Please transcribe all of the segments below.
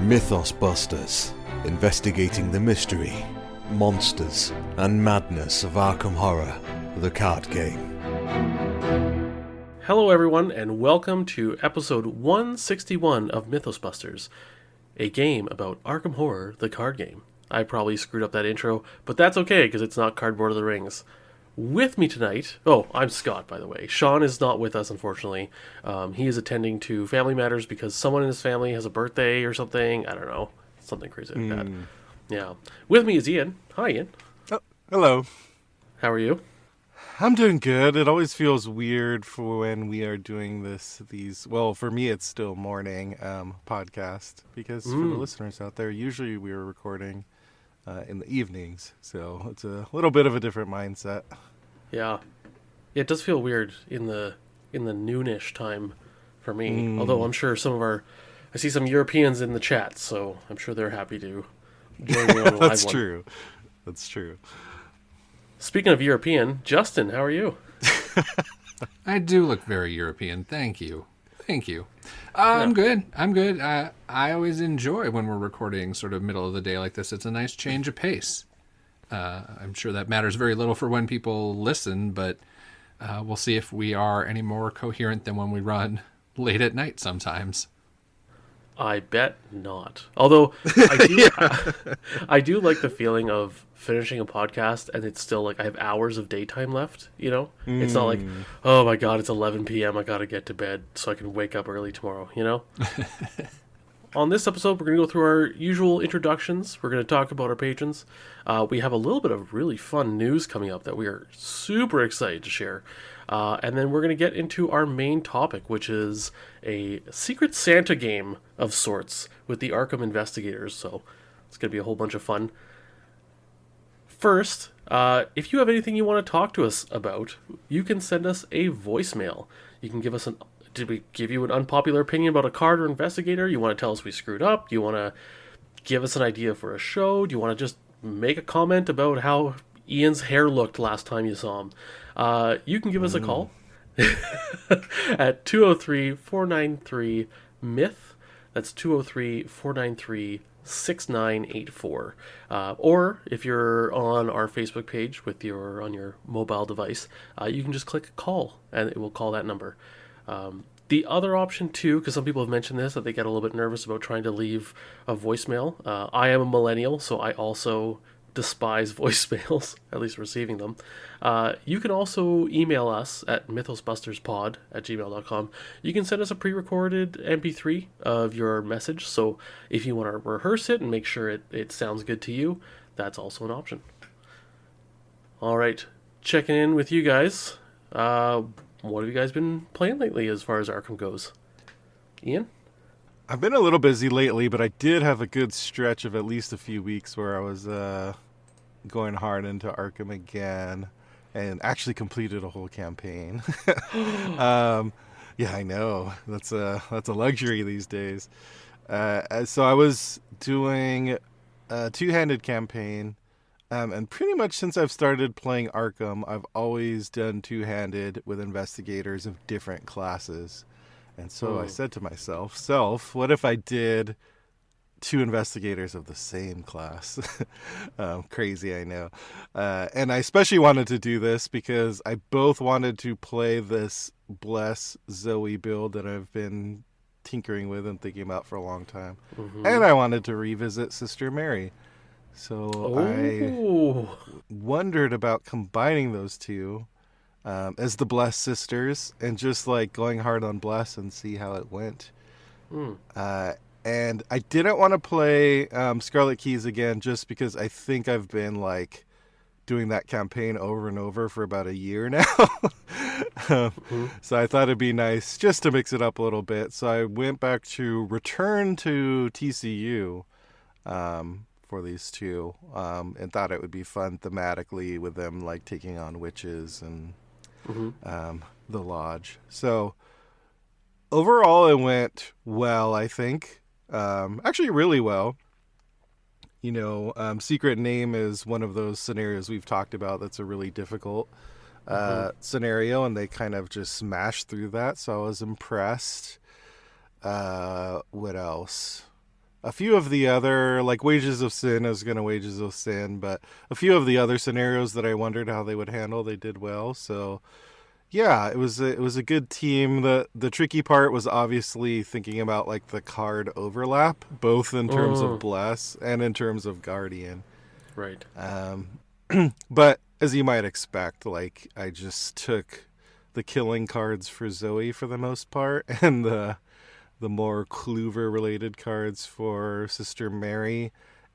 Mythos Busters, investigating the mystery, monsters, and madness of Arkham Horror, the card game. Hello everyone, and welcome to episode 161 of Mythos Busters, a game about Arkham Horror, the card game. I probably screwed up that intro, but that's okay, because it's not Cardboard of the Rings. With me tonight, I'm Scott, by the way. Sean is not with us, unfortunately. He is attending to family matters because someone in his family has a birthday or something. I don't know. Something crazy like that. Yeah. With me is Ian. Hi, Ian. Oh, hello. How are you? I'm doing good. It always feels weird for when we are doing for me it's still morning podcast, because for the listeners out there, usually we are recording in the evenings, so it's a little bit of a different mindset. Yeah, it does feel weird in the noonish time for me. Although I'm sure I see some Europeans in the chat, so I'm sure they're happy to join me on the live That's one. true. That's true. Speaking of European, Justin, how are you? I do look very European. Thank you. I'm good. I always enjoy when we're recording sort of middle of the day like this. It's a nice change of pace. I'm sure that matters very little for when people listen, but we'll see if we are any more coherent than when we run late at night sometimes. I bet not. Although I do, I do like the feeling of finishing a podcast and it's still like I have hours of daytime left. You know, it's not like, oh my god, it's 11 p.m. I gotta get to bed so I can wake up early tomorrow. You know. On this episode, we're going to go through our usual introductions. We're going to talk about our patrons. We have a little bit of really fun news coming up that we are super excited to share. And then we're going to get into our main topic, which is a Secret Santa game of sorts with the Arkham investigators. So it's going to be a whole bunch of fun. First, if you have anything you want to talk to us about, you can send us a voicemail. You can give us did we give you an unpopular opinion about a card or investigator? You want to tell us we screwed up? Do you want to give us an idea for a show? Do you want to just make a comment about how Ian's hair looked last time you saw him? You can give us a call at 203-493-MYTH. That's 203-493-6984. Or if you're on our Facebook page on your mobile device, you can just click call and it will call that number. The other option too, because some people have mentioned this, that they get a little bit nervous about trying to leave a voicemail. I am a millennial, so I also despise voicemails, at least receiving them. You can also email us at mythosbusterspod@gmail.com. You can send us a pre-recorded MP3 of your message, so if you want to rehearse it and make sure it sounds good to you, that's also an option. All right, checking in with you guys. What have you guys been playing lately as far as Arkham goes? Ian? I've been a little busy lately, but I did have a good stretch of at least a few weeks where I was going hard into Arkham again and actually completed a whole campaign. Yeah, I know. That's a luxury these days. So I was doing a two-handed campaign. And pretty much since I've started playing Arkham, I've always done two-handed with investigators of different classes. And so I said to myself, what if I did two investigators of the same class? Crazy, I know. And I especially wanted to do this because I both wanted to play this Bless Zoe build that I've been tinkering with and thinking about for a long time. And I wanted to revisit Sister Mary. So I wondered about combining those two as the Bless sisters and just like going hard on Bless and see how it went. And I didn't want to play Scarlet Keys again just because I think I've been like doing that campaign over and over for about a year now. So I thought it'd be nice just to mix it up a little bit. So I went back to return to TCU for these two, and thought it would be fun thematically with them like taking on witches and the lodge. So Overall, it went well, I think. Actually, really well. Secret Name is one of those scenarios we've talked about that's a really difficult scenario, and they kind of just smashed through that, so I was impressed. What else? A few of the other, like Wages of Sin, is going to Wages of Sin, but a few of the other scenarios that I wondered how they would handle, they did well, so... Yeah, it was a good team. The tricky part was obviously thinking about like the card overlap, both in terms of Bless and in terms of Guardian. Right. But as you might expect, like I just took the killing cards for Zoe for the most part, and the more Clover related cards for Sister Mary,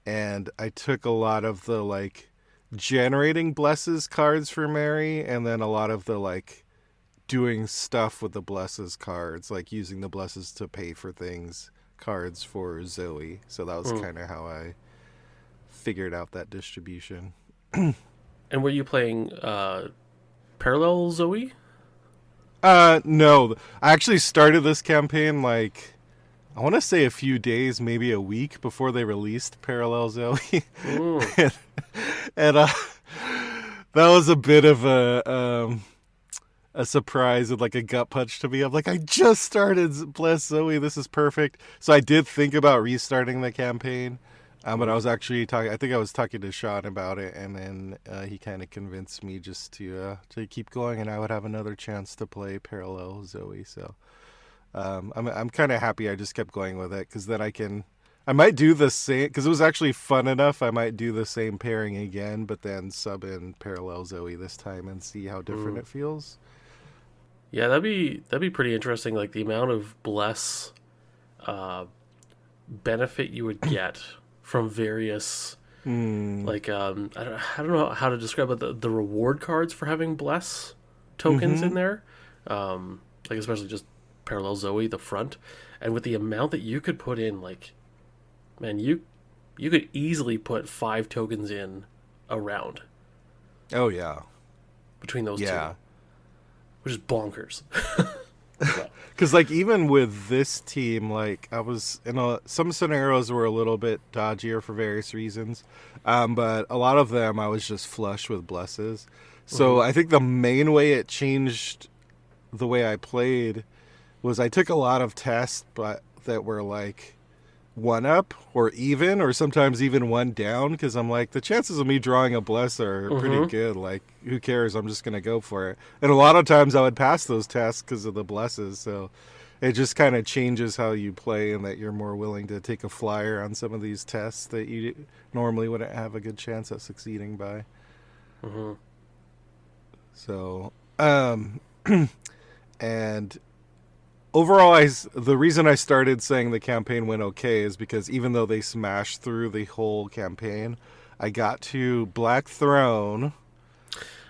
and I took a lot of the like generating blesses cards for Mary, and then a lot of the like doing stuff with the blesses cards, like using the blesses to pay for things cards for Zoe. So that was kind of how I figured out that distribution. And were you playing parallel Zoe? No. I actually started this campaign like I want to say a few days, maybe a week before they released Parallel Zoe. and that was a bit of a surprise and like a gut punch to me. I'm like, I just started Bless Zoe. This is perfect. So I did think about restarting the campaign, but I was actually I think I was talking to Sean about it, and then he kind of convinced me just to keep going, and I would have another chance to play Parallel Zoe. So I'm kind of happy I just kept going with it, because then I might do the same, because it was actually fun enough. I might do the same pairing again, but then sub in Parallel Zoe this time and see how different it feels. Yeah, that'd be pretty interesting. Like the amount of bless benefit you would get from various like I don't know how to describe it. The reward cards for having bless tokens in there, like especially just Parallel Zoe, the front, and with the amount that you could put in, like, man, you could easily put 5 tokens in a round. Oh yeah, between those two. Which is bonkers. Because like even with this team, like I was some scenarios were a little bit dodgier for various reasons, but a lot of them I was just flush with blesses. So I think the main way it changed the way I played was I took a lot of tests, but that were like 1 up or even, or sometimes even 1 down, because I'm like, the chances of me drawing a bless are pretty good. Like, who cares? I'm just going to go for it. And a lot of times I would pass those tests because of the blesses. So it just kind of changes how you play, and that you're more willing to take a flyer on some of these tests that you normally wouldn't have a good chance at succeeding by. So, and overall, the reason I started saying the campaign went okay is because even though they smashed through the whole campaign, I got to Black Throne.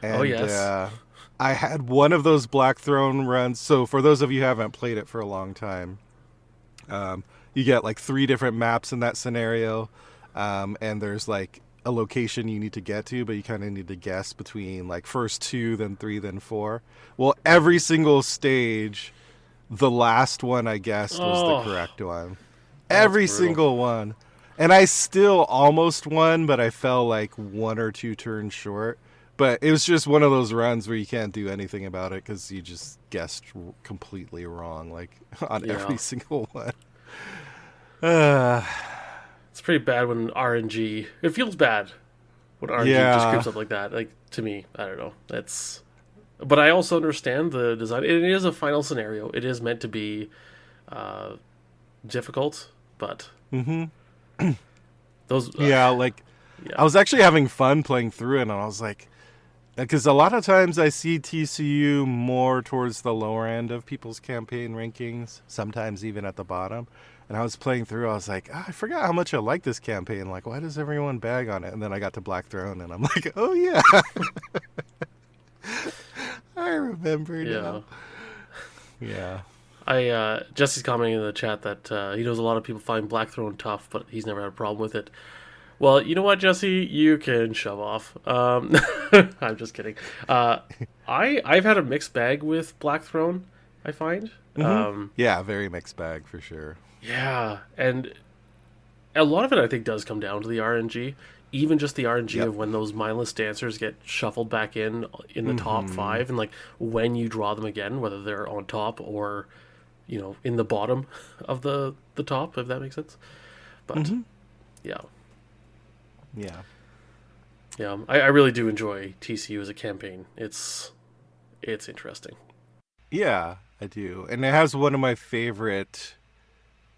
And, I had one of those Black Throne runs. So for those of you who haven't played it for a long time, you get like 3 different maps in that scenario. And there's like a location you need to get to, but you kind of need to guess between like first 2, then 3, then 4. Well, every single stage, the last one I guessed was the correct one. Every single one. And I still almost won, but I fell like 1 or 2 turns short. But it was just one of those runs where you can't do anything about it because you just guessed completely wrong, like on every single one. It's pretty bad when RNG... It feels bad when RNG just creeps up like that. Like, to me, I don't know. But I also understand the design. It is a final scenario. It is meant to be difficult, but those I was actually having fun playing through it, and I was like, because a lot of times I see TCU more towards the lower end of people's campaign rankings, sometimes even at the bottom. And I was playing through, I was like, I forgot how much I like this campaign. Like, why does everyone bag on it? And then I got to Black Throne, and I'm like, oh yeah. I remember now. Yeah. Jesse's commenting in the chat that he knows a lot of people find Black Throne tough, but he's never had a problem with it. Well, you know what, Jesse? You can shove off. I'm just kidding. I've had a mixed bag with Black Throne. I find. Yeah, very mixed bag for sure. Yeah, and a lot of it I think does come down to the RNG. Even just the RNG Yep. of when those mindless dancers get shuffled back in the top five, and like when you draw them again, whether they're on top or in the bottom of the top, if that makes sense. But yeah, Yeah. yeah, I really do enjoy TCU as a campaign. It's interesting. Yeah, I do. And it has one of my favorite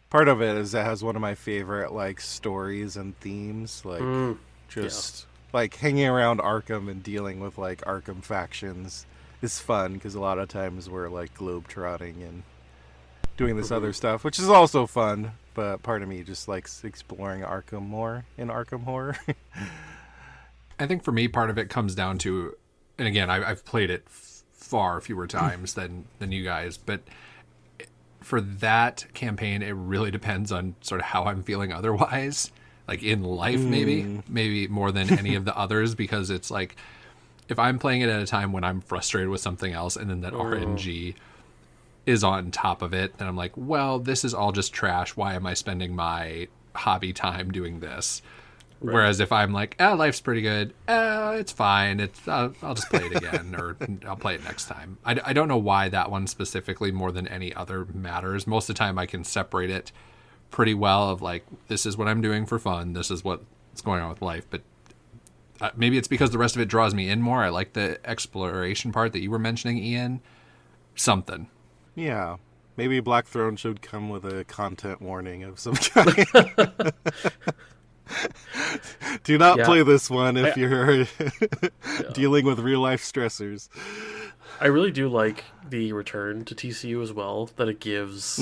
part of it is it has one of my favorite like stories and themes, like just like hanging around Arkham and dealing with like Arkham factions is fun because a lot of times we're like globetrotting and doing this other stuff, which is also fun, but part of me just likes exploring Arkham more in Arkham Horror. I think for me, part of it comes down to, and again, I've played it far fewer times than you guys, but for that campaign, it really depends on sort of how I'm feeling otherwise. Like in life, maybe more than any of the others, because it's like if I'm playing it at a time when I'm frustrated with something else and then that RNG is on top of it, then I'm like, well, this is all just trash. Why am I spending my hobby time doing this? Right. Whereas if I'm like, life's pretty good, it's fine. I'll just play it again, or I'll play it next time. I don't know why that one specifically more than any other matters. Most of the time I can separate it pretty well of like, this is what I'm doing for fun. This is what's going on with life. But maybe it's because the rest of it draws me in more. I like the exploration part that you were mentioning, Ian. Something. Yeah. Maybe Black Throne should come with a content warning of some kind. Do not play this one if you're dealing with real life stressors. I really do like the return to TCU as well, that it gives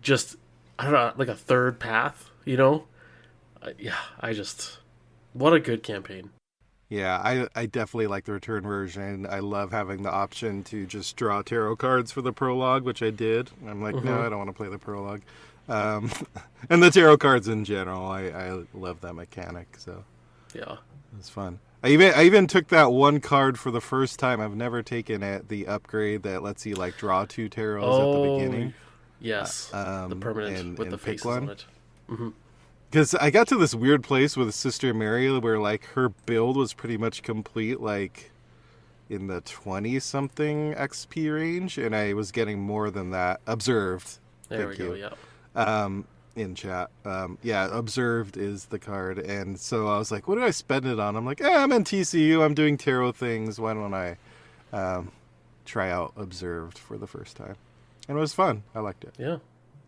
just, I don't know, like a third path, what a good campaign. Yeah, I definitely like the return version. I love having the option to just draw tarot cards for the prologue, which I did. I'm like, no, I don't want to play the prologue. And the tarot cards in general, I love that mechanic. So yeah, it's fun. I even took that one card for the first time. I've never taken it, the upgrade that lets you like draw 2 tarots at the beginning. Yes, the permanent with the faces on it. Because I got to this weird place with Sister Mary where like her build was pretty much complete, like in the 20-something XP range, and I was getting more than that. Observed. There we go, yeah. In chat. Observed is the card. And so I was like, what do I spend it on? I'm like, I'm in TCU. I'm doing tarot things. Why don't I try out Observed for the first time? And it was fun. I liked it. Yeah.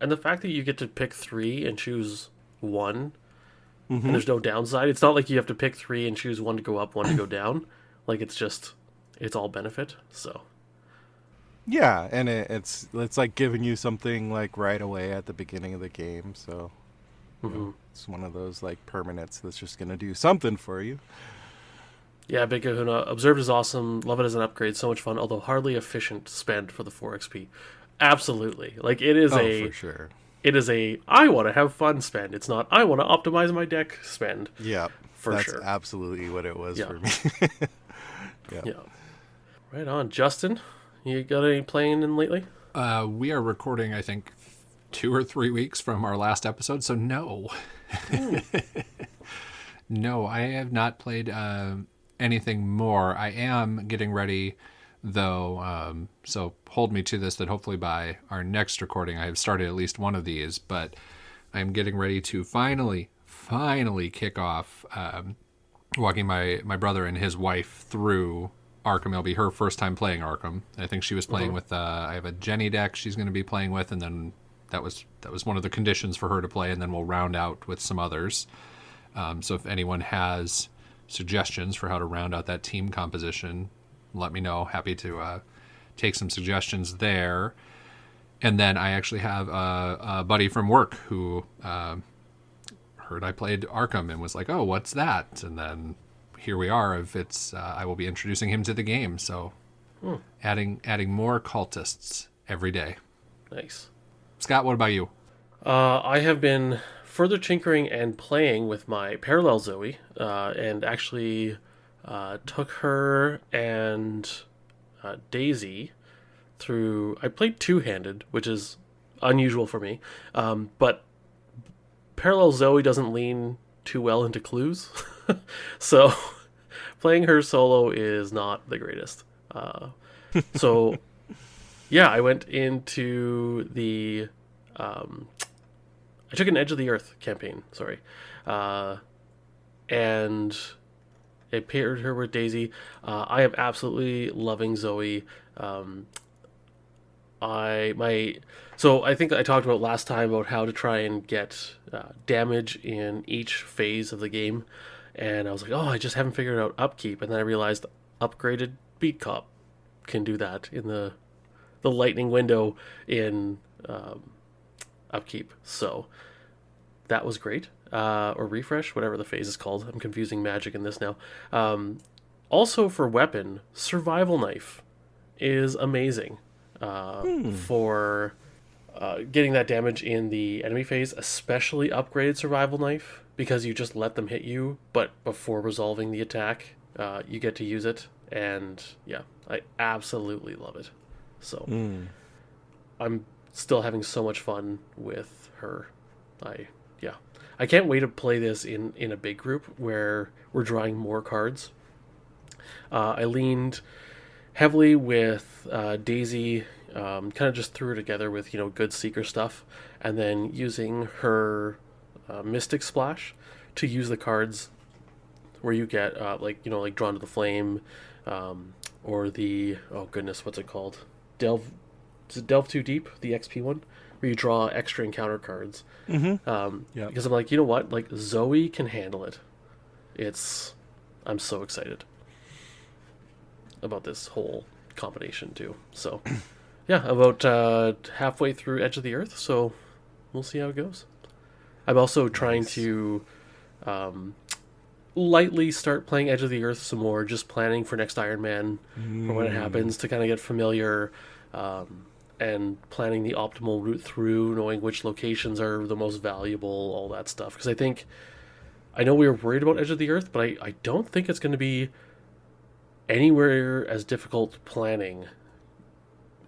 And the fact that you get to pick 3 and choose 1, and there's no downside. It's not like you have to pick 3 and choose 1 to go up, 1 to go down. Like, it's all benefit, so... Yeah, and it's like giving you something like right away at the beginning of the game, so it's one of those like permanents that's just going to do something for you. Yeah, Big Kahuna. Observed is awesome. Love it as an upgrade. So much fun, although hardly efficient spend for the 4 XP. Absolutely. Like, it is for sure. It is I want to have fun spend. It's not, I want to optimize my deck spend. Yeah, that's sure. Absolutely what it was for me. Yeah. Right on. Justin, you got any playing in lately? We are recording, I think, 2 or 3 weeks from our last episode, so no. No, I have not played anything more. I am getting ready, though, so hold me to this, that hopefully by our next recording I have started at least one of these, but I'm getting ready to finally kick off walking my brother and his wife through Arkham. It'll be her first time playing Arkham. I think she was playing with I have a Jenny deck she's going to be playing with, and then that was one of the conditions for her to play, and then we'll round out with some others. So if anyone has suggestions for how to round out that team composition, let me know. Happy to take some suggestions there. And then I actually have a buddy from work who heard I played Arkham and was like, oh, what's that? And then here we are. If it's I will be introducing him to the game, so adding more cultists every day. Nice. Scott, what about you? I have been further tinkering and playing with my parallel Zoe, and actually took her and Daisy I played two-handed, which is unusual for me. But Parallel Zoe doesn't lean too well into clues. So playing her solo is not the greatest. So yeah, I went into the I took an Edge of the Earth campaign, sorry. And I paired her with Daisy. I am absolutely loving Zoe. So I think I talked about last time about how to try and get damage in each phase of the game, and I was like, oh, I just haven't figured out upkeep, and then I realized upgraded Beat Cop can do that in the lightning window in upkeep. So that was great. Or refresh, whatever the phase is called. I'm confusing magic in this now. Also for weapon, survival knife is amazing for getting that damage in the enemy phase, especially upgraded survival knife, because you just let them hit you, but before resolving the attack, you get to use it, and yeah, I absolutely love it. So I'm still having so much fun with her. I can't wait to play this in a big group where we're drawing more cards. I leaned heavily with Daisy, kind of just threw her together with, good Seeker stuff, and then using her Mystic Splash to use the cards where you get, like Drawn to the Flame, or the, oh goodness, what's it called? Delve Too Deep, the XP one? Where you draw extra encounter cards. Because I'm like, you know what? Like, Zoe can handle it. I'm so excited about this whole combination, too. So, yeah, about halfway through Edge of the Earth, so we'll see how it goes. I'm also trying to lightly start playing Edge of the Earth some more, just planning for next Iron Man, for when it happens, to kind of get familiar, and planning the optimal route through, knowing which locations are the most valuable, all that stuff. Because I know we were worried about Edge of the Earth, but I don't think it's going to be anywhere as difficult planning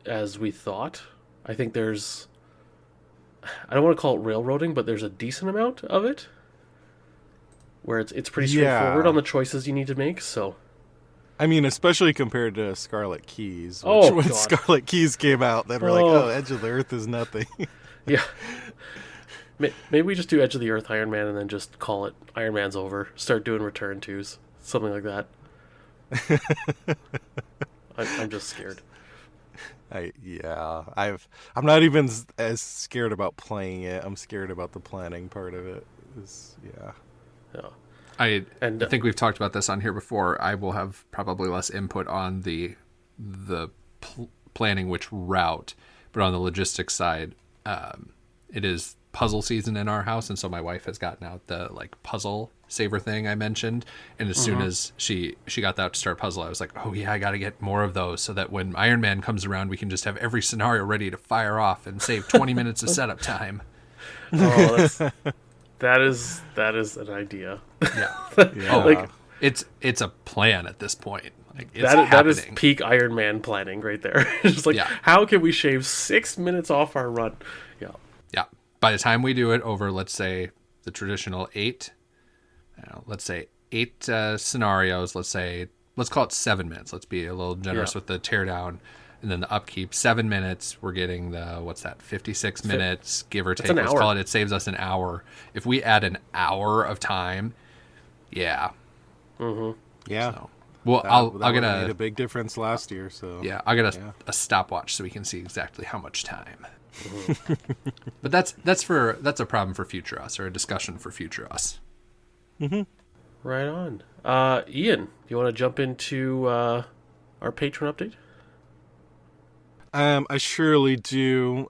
as we thought. I think I don't want to call it railroading, but there's a decent amount of it where it's pretty straightforward on the choices you need to make, so... I mean, especially compared to Scarlet Keys. When God. Scarlet Keys came out, then we're like, oh, Edge of the Earth is nothing. Yeah. Maybe we just do Edge of the Earth Iron Man and then just call it Iron Man's over. Start doing return twos. Something like that. I'm just scared. I'm not even as scared about playing it. I'm scared about the planning part of it. Yeah. I think we've talked about this on here before. I will have probably less input on the planning which route, but on the logistics side, it is puzzle season in our house, and so my wife has gotten out the puzzle saver thing I mentioned, and as soon as she got that to start puzzle, I was like, oh yeah, I got to get more of those so that when Iron Man comes around, we can just have every scenario ready to fire off and save 20 minutes of setup time. Oh, that is an idea. Yeah. It's a plan at this point. That is peak Iron Man planning right there. Just how can we shave 6 minutes off our run? Yeah. By the time we do it over, let's say the traditional 8 scenarios, let's call it 7 minutes. Let's be a little generous with the teardown. And then the upkeep, 7 minutes, we're getting 56 minutes, give or take. Let's call it, it saves us an hour. If we add an hour of time, yeah. Mm-hmm. Yeah. So, well, I'll get made a big difference last year, so. Yeah, I'll get a stopwatch so we can see exactly how much time. But that's a problem for future us, or a discussion for future us. Mm-hmm. Right on. Ian, do you want to jump into our patron update? I surely do.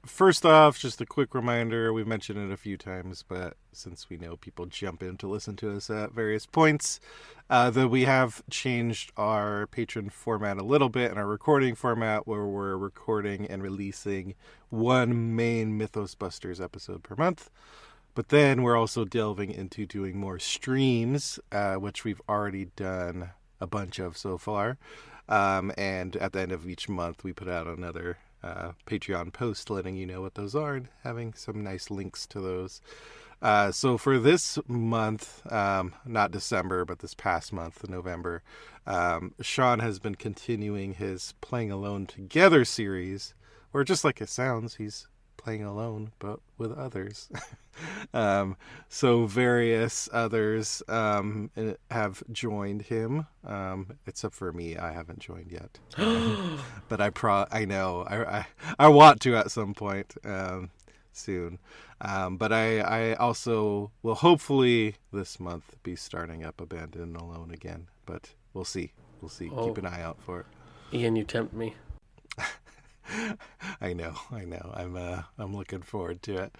First off, just a quick reminder, we've mentioned it a few times, but since we know people jump in to listen to us at various points, that we have changed our patron format a little bit in our recording format, where we're recording and releasing one main Mythos Busters episode per month. But then we're also delving into doing more streams, which we've already done a bunch of so far. And at the end of each month, we put out another Patreon post letting you know what those are and having some nice links to those. So for this month, not December, but this past month, November, Sean has been continuing his Playing Alone Together series, or just like it sounds, he's playing alone, but with others. So various others have joined him, except for me. I haven't joined yet, but I know I want to at some point soon. But I also will hopefully this month be starting up Abandoned Alone again. But we'll see. Oh. Keep an eye out for it. Ian, you tempt me. I know. I'm looking forward to it.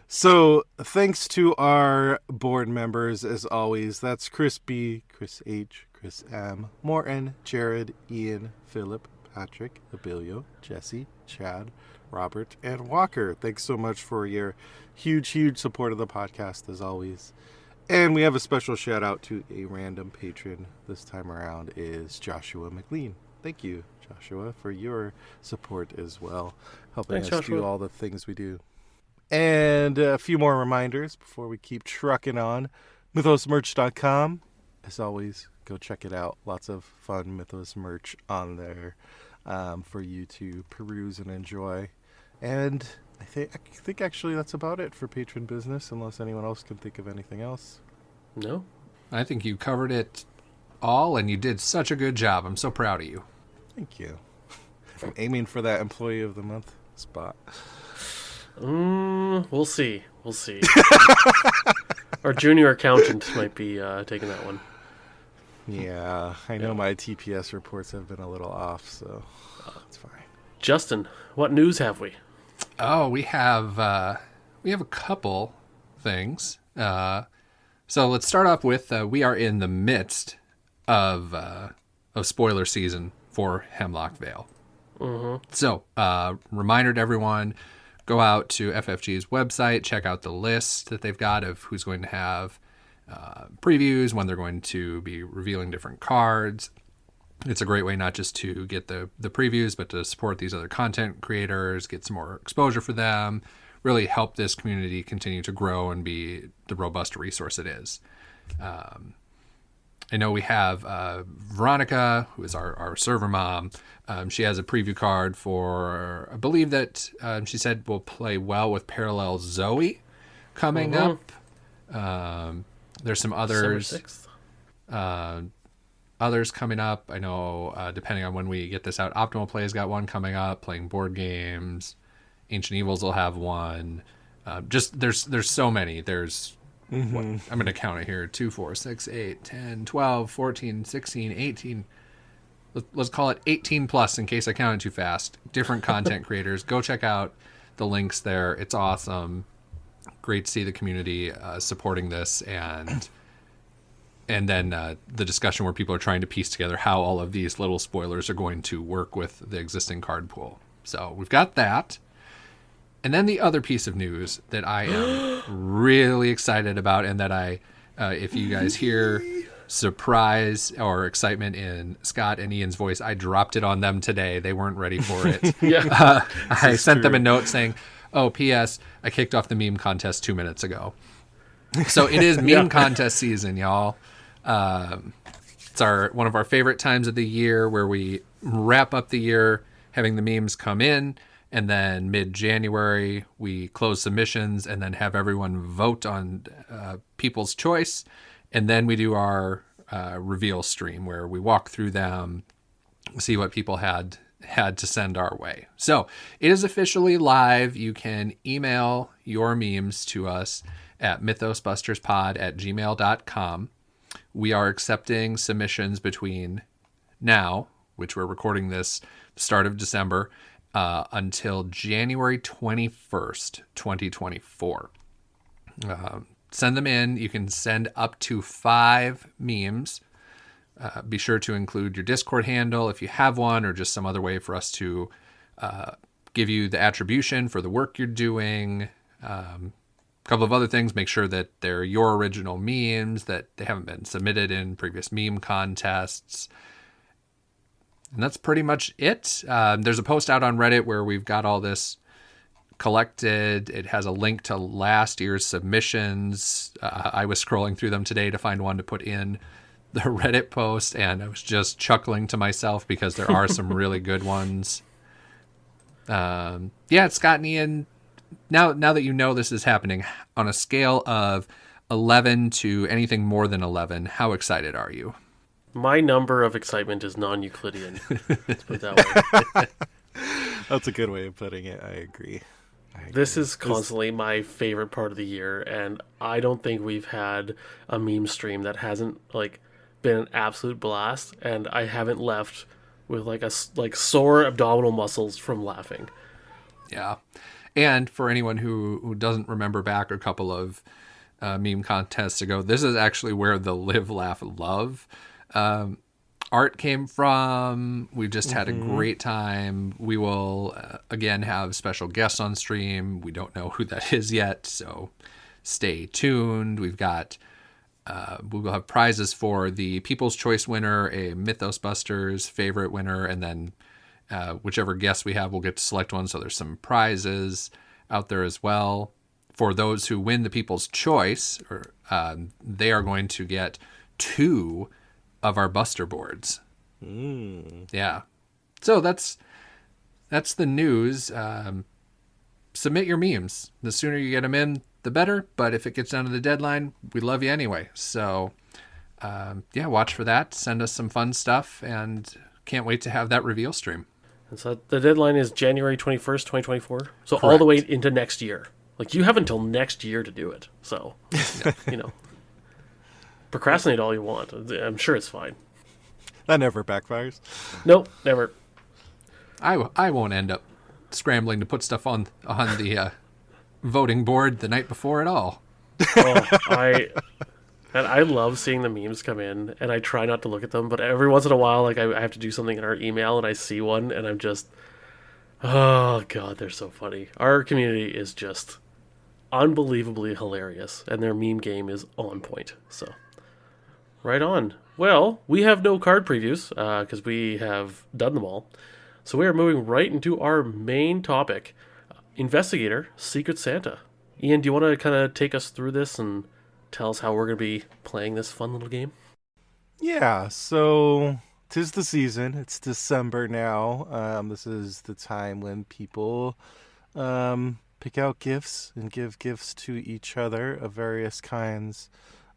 So thanks to our board members, as always. That's Chris B, Chris H, Chris M, Morton, Jared, Ian, Philip, Patrick, Abilio, Jesse, Chad, Robert, and Walker. Thanks so much for your huge support of the podcast, as always. And we have a special shout out to a random patron this time around is Joshua McLean. Thank you, Joshua, for your support as well, helping us do all the things we do. And a few more reminders before we keep trucking on. MythosMerch.com. As always, go check it out. Lots of fun Mythos merch on there for you to peruse and enjoy. And I think actually that's about it for patron business, unless anyone else can think of anything else. No? I think you covered it all, and you did such a good job. I'm so proud of you. Thank you. I'm aiming for that Employee of the Month spot. We'll see. Our junior accountant might be taking that one. Yeah, I know my TPS reports have been a little off, so it's fine. Justin, what news have we? Oh, we have a couple things. So let's start off with we are in the midst of spoiler season for Hemlock Vale. Mm-hmm. So reminder to everyone, go out to FFG's website, check out the list that they've got of who's going to have previews, when they're going to be revealing different cards. It's a great way not just to get the previews, but to support these other content creators, get some more exposure for them, really help this community continue to grow and be the robust resource it is. I know we have Veronica, who is our server mom. She has a preview card for, I believe that she said will play well with Parallel Zoe coming up. There's some others. Others coming up. I know, depending on when we get this out, Optimal Play's got one coming up, playing board games. Ancient Evils will have one. There's so many. There's, what, I'm going to count it here. 2, 4, 6, 8, 10, 12, 14, 16, 18. Let's call it 18 plus in case I counted too fast. Different content creators. Go check out the links there. It's awesome. Great to see the community supporting this, and then the discussion where people are trying to piece together how all of these little spoilers are going to work with the existing card pool. So we've got that. And then the other piece of news that I am really excited about, and that if you guys hear surprise or excitement in Scott and Ian's voice, I dropped it on them today. They weren't ready for it. I sent them a note saying, oh, P.S., I kicked off the meme contest 2 minutes ago. So it is meme contest season, y'all. It's one of our favorite times of the year, where we wrap up the year having the memes come in, and then mid-January we close submissions and then have everyone vote on people's choice, and then we do our reveal stream where we walk through them, see what people had to send our way. So it is officially live. You can email your memes to us at mythosbusterspod@gmail.com. We are accepting submissions between now, which we're recording this the start of December, until January 21st, 2024. Send them in. You can send up to 5 memes. Be sure to include your Discord handle if you have one, or just some other way for us to give you the attribution for the work you're doing. A couple of other things. Make sure that they're your original memes, that they haven't been submitted in previous meme contests. And that's pretty much it. There's a post out on Reddit where we've got all this collected. It has a link to last year's submissions. I was scrolling through them today to find one to put in the Reddit post, and I was just chuckling to myself because there are some really good ones. Scott and Ian, now that you know this is happening, on a scale of 11 to anything more than 11, how excited are you? My number of excitement is non-Euclidean. Let's put it that way. That's a good way of putting it. I agree. This is constantly my favorite part of the year, and I don't think we've had a meme stream that hasn't been an absolute blast, and I haven't left with sore abdominal muscles from laughing. Yeah, and for anyone who doesn't remember back a couple of meme contests ago, this is actually where the Live, Laugh, Love art came from. We just had a great time. We will again have special guests on stream. We don't know who that is yet, so stay tuned. We've got we will have prizes for the People's Choice winner, a Mythos Busters favorite winner, and then whichever guest we have will get to select one. So there's some prizes out there as well. For those who win the People's Choice, they are going to get 2 of our Buster boards. Yeah. So that's the news. Submit your memes. The sooner you get them in, the better. But if it gets down to the deadline, we love you anyway. So, watch for that. Send us some fun stuff, and can't wait to have that reveal stream. And so the deadline is January 21st, 2024. So Correct. All the way into next year. You have until next year to do it. So, procrastinate all you want. I'm sure it's fine. That never backfires. Nope, never. I won't end up scrambling to put stuff on the voting board the night before at all. I love seeing the memes come in, and I try not to look at them, but every once in a while, I have to do something in our email, and I see one, and I'm just, oh god, they're so funny. Our community is just unbelievably hilarious, and their meme game is on point. So, right on. Well, we have no card previews because we have done them all. So we are moving right into our main topic, Investigator, Secret Santa. Ian, do you want to kind of take us through this and tell us how we're going to be playing this fun little game? Yeah, so 'tis the season. It's December now. This is the time when people pick out gifts and give gifts to each other of various kinds.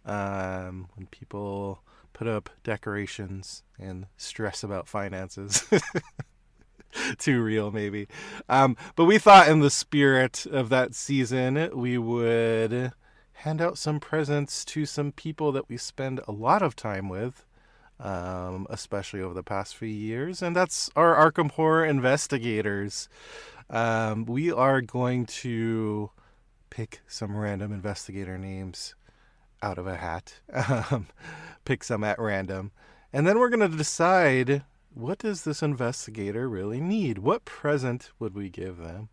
When people put up decorations and stress about finances. Too real, maybe. But we thought in the spirit of that season, we would hand out some presents to some people that we spend a lot of time with, especially over the past few years. And that's our Arkham Horror investigators. We are going to pick some random investigator names out of a hat, pick some at random, and then we're going to decide, what does this investigator really need? What present would we give them?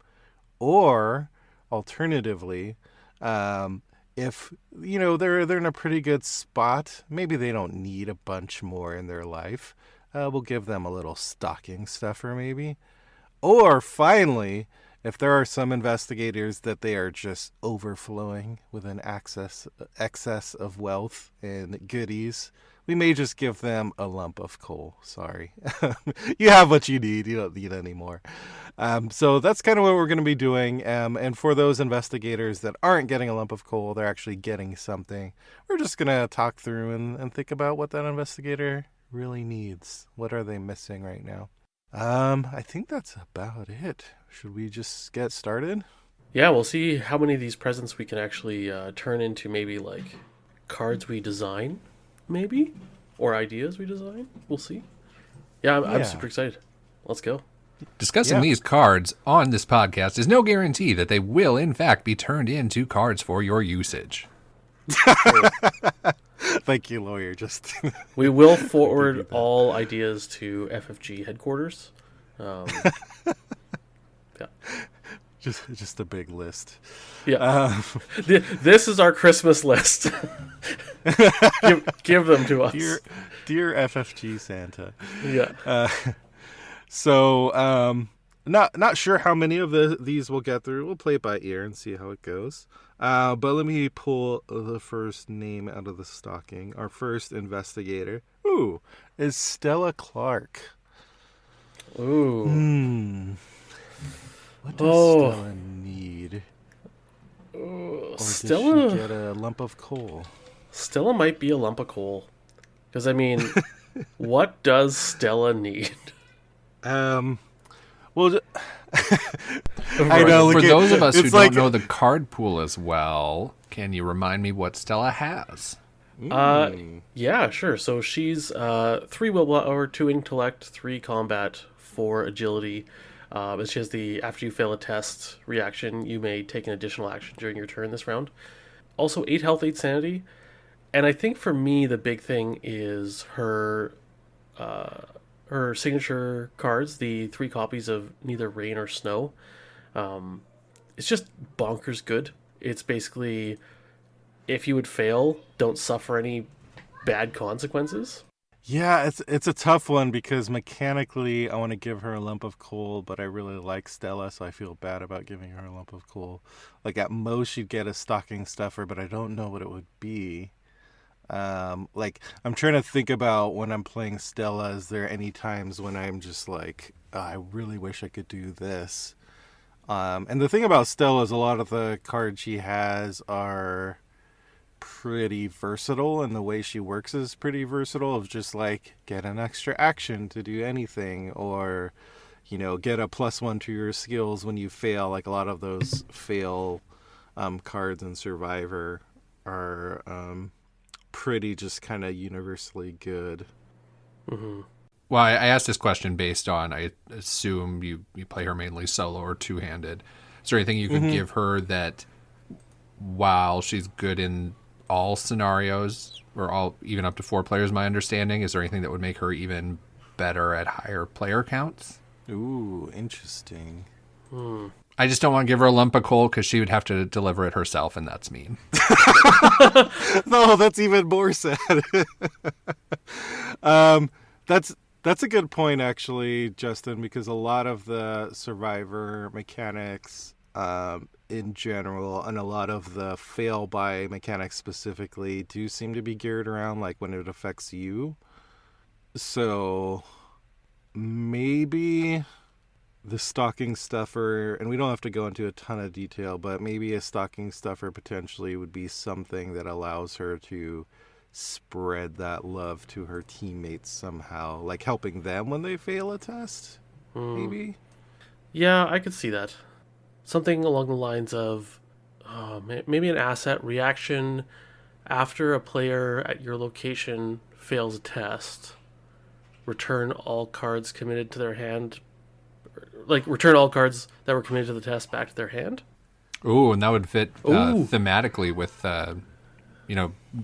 Or alternatively, if they're in a pretty good spot, maybe they don't need a bunch more in their life, we'll give them a little stocking stuffer maybe. Or finally, if there are some investigators that they are just overflowing with an excess of wealth and goodies, we may just give them a lump of coal. Sorry. You have what you need. You don't need any more. So that's kind of what we're going to be doing. And for those investigators that aren't getting a lump of coal, they're actually getting something. We're just going to talk through and think about what that investigator really needs. What are they missing right now? I think that's about it. Should we just get started? Yeah, we'll see how many of these presents we can actually turn into maybe cards we design, maybe? Or ideas we design. We'll see. Yeah, I'm super excited. Let's go. Discussing these cards on this podcast is no guarantee that they will, in fact, be turned into cards for your usage. Thank you, lawyer. We will forward all ideas to FFG headquarters. Yeah. Just a big list. Yeah. This is our Christmas list. give them to us. Dear FFG Santa. Yeah. So, not sure how many of these we'll get through. We'll play it by ear and see how it goes. But let me pull the first name out of the stocking. Our first investigator, is Stella Clark. Ooh. What does Stella need? Or Stella, does she get a lump of coal? Stella might be a lump of coal. Because, I mean, what does Stella need? Well, I know. For those of us who don't know the card pool as well, can you remind me what Stella has? Yeah, sure. So she's 3 willpower, 2 intellect, 3 combat, 4 agility. And she has the after you fail a test reaction, you may take an additional action during your turn this round. Also 8 health, 8 sanity. And I think for me the big thing is her signature cards, the 3 copies of neither rain or snow. It's just bonkers good. It's basically, if you would fail, don't suffer any bad consequences. Yeah, it's a tough one because mechanically I want to give her a lump of coal, but I really like Stella, so I feel bad about giving her a lump of coal. Like at most she'd get a stocking stuffer, but I don't know what it would be. Like I'm trying to think about when I'm playing Stella, is there any times when I'm just like, I really wish I could do this? And the thing about Stella is a lot of the cards she has are pretty versatile, and the way she works is pretty versatile, of just like get an extra action to do anything, or get a +1 to your skills when you fail. Like a lot of those fail cards in Survivor are pretty just kind of universally good. Mm-hmm. Well, I asked this question based on, I assume you play her mainly solo or two-handed. Is there anything you could give her that, while she's good in all scenarios, or all even up to 4 players, my understanding, is there anything that would make her even better at higher player counts? Ooh, interesting. I just don't want to give her a lump of coal because she would have to deliver it herself, and that's mean. No, that's even more sad. That's a good point, actually, Justin, because a lot of the Survivor mechanics in general, and a lot of the fail by mechanics specifically, do seem to be geared around like when it affects you. So maybe the stocking stuffer, and we don't have to go into a ton of detail, but maybe a stocking stuffer potentially would be something that allows her to spread that love to her teammates somehow, like helping them when they fail a test, maybe. Yeah, I could see that. Something along the lines of maybe an asset reaction after a player at your location fails a test. Return all cards committed to their hand. Like, return all cards that were committed to the test back to their hand. Ooh, and that would fit thematically with,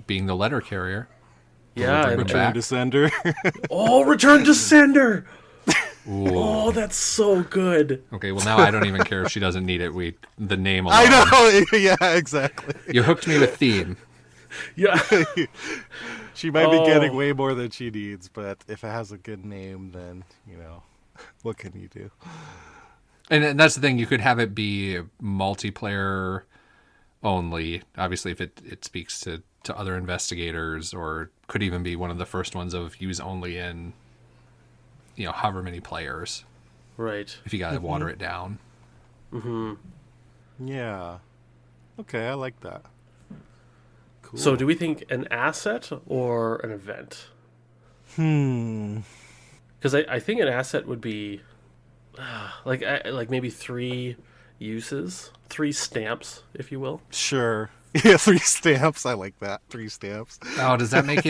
being the letter carrier. Yeah. Return to sender. Return to sender! Ooh. Oh, that's so good. Okay, well, now I don't even care if she doesn't need it. The name alone. I know! Yeah, exactly. You hooked me with theme. Yeah. She might be getting way more than she needs, but if it has a good name, then, what can you do? And that's the thing. You could have it be multiplayer only. Obviously, if it speaks to other investigators, or could even be one of the first ones of use only in, however many players. Right. If you got to water it down. Mm-hmm. Yeah. Okay, I like that. Cool. So do we think an asset or an event? Because I think an asset would be like maybe 3 uses, 3 stamps, if you will. Sure. Yeah, 3 stamps. I like that. 3 stamps. Oh, does that make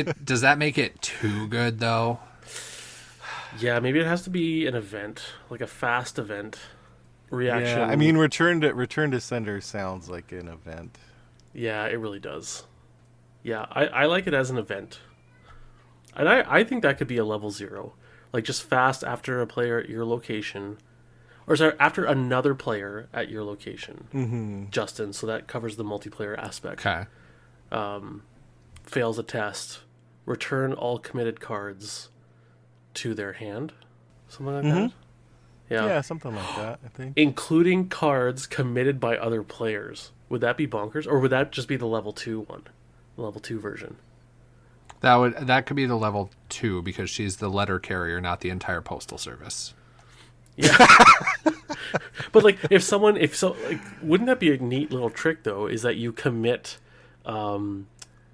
it too good though? Yeah, maybe it has to be an event, like a fast event reaction. Yeah, I mean, return to sender sounds like an event. Yeah, it really does. Yeah, I like it as an event. And I think that could be a level 0. Like, just fast after a player at your location. Or sorry, after another player at your location. Justin, so that covers the multiplayer aspect. Okay. Fails a test. Return all committed cards to their hand. Something like that. Yeah. something like that, I think. Including cards committed by other players. Would that be bonkers? Or would that just be the level 2 one? The level 2 version? That could be the level 2 because she's the letter carrier, not the entire postal service. Yeah. But like wouldn't that be a neat little trick though, is that you commit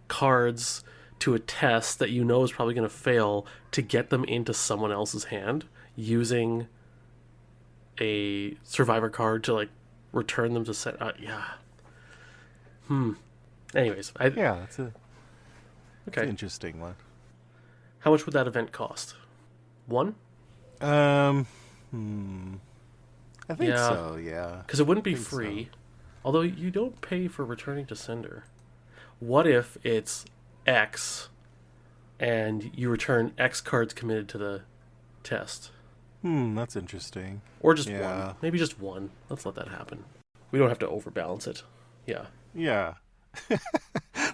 cards to a test that you know is probably going to fail to get them into someone else's hand using a survivor card to like return them to set. Anyways, That's an okay. interesting one. How much would that event cost? One? I think Yeah. so. Yeah, Because it wouldn't be think free. Although you don't pay for returning to sender. What if it's X and you return X cards committed to the test? That's interesting. Or just Yeah. one. Maybe just one. Let's let that happen. We don't have to overbalance it. Yeah. Yeah,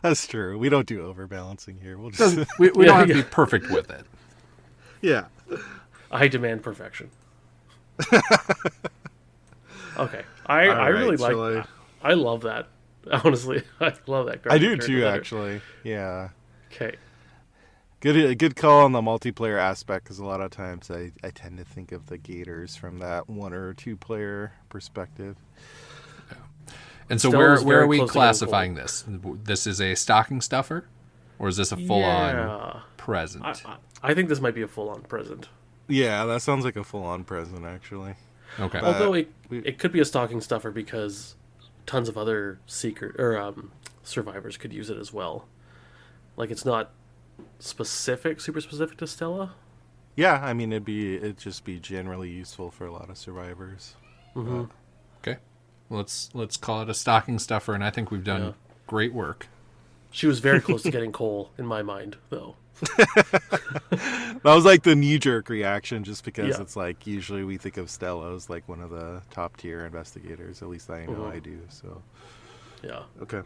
that's true. We don't do overbalancing here. We'll just We Yeah, don't have to yeah. be perfect with it. yeah. I demand perfection. Okay. I really All right, like shall that. I love that. Honestly, I love that card. I do Return too, to letter. actually. Yeah. Okay. Good call on the multiplayer aspect, because a lot of times I tend to think of the Gators from that 1 or 2 player perspective. And so Stella's where very are we close to classifying this? This is a stocking stuffer? Or is this a full-on Yeah. present? I think this might be a full-on present. Yeah, that sounds like a full-on present, actually. Okay. Although we- it could be a stocking stuffer because tons of other survivors could use it as well. Like it's not super specific to Stella. Yeah, I mean, it'd just be generally useful for a lot of survivors. Mm-hmm. Okay. Let's call it a stocking stuffer, and I think we've done Yeah. great work. She was very close to getting Cole in my mind, though. That was like the knee-jerk reaction, just because Yeah. it's like usually we think of Stella as like one of the top-tier investigators. At least I know I do. So Yeah. okay,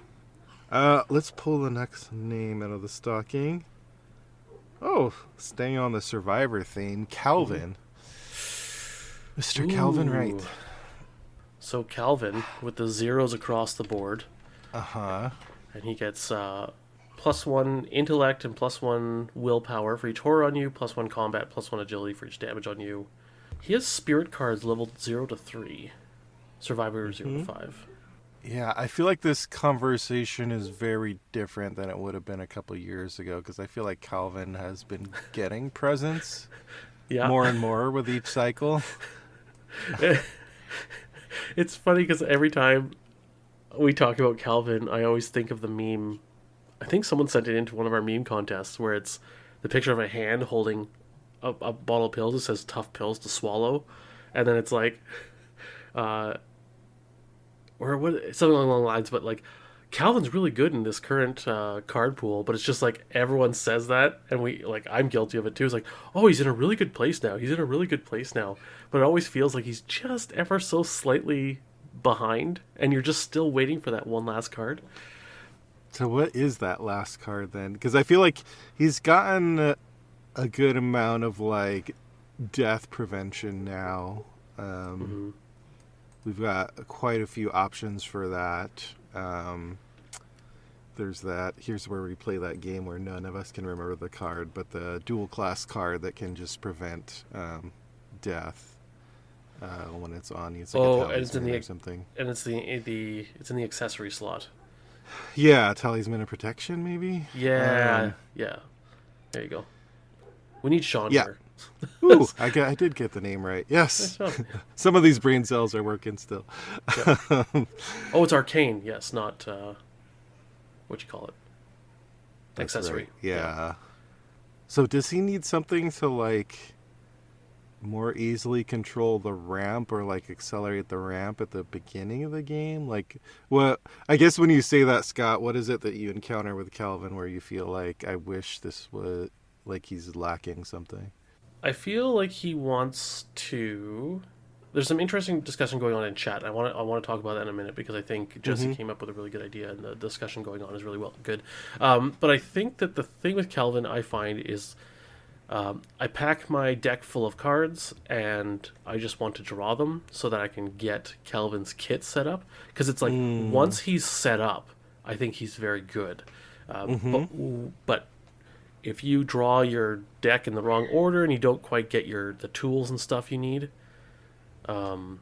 let's pull the next name out of the stocking. Oh, staying on the survivor theme, Calvin. Mr. Calvin Wright. Ooh. So Calvin with the zeros across the board, Uh-huh. and he gets +1 intellect and +1 willpower for each horror on you, +1 combat, +1 agility for each damage on you. He has spirit cards leveled 0 to 3, survivor 0 to 5. Yeah, I feel like this conversation is very different than it would have been a couple of years ago, because I feel like Calvin has been getting presents Yeah. more and more with each cycle. It's funny because every time we talk about Calvin, I always think of the meme. I think someone sent it into one of our meme contests where it's the picture of a hand holding a bottle of pills that says tough pills to swallow. And then it's like, or what, something along the lines, but like, Calvin's really good in this current card pool, but it's just like everyone says that, and I'm guilty of it too. It's like, oh, he's in a really good place now. He's in a really good place now. But it always feels like he's just ever so slightly behind, and you're just still waiting for that one last card. So what is that last card then? Because I feel like he's gotten a good amount of like death prevention now. We've got quite a few options for that. There's that. Here's where we play that game where none of us can remember the card, but the dual class card that can just prevent death when it's on you. It's like a And it's in talisman the or something. and it's in the accessory slot. Yeah, talisman of protection, maybe. Yeah, yeah. There you go. We need Sean Yeah. here. Ooh, I did get the name right. Yes. Nice job. Some of these brain cells are working still. Oh, it's arcane. Yes, not what you call it. That's Accessory. right. Yeah. So does he need something to like more easily control the ramp or like accelerate the ramp at the beginning of the game? Like, what? I guess when you say that, Scott, what is it that you encounter with Calvin where you feel like, I wish this was like he's lacking something? I feel like he wants to. There's some interesting discussion going on in chat. I want to talk about that in a minute because I think Jesse came up with a really good idea, and the discussion going on is really good. But I think that the thing with Calvin I find is I pack my deck full of cards, and I just want to draw them so that I can get Calvin's kit set up. Because it's like, once he's set up, I think he's very good. But if you draw your deck in the wrong order and you don't quite get the tools and stuff you need, then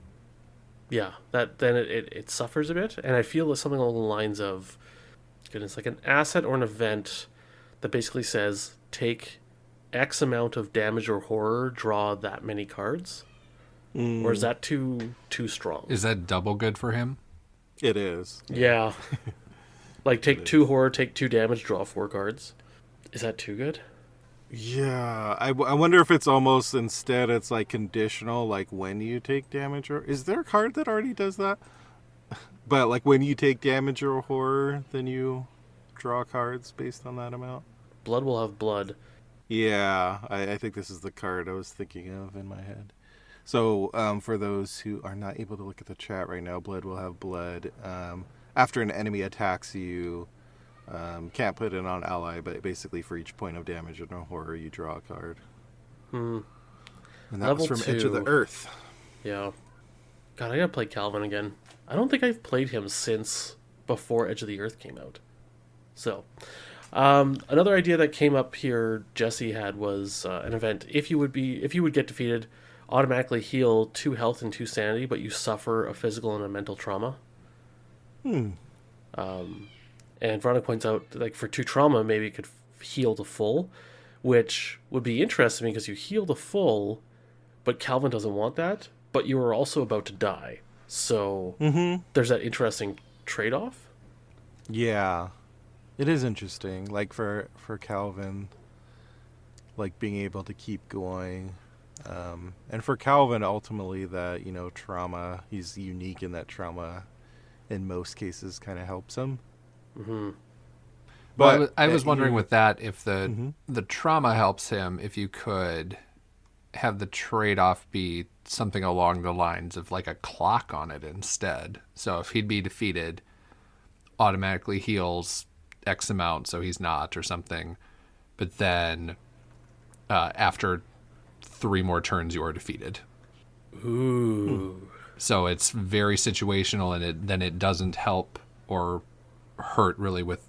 it suffers a bit. And I feel it's something along the lines of, goodness, like an asset or an event that basically says take X amount of damage or horror, draw that many cards. Or is that too strong? Is that double good for him? It is. Yeah. Like take 2 horror, take 2 damage, draw 4 cards. Is that too good? Yeah, I wonder if it's almost instead it's like conditional, like when you take damage, or is there a card that already does that? But like when you take damage or horror, then you draw cards based on that amount. Blood will have blood. Yeah, I think this is the card I was thinking of in my head. So for those who are not able to look at the chat right now, blood will have blood. After an enemy attacks you, can't put it on ally, but basically for each point of damage or horror, you draw a card. And that Level was from 2. Edge of the Earth. Yeah. God, I gotta play Calvin again. I don't think I've played him since before Edge of the Earth came out. So, another idea that came up here Jesse had was an event. If you would get defeated, automatically heal 2 health and 2 sanity, but you suffer a physical and a mental trauma. And Veronica points out, like, for 2 trauma, maybe it could heal to full, which would be interesting because you heal to full, but Calvin doesn't want that, but you are also about to die. So there's that interesting trade-off. Yeah, it is interesting. Like for Calvin, like being able to keep going. And for Calvin, ultimately, that, trauma, he's unique in that trauma in most cases kind of helps him. But well, I was wondering with that, if the trauma helps him, if you could have the trade-off be something along the lines of like a clock on it instead. So if he'd be defeated, automatically heals X amount, so he's not, or something. But then after 3 more turns, you are defeated. Ooh. So it's very situational, and then it doesn't help or hurt really with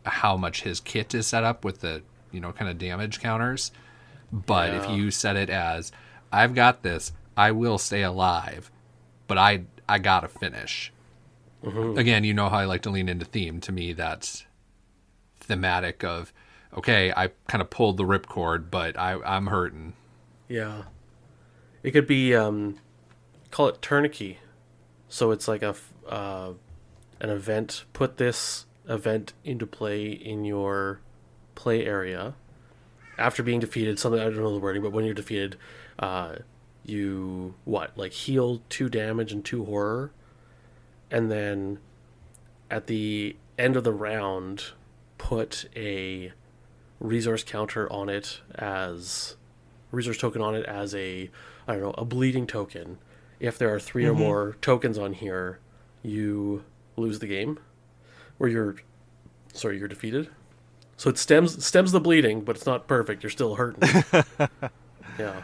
how much his kit is set up with the kind of damage counters. But if you set it as, I've got this, I will stay alive, but I gotta finish. Again, you know how I like to lean into theme. To me, that's thematic of, okay, I kind of pulled the ripcord, but I'm hurting. Yeah. It could be, call it tourniquet. So it's like an event. Put this event into play in your play area. After being defeated, something, I don't know the wording, but when you're defeated, you, heal 2 damage and 2 horror. And then at the end of the round, put a resource counter on it resource token on it as a bleeding token. If there are 3 or more tokens on here, you lose the game. Or you're defeated. So it stems the bleeding, but it's not perfect. You're still hurting. Yeah.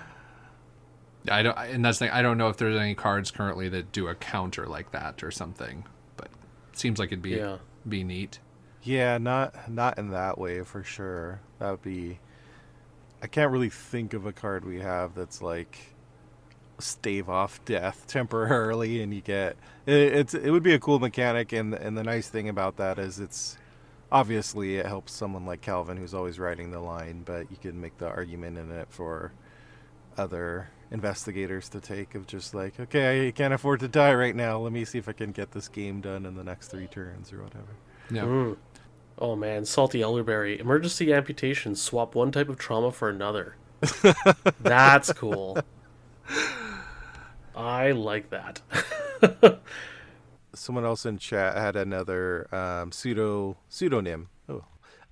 I don't know if there's any cards currently that do a counter like that or something, but it seems like it'd be neat. Yeah, not in that way for sure. That would be. I can't really think of a card we have that's like stave off death temporarily, and you get it would be a cool mechanic, and the nice thing about that is it's obviously it helps someone like Calvin who's always riding the line, but you can make the argument in it for other investigators to take of just like, okay, I can't afford to die right now, let me see if I can get this game done in the next 3 turns or whatever. Yeah. Oh man, salty elderberry. Emergency amputation. Swap one type of trauma for another. That's cool. I like that. Someone else in chat had another pseudonym.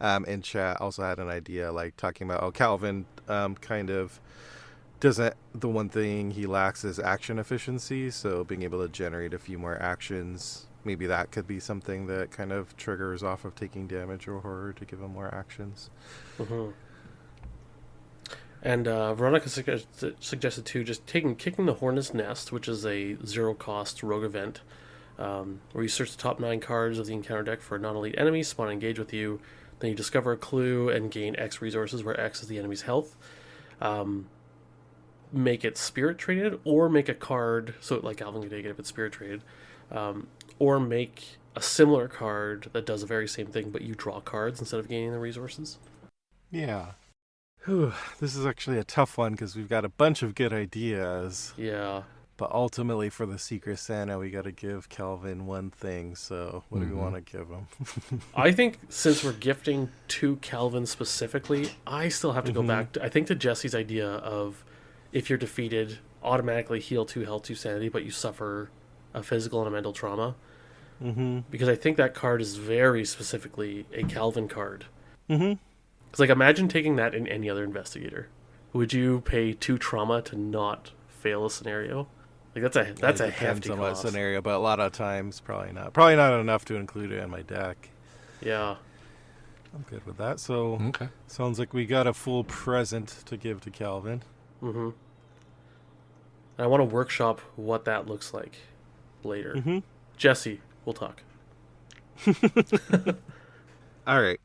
In chat also had an idea, like talking about Calvin kind of doesn't. The one thing he lacks is action efficiency. So being able to generate a few more actions, maybe that could be something that kind of triggers off of taking damage or horror to give him more actions. And Veronica suggested too, just kicking the Hornet's Nest, which is a zero-cost rogue event, where you search the top 9 cards of the encounter deck for a non-elite enemy, spawn and engage with you. Then you discover a clue and gain X resources, where X is the enemy's health. Make it spirit traded, or make a card, so like Alvin could take it if it's spirit traded, or make a similar card that does the very same thing, but you draw cards instead of gaining the resources. Yeah. Whew, this is actually a tough one because we've got a bunch of good ideas. Yeah. But ultimately, for the Secret Santa, we got to give Calvin one thing. So, what do we want to give him? I think since we're gifting to Calvin specifically, I still have to go back to Jesse's idea of, if you're defeated, automatically heal 2 health, 2 sanity, but you suffer a physical and a mental trauma. Because I think that card is very specifically a Calvin card. Because, like, imagine taking that in any other investigator. Would you pay 2 trauma to not fail a scenario? Like, that's a hefty on cost. What scenario, but a lot of times probably not. Probably not enough to include it in my deck. Yeah. I'm good with that. So, Okay. Sounds like we got a full present to give to Calvin. And I want to workshop what that looks like later. Jesse, we'll talk. All right.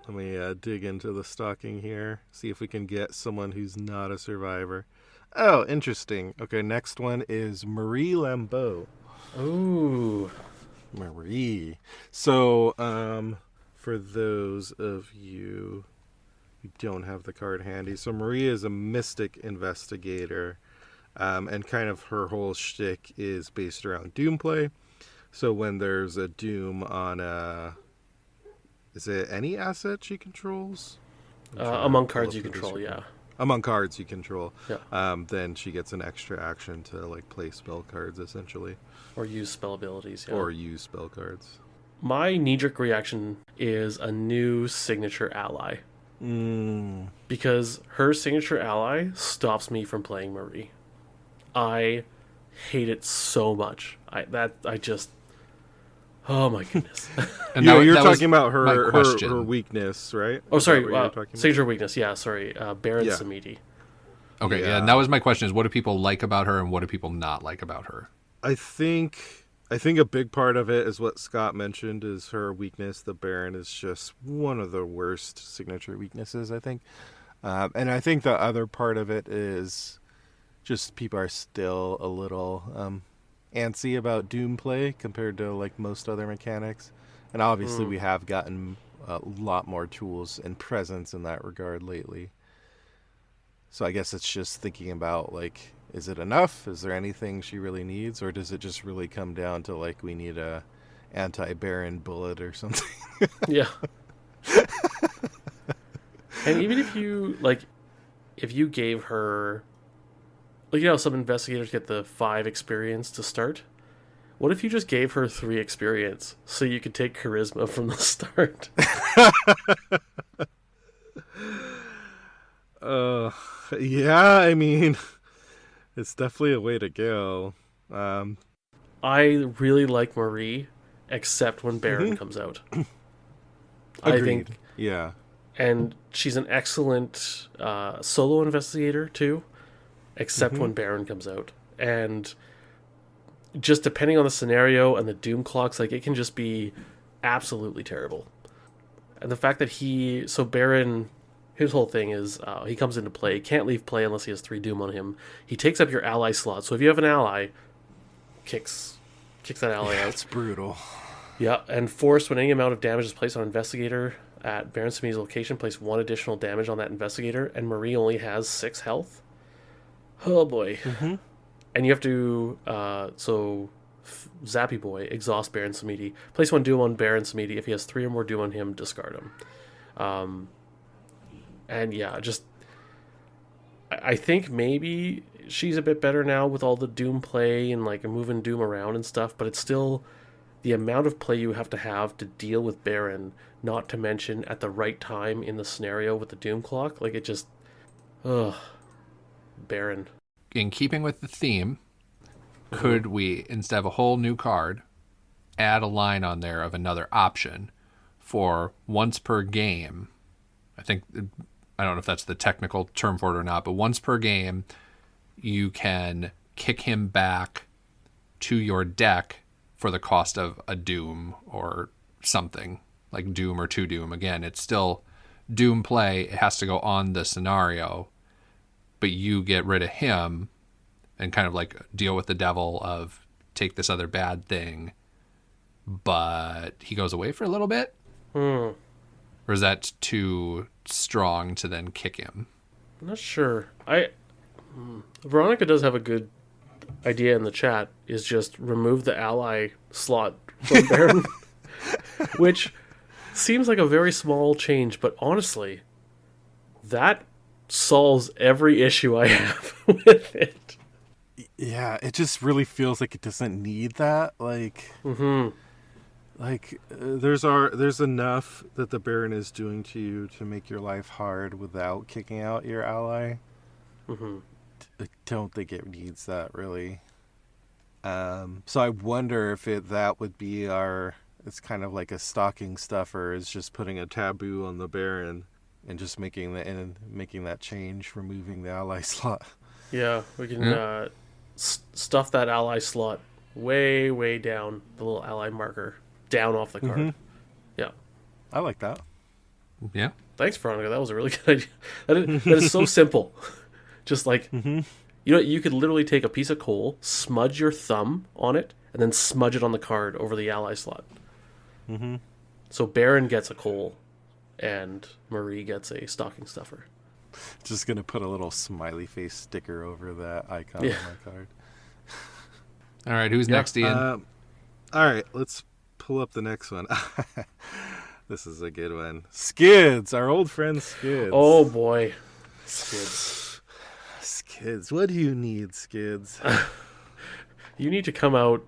Let me dig into the stocking here. See if we can get someone who's not a survivor. Oh, interesting. Okay, next one is Marie Lambeau. Ooh. Marie. So, for those of you who don't have the card handy, so Marie is a mystic investigator, and kind of her whole shtick is based around doom play. So when there's a doom on is it any asset she controls? Among cards you control, yeah. Among cards you control. Yeah. Then she gets an extra action to like play spell cards essentially. Or use spell abilities, yeah. Or use spell cards. My knee-jerk reaction is a new signature ally. Because her signature ally stops me from playing Marie. I hate it so much. Oh my goodness. And you're talking about her weakness, right? Oh, sorry. Signature weakness. Yeah, sorry. Baron Samedi. Okay, yeah. And that was my question: is what do people like about her, and what do people not like about her? I think a big part of it is what Scott mentioned: is her weakness. The Baron is just one of the worst signature weaknesses, I think. And I think the other part of it is just people are still a little antsy about doom play compared to like most other mechanics, and obviously we have gotten a lot more tools and presence in that regard lately. So I guess it's just thinking about, like, is it enough? Is there anything she really needs, or does it just really come down to like we need a anti-Baron bullet or something? Yeah. And even if you gave her, like, you know, some investigators get the 5 experience to start. What if you just gave her 3 experience so you could take charisma from the start? Yeah, I mean, it's definitely a way to go. I really like Marie, except when Baron comes out. Agreed. I think, yeah. And she's an excellent solo investigator, too. Except when Baron comes out. And just depending on the scenario and the doom clocks, like, it can just be absolutely terrible. And the fact that Baron, his whole thing is he comes into play, can't leave play unless he has 3 doom on him. He takes up your ally slot. So if you have an ally, kicks that ally out. It's brutal. Yeah, and force when any amount of damage is placed on investigator at Baron Samedi's location, place 1 additional damage on that investigator, and Marie only has 6 health. Oh boy. And you have to Zappy Boy, exhaust Baron Samedi. Place 1 doom on Baron Samedi. If he has 3 or more doom on him, discard him. And yeah, I think maybe she's a bit better now with all the doom play and like moving doom around and stuff, but it's still the amount of play you have to deal with Baron, not to mention at the right time in the scenario with the doom clock. Like, it just Baron. In keeping with the theme, could we, instead of a whole new card, add a line on there of another option for once per game? I think I don't know if that's the technical term for it or not, but once per game, you can kick him back to your deck for the cost of a Doom or something, like Doom or 2 Doom. Again, it's still Doom play. It has to go on the scenario, but you get rid of him and kind of like deal with the devil of take this other bad thing, but he goes away for a little bit? Or is that too strong to then kick him? I'm not sure. Veronica does have a good idea in the chat, is just remove the ally slot from Baron, which seems like a very small change, but honestly, that solves every issue I have with it. Yeah, it just really feels like it doesn't need that. Like, there's enough that the Baron is doing to you to make your life hard without kicking out your ally. I don't think it needs that, really. So I wonder if that would be it's kind of like a stocking stuffer, is just putting a taboo on the Baron and just making that change, removing the ally slot. Yeah, we can stuff that ally slot way, way down, the little ally marker, down off the card. Yeah. I like that. Yeah. Thanks, Veronica. That was a really good idea. That is so simple. Just like, you could literally take a piece of coal, smudge your thumb on it, and then smudge it on the card over the ally slot. So Baron gets a coal, and Marie gets a stocking stuffer. Just going to put a little smiley face sticker over that icon on my card. All right, who's next, Ian? All right, let's pull up the next one. This is a good one. Skids, our old friend Skids. Oh, boy. Skids. Skids, what do you need, Skids? You need to come out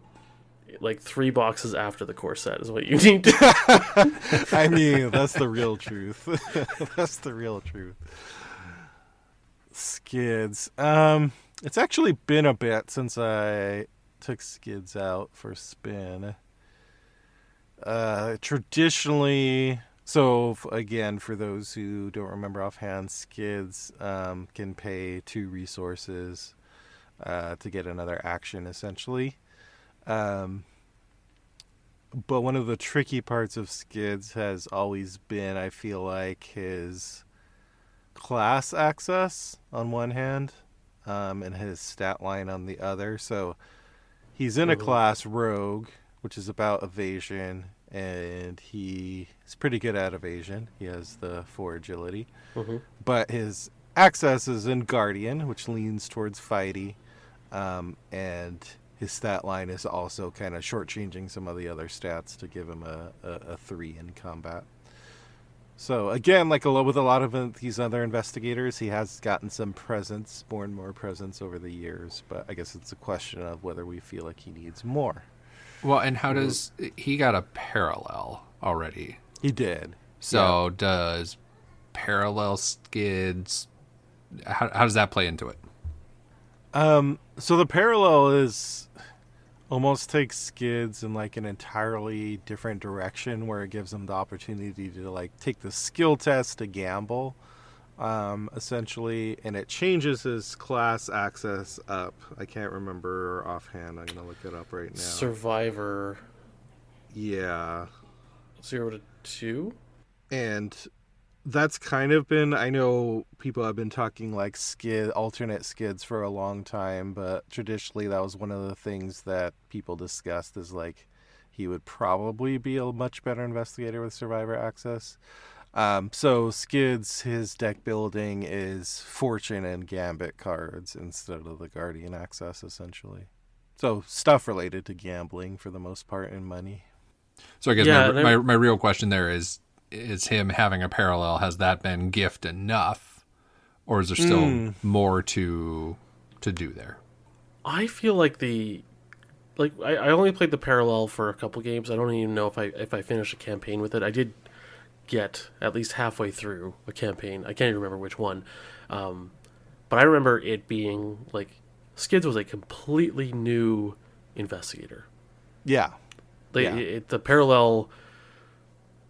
like 3 boxes after the core set is what you need to. I mean, that's the real truth. That's the real truth. Skids. It's actually been a bit since I took Skids out for spin. Traditionally, again, for those who don't remember offhand, Skids can pay 2 resources to get another action, essentially. But one of the tricky parts of Skids has always been, I feel like, his class access on one hand, and his stat line on the other. So he's in a class Rogue, which is about evasion, and he's pretty good at evasion. He has the 4 agility. But his access is in Guardian, which leans towards fighty, and his stat line is also kind of shortchanging some of the other stats to give him a 3 in combat. So again, like with a lot of these other investigators, he has gotten some presence, more and more presence over the years. But I guess it's a question of whether we feel like he needs more. Well, and how does he got a parallel already? He did. So does parallel Skids? How does that play into it? So the parallel is almost takes Skids in like an entirely different direction, where it gives them the opportunity to like take the skill test to gamble, essentially, and it changes his class access up. I can't remember offhand. I'm gonna look it up right now. Survivor. Yeah. 0 to 2. And that's kind of been, I know people have been talking like alternate Skids for a long time, but traditionally that was one of the things that people discussed, is like he would probably be a much better investigator with survivor access. So Skids, his deck building is Fortune and Gambit cards instead of the Guardian access, essentially. So stuff related to gambling for the most part, and money. So I guess my real question there is him having a parallel, has that been gift enough, or is there still more to do there? I feel like I only played the parallel for a couple games. I don't even know if I finished a campaign with it. I did get at least halfway through a campaign. I can't even remember which one. But I remember it being like Skids was a completely new investigator. Yeah. The parallel,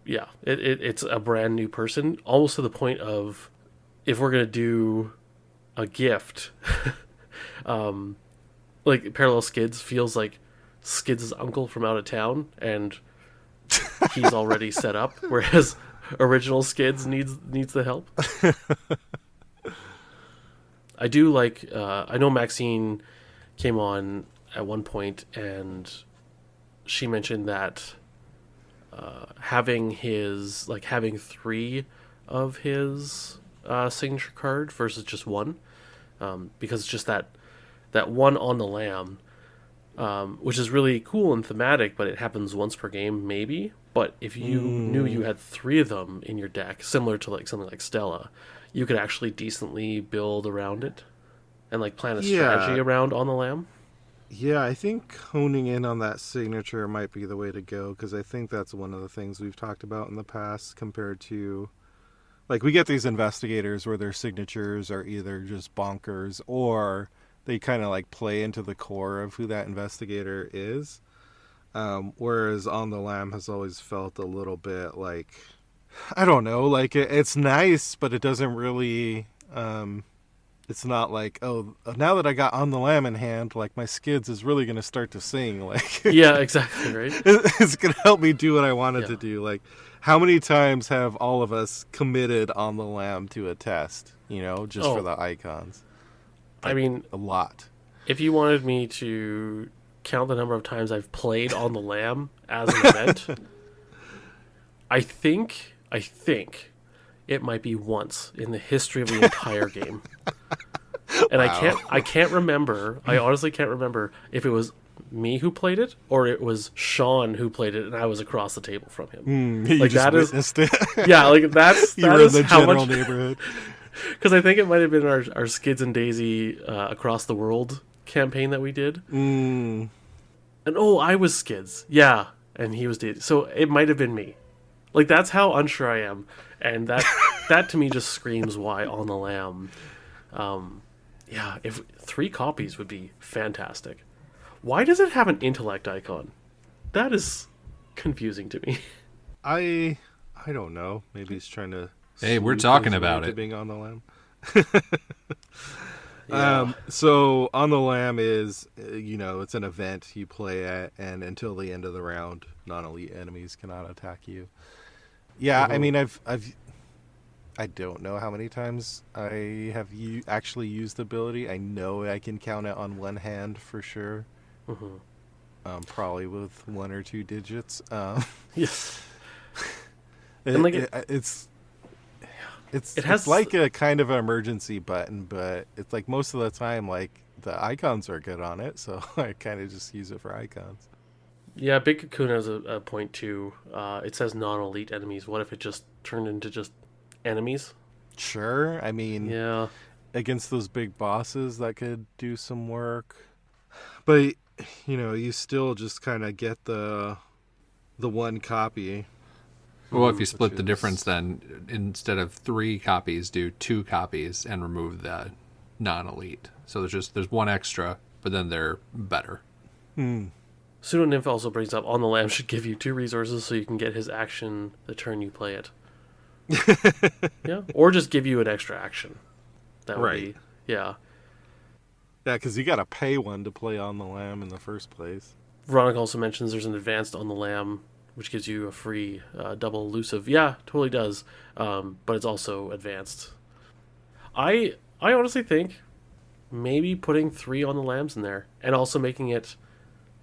it's a brand new person, almost to the point of if we're gonna do a gift, like Parallel Skids feels like Skids' uncle from out of town, and he's already set up, whereas original Skids needs the help. I do like. I know Maxine came on at one point, and she mentioned that having three of his signature card versus just one, because just that one on the lamb, which is really cool and thematic, but it happens once per game maybe. But if you knew you had three of them in your deck, similar to like something like Stella, you could actually decently build around it and like plan a strategy around on the lamb. Yeah, I think honing in on that signature might be the way to go, because I think that's one of the things we've talked about in the past compared to, like, we get these investigators where their signatures are either just bonkers or they kind of like play into the core of who that investigator is. Whereas On the Lamb has always felt a little bit like, I don't know, like it's nice, but it doesn't really, it's not like, oh, now that I got On the Lamb in hand, like my Skids is really going to start to sing. Like, yeah, exactly, right? It's going to help me do what I wanted to do. Like, how many times have all of us committed On the Lamb to a test, just for the icons? Like, I mean, a lot. If you wanted me to count the number of times I've played On the Lamb as an event, I think it might be once in the history of the entire game. And wow. I can't remember. I honestly can't remember if it was me who played it or it was Sean who played it and I was across the table from him. Like that witnessed it. Yeah, like that's you were in the general neighborhood. Because I think it might have been our Skids and Daisy across the world campaign that we did. And I was Skids. Yeah, and he was Daisy. So it might have been me. Like, that's how unsure I am. And that to me just screams why On the Lamb. Yeah, if 3 copies would be fantastic. Why does it have an intellect icon? That is confusing to me. I don't know. Maybe he's trying to... Hey, we're talking about it. Being On the Lamb. Yeah. So On the Lamb is, it's an event you play at, and until the end of the round, non-elite enemies cannot attack you. Yeah, I mean, I don't know how many times I have actually used the ability. I know I can count it on one hand for sure. Probably with 1 or 2 digits. Yes. It's like a kind of an emergency button, but it's like most of the time, like the icons are good on it, so I kind of just use it for icons. Yeah, Big Cocoon has a point too. It says non-elite enemies. What if it just turned into just enemies? Sure. I mean, yeah, against those big bosses, that could do some work. But you still just kind of get the one copy. Well, if you split the difference, then instead of 3 copies, do 2 copies and remove the non-elite. So there's 1 extra, but then they're better. Pseudo-Nymph also brings up On the Lamb should give you 2 resources so you can get his action the turn you play it. Yeah, or just give you an extra action. That would be, yeah. Yeah, because you got to pay 1 to play On the Lamb in the first place. Veronica also mentions there's an advanced On the Lamb, which gives you a free double elusive. Yeah, totally does. But it's also advanced. I honestly think maybe putting 3 On the Lambs in there and also making it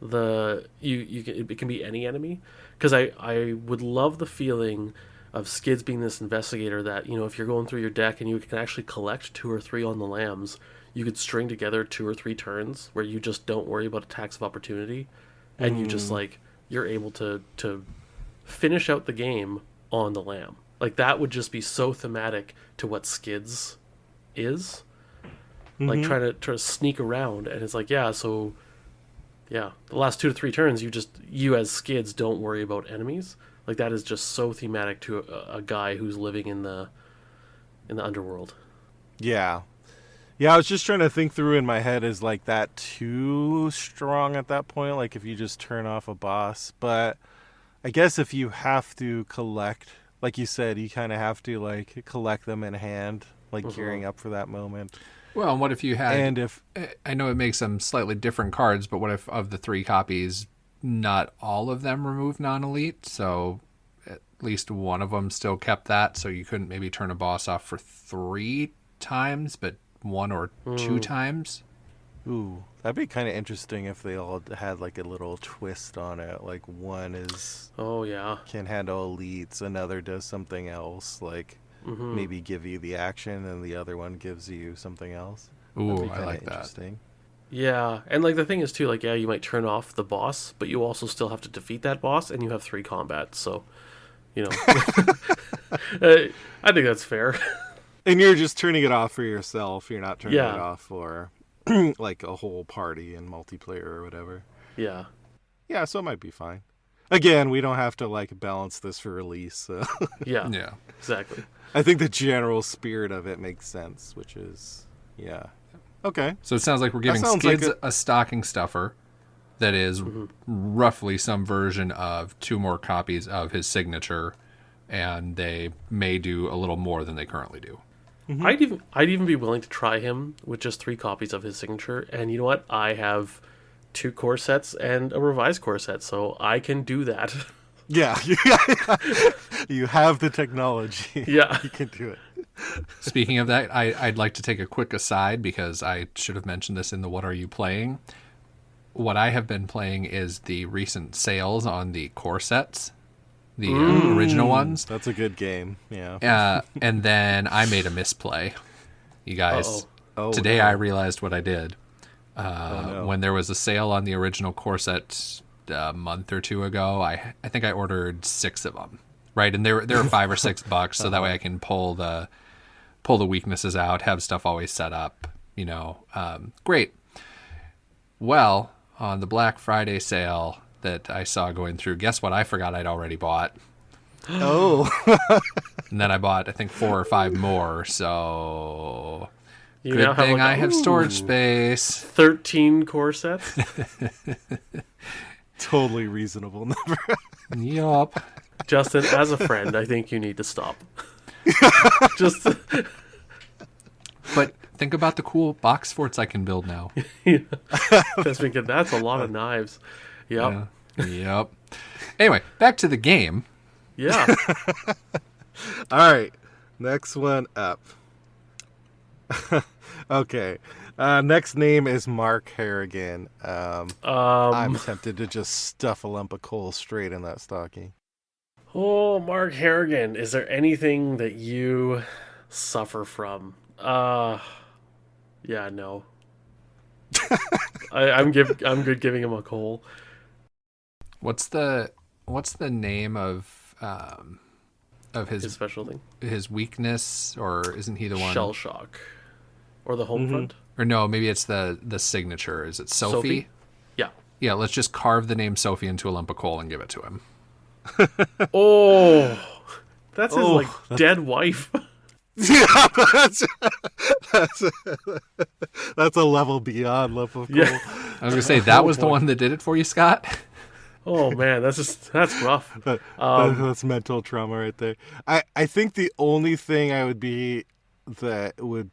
it can be any enemy, because I would love the feeling of Skids being this investigator that, if you're going through your deck and you can actually collect 2 or 3 On the Lambs, you could string together 2 or 3 turns where you just don't worry about attacks of opportunity, and you just you're able to finish out the game on the Lamb. Like, that would just be so thematic to what Skids is. Like, trying to sneak around, and it's like, the last 2 to 3 turns, you as Skids don't worry about enemies. Like, that is just so thematic to a guy who's living in the underworld. Yeah. Yeah, I was just trying to think through in my head, is like that too strong at that point? Like, if you just turn off a boss. But I guess if you have to collect, like you said, you kind of have to, like, collect them in hand. like gearing up for that moment. Well, and what if you had... And if... I know it makes them slightly different cards, but what if of the 3 copies, not all of them removed non-elite? So at least one of them still kept that, so you couldn't maybe turn a boss off for 3 times, but 1 or 2 times? Ooh, that'd be kind of interesting if they all had like a little twist on it. Like one is can handle elites, another does something else, like maybe give you the action, and the other one gives you something else. Ooh, I like that. Interesting. Yeah, and like the thing is too, like you might turn off the boss, but you also still have to defeat that boss, and you have 3 combats. So, I think that's fair. And you're just turning it off for yourself. You're not turning it off for like a whole party in multiplayer or whatever. Yeah. Yeah, so it might be fine. Again, we don't have to like balance this for release. So. Yeah, exactly. I think the general spirit of it makes sense, which is, okay. So it sounds like we're giving Skids a stocking stuffer that is roughly some version of 2 more copies of his signature, and they may do a little more than they currently do. I'd even be willing to try him with just 3 copies of his signature, and you know what? I have 2 core sets and a revised core set, so I can do that. Yeah, you have the technology. Yeah, you can do it. Speaking of that, I'd like to take a quick aside because I should have mentioned this in the What Are You Playing? What I have been playing is the recent sales on the core sets. The original ones. That's a good game, yeah. And then I made a misplay. You guys, today I realized what I did. When there was a sale on the original core set a month or 2 ago, I think I ordered 6 of them, right? And they were $5 or $6, so that way I can pull the weaknesses out, have stuff always set up, great. Well, on the Black Friday sale that I saw going through, guess what I forgot I'd already bought? Oh. And then I bought, I think, 4 or 5 more, so good thing I have storage space. 13 core sets? Totally reasonable number. Yup. Justin, as a friend, I think you need to stop. But think about the cool box forts I can build now. That's a lot of knives. Yep. Yep. Anyway, back to the game. Yeah. All right. Next one up. Okay. Next name is Mark Harrigan. I'm tempted to just stuff a lump of coal straight in that stocking. Oh, Mark Harrigan. Is there anything that you suffer from? Yeah, no. I'm good giving him a coal. What's the name of his special thing? His weakness, or isn't he the one? Shell shock, or the home front? Or no, maybe it's the signature. Is it Sophie? Yeah. Yeah. Let's just carve the name Sophie into a lump of coal and give it to him. Oh, that's his dead wife. Yeah, that's a level beyond lump of coal. Yeah. I was gonna say that was the one that did it for you, Scott. Oh man, that's rough. That's mental trauma right there. I think the only thing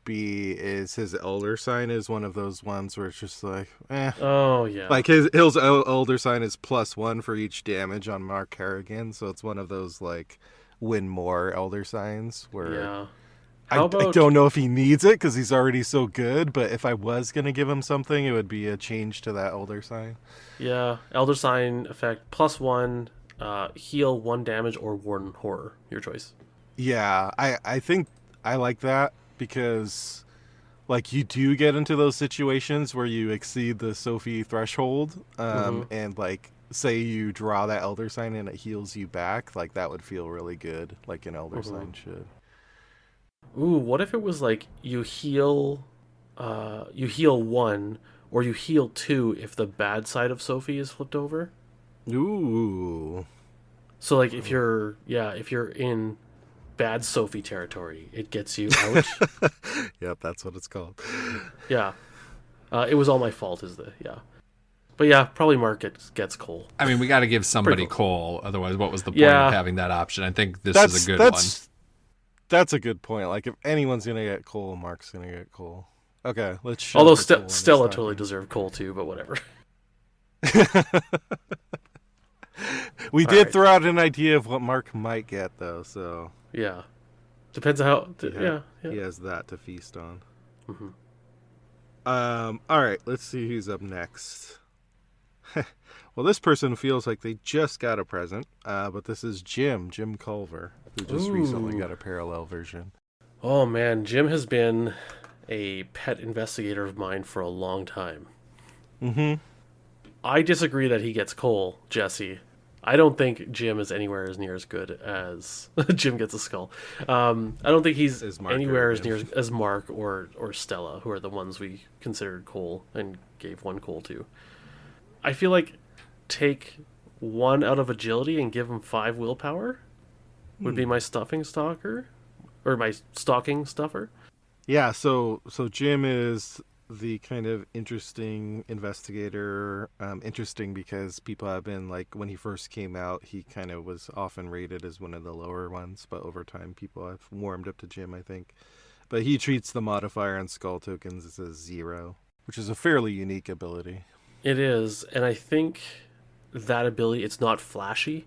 is his elder sign is one of those ones where it's just like, Oh yeah. Like his elder sign is +1 for each damage on Mark Harrigan, so it's one of those like win more elder signs where I don't know if he needs it because he's already so good, but if I was going to give him something, it would be a change to that elder sign. Yeah, elder sign effect +1, heal 1 damage or warden horror, your choice. Yeah, I think I like that because like you do get into those situations where you exceed the Sophie threshold, and like say you draw that elder sign and it heals you back, like that would feel really good, like an elder sign should. Ooh, what if it was like you heal 1 or you heal 2 if the bad side of Sophie is flipped over? Ooh. So like if you're in bad Sophie territory, it gets you out. Yep, that's what it's called. Yeah. It was all my fault But yeah, probably Mark gets coal. I mean, we got to give somebody coal. Otherwise, what was the point of having that option? I think this is a good one. That's a good point. Like, if anyone's gonna get Cole, Mark's gonna get Cole. Okay, let's show. Although Cole in his Stella stocking. totally deserved Cole too, but whatever. We All did right. throw out an idea of what Mark might get, though, so Yeah. Depends on how. Yeah. he has that to feast on. Mm-hmm. All right, let's see who's up next. Well, this person feels like they just got a present, but this is Jim Culver, who just recently got a parallel version. Oh man, Jim has been a pet investigator of mine for a long time. Mm-hmm. I disagree that he gets Cole, Jesse. I don't think Jim is anywhere as near as good as Jim gets a skull. I don't think he's As Mark anywhere or as near Jim. as Mark or Stella, who are the ones we considered Cole and gave one Cole to. I feel like take one out of agility and give him 5 willpower would be my stuffing stalker, or my stalking stuffer. Yeah, so Jim is the kind of interesting investigator. Interesting because people have been like, when he first came out, he kind of was often rated as one of the lower ones, but over time people have warmed up to Jim, I think. But he treats the modifier on skull tokens as a 0, which is a fairly unique ability. It is, and I think that ability, it's not flashy,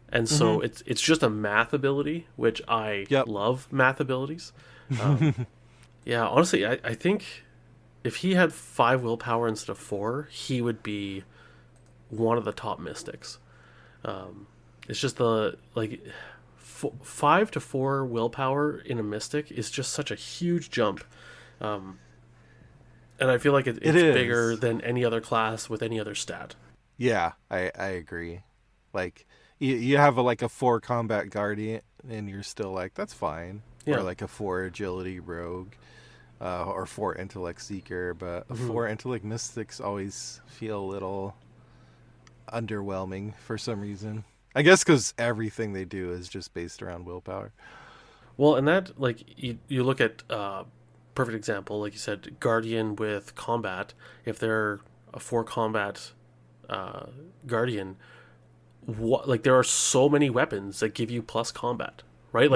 and so it's just a math ability, which I love math abilities. Yeah, honestly, I think if he had 5 willpower instead of 4, he would be one of the top mystics. It's just the 5 to 4 willpower in a mystic is just such a huge jump. And I feel like it's bigger than any other class with any other stat. Yeah, I agree. Like, you have a 4 combat guardian, and you're still like, that's fine. Yeah. Or like a 4 agility rogue, or 4 intellect seeker. But 4 intellect mystics always feel a little underwhelming for some reason. I guess because everything they do is just based around willpower. Well, and that, you look at, perfect example, like you said, Guardian with combat. If they're a 4 combat Guardian, there are so many weapons that give you plus combat, right?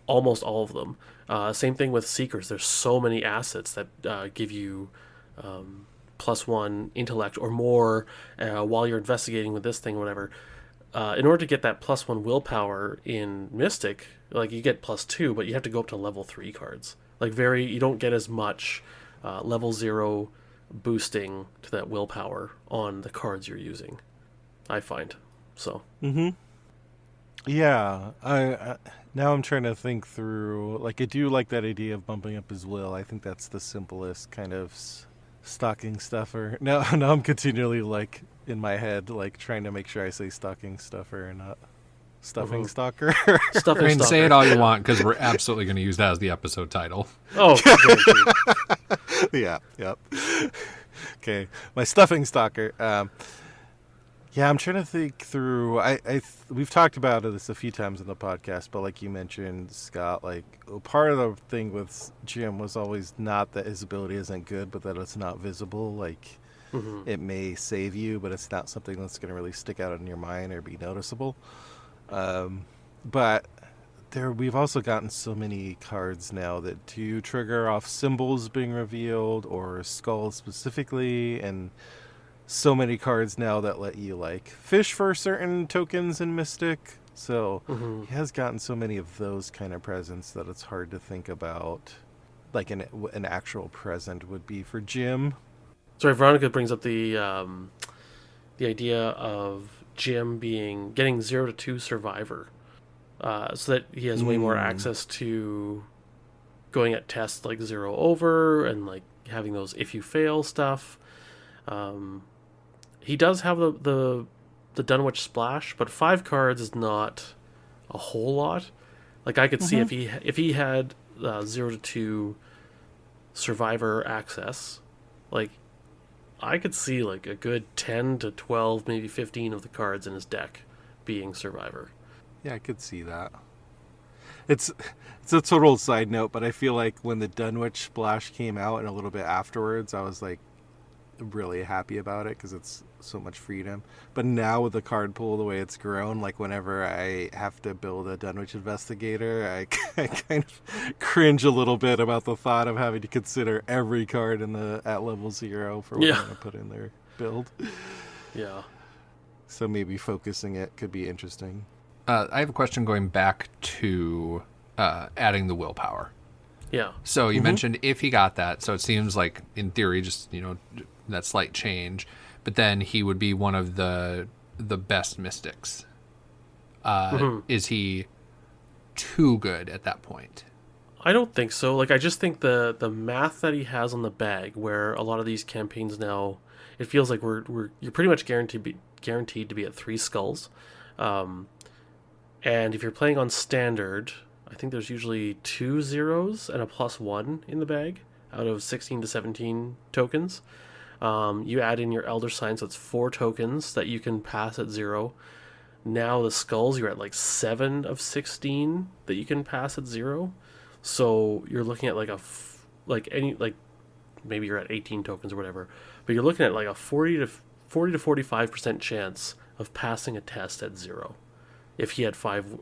Almost all of them. Same thing with Seekers. There's so many assets that give you +1 intellect or more while you're investigating with this thing or whatever. In order to get that +1 willpower in Mystic, you get +2, but you have to go up to level 3 cards. You don't get as much level 0 boosting to that willpower on the cards you're using, I find. So. Yeah, I now I'm trying to think through. I do like that idea of bumping up his will. I think that's the simplest kind of stocking stuffer. Now I'm continually in my head trying to make sure I say stocking stuffer and not stuffing stalker. Stuffing I mean, stalker. say it all you want, because we're absolutely going to use that as the episode title. Oh, guaranteed. Yeah, yep. Okay, my stuffing stalker. Yeah, I'm trying to think through. We've talked about this a few times in the podcast, but like you mentioned, Scott, part of the thing with Jim was always not that his ability isn't good, but that it's not visible. It may save you, but it's not something that's going to really stick out in your mind or be noticeable. But we've also gotten so many cards now that do trigger off symbols being revealed or skulls specifically, and so many cards now that let you fish for certain tokens in Mystic. So he has gotten so many of those kind of presents that it's hard to think about an actual present would be for Jim. Sorry, Veronica brings up the idea of Jim getting 0 to 2 survivor, so that he has way more access to going at tests 0 over and having those if you fail stuff. He does have the Dunwich Splash, but 5 cards is not a whole lot. I could see if he had 0 to 2 survivor access, I could see a good 10 to 12, maybe 15 of the cards in his deck being survivor. Yeah, I could see that. It's a total side note, but I feel like when the Dunwich Splash came out and a little bit afterwards, I was like, really happy about it because it's so much freedom. But now with the card pool the way it's grown, like whenever I have to build a Dunwich investigator, I kind of cringe a little bit about the thought of having to consider every card at level 0 for what I'm going to put in their build. Yeah. So maybe focusing it could be interesting. I have a question going back to adding the willpower. Yeah. So you mentioned if he got that, so it seems like in theory just, that slight change, but then he would be one of the best mystics. Is he too good at that point? I don't think so. Like, I just think the math that he has on the bag, where a lot of these campaigns now, it feels like you're pretty much guaranteed to be at 3 skulls. And if you're playing on standard, I think there's usually 2 zeros and a +1 in the bag out of 16 to 17 tokens. You add in your Elder Sign, so it's 4 tokens that you can pass at 0. Now the skulls, you're at like 7 of 16 that you can pass at 0. So you're looking at maybe you're at 18 tokens or whatever, but you're looking at like a 40 to 45% chance of passing a test at 0 if he had 5.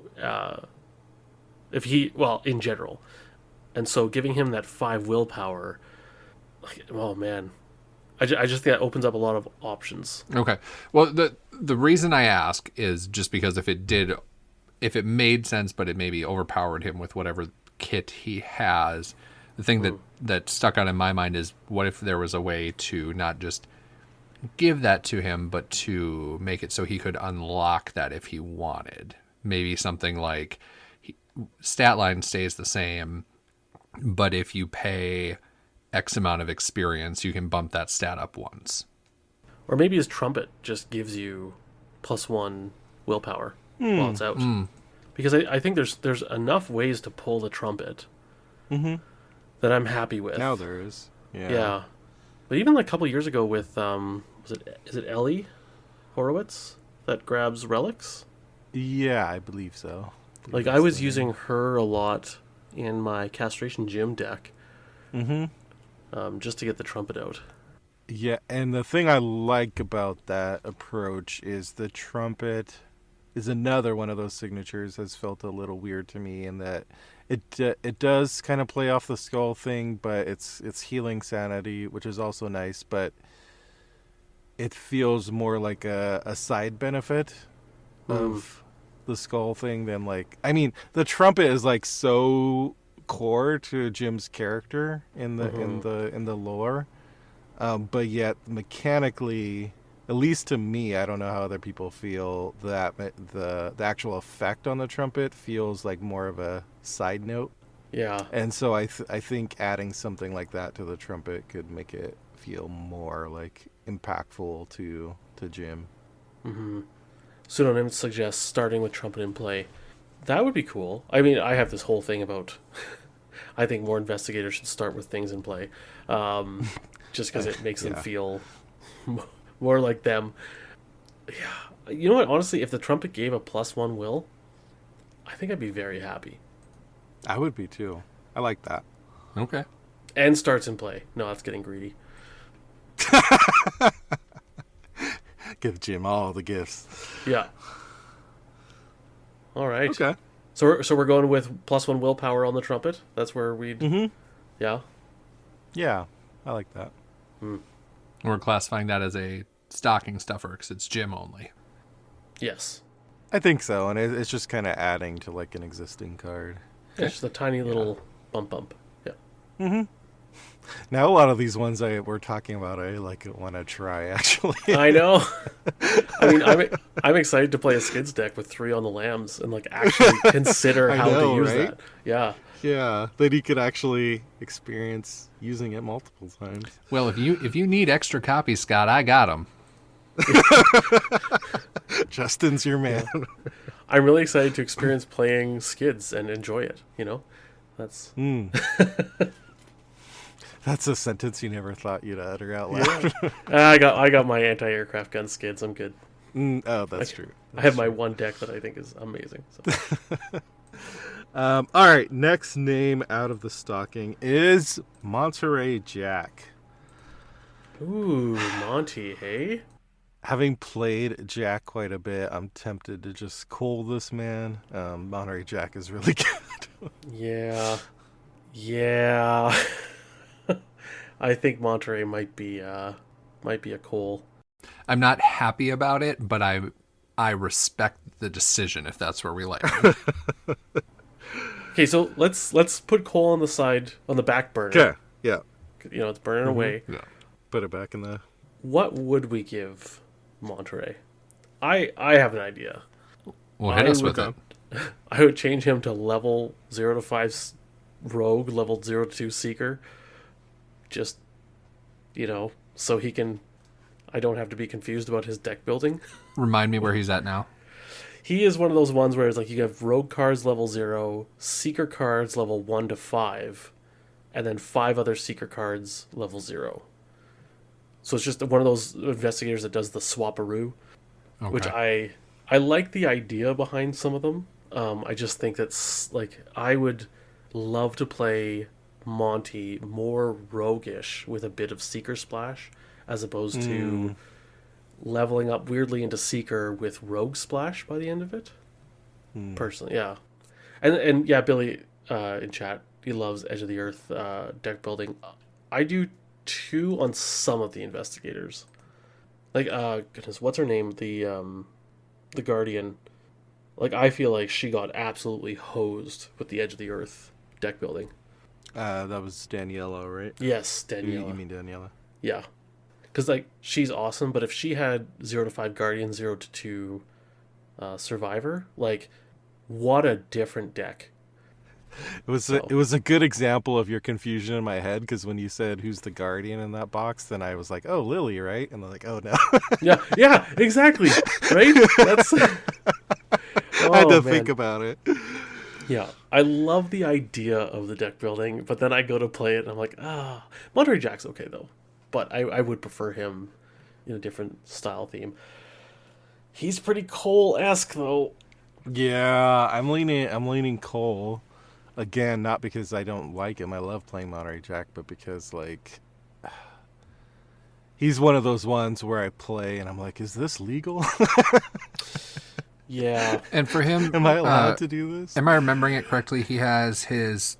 In general. And so giving him that 5 willpower, oh man, I just think that opens up a lot of options. Okay. Well, the reason I ask is just because if it made sense, but it maybe overpowered him with whatever kit he has, the thing that stuck out in my mind is, what if there was a way to not just give that to him, but to make it so he could unlock that if he wanted? Maybe something like stat line stays the same, but if you pay X amount of experience, you can bump that stat up once. Or maybe his trumpet just gives you +1 willpower while it's out. Because I think there's enough ways to pull the trumpet that I'm happy with. Now there is. Yeah. But even like a couple years ago with, is it Ellie Horowitz that grabs relics? Yeah, I believe so. Like, I was using her a lot in my Castration Gym deck. Just to get the trumpet out. Yeah, and the thing I like about that approach is the trumpet is another one of those signatures has felt a little weird to me in that it does kind of play off the skull thing, but it's healing sanity, which is also nice, but it feels more like a side benefit of the skull thing than the trumpet is like so core to Jim's character in the lore, but yet mechanically, at least to me, I don't know how other people feel, that the actual effect on the trumpet feels like more of a side note. Yeah. And so I think adding something like that to the trumpet could make it feel more like impactful to Jim. Pseudonym suggests starting with trumpet in play. That would be cool. I mean, I have this whole thing about I think more investigators should start with things in play, just because it makes them feel more like them. Yeah, you know what? Honestly, if the trumpet gave a +1 will, I think I'd be very happy. I would be too. I like that. Okay. And starts in play. No, that's getting greedy. Give Jim all the gifts. Yeah. All right. Okay. So we're going with +1 willpower on the trumpet. That's where we'd. Yeah. Yeah, I like that. We're classifying that as a stocking stuffer because it's Jim only. Yes. I think so, and it's just kind of adding to like an existing card. Yeah, just a tiny little bump. Yeah. Now a lot of these ones we're talking about, I want to try actually. I know. I mean, I'm excited to play a Skids deck with 3 on the lambs and actually consider how to use that. Yeah. Yeah, that he could actually experience using it multiple times. Well, if you need extra copies, Scott, I got them. Justin's your man. Yeah. I'm really excited to experience playing Skids and enjoy it. That's. That's a sentence you never thought you'd utter out loud. Yeah. I got my anti-aircraft gun Skids. I'm good. Oh, that's true. I have my one deck that I think is amazing. So. All right, next name out of the stocking is Monterey Jack. Ooh, Monty, hey? Having played Jack quite a bit, I'm tempted to just call this man. Monterey Jack is really good. Yeah. Yeah. I think Monterey might be a Cole. I'm not happy about it, but I respect the decision if that's where we land. Okay, so let's put Cole on the side, on the back burner. Okay, yeah. You know, it's burning away. Yeah. Put it back in the... What would we give Monterey? I have an idea. Well, hit us with it. I would change him to level 0 to 5 rogue, level 0 to 2 seeker. Just, you know, so he can... I don't have to be confused about his deck building. Remind me where he's at now. He is one of those ones where it's like you have rogue cards level 0, seeker cards level 1 to 5, and then 5 other seeker cards level 0. So it's just one of those investigators that does the swaparoo, which I like the idea behind some of them. I just think that's like I would love to play Monty more roguish with a bit of seeker splash as opposed to leveling up weirdly into seeker with rogue splash by the end of it. Personally, yeah. And yeah, Billy in chat, he loves Edge of the Earth deck building. I do too on some of the investigators. Like goodness, what's her name? The Guardian. Like I feel like she got absolutely hosed with the Edge of the Earth deck building. That was Daniela, right? Yes, Daniela. You mean Daniela? Yeah. Because, like, she's awesome, but if she had 0 to 5 Guardian, 0 to 2 Survivor, like, what a different deck. It was a good example of your confusion in my head, because when you said who's the Guardian in that box, then I was like, oh, Lily, right? And I'm like, oh, no. yeah, exactly. Right? That's... I had to think about it. Yeah, I love the idea of the deck building, but then I go to play it, and I'm like, Monterey Jack's okay, though. But I would prefer him in a different style theme. He's pretty Cole-esque, though. Yeah, I'm leaning Cole. Again, not because I don't like him. I love playing Monterey Jack, but because, like, he's one of those ones where I play and I'm like, is this legal? Yeah. And for him... Am I allowed to do this? Am I remembering it correctly? He has his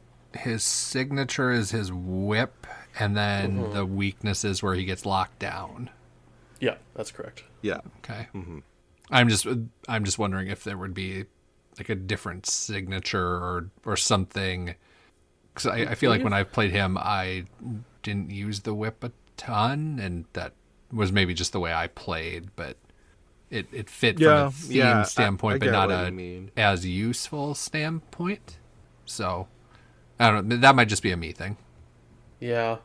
signature is his whip, and then the weakness is where he gets locked down. Yeah, that's correct. Yeah. Okay. Mm-hmm. I'm just wondering if there would be like a different signature or something, because I feel like when I've played him, I didn't use the whip a ton, and that was maybe just the way I played, but it fit from a theme standpoint, but not as useful standpoint. So I don't know. That might just be a me thing. Yeah.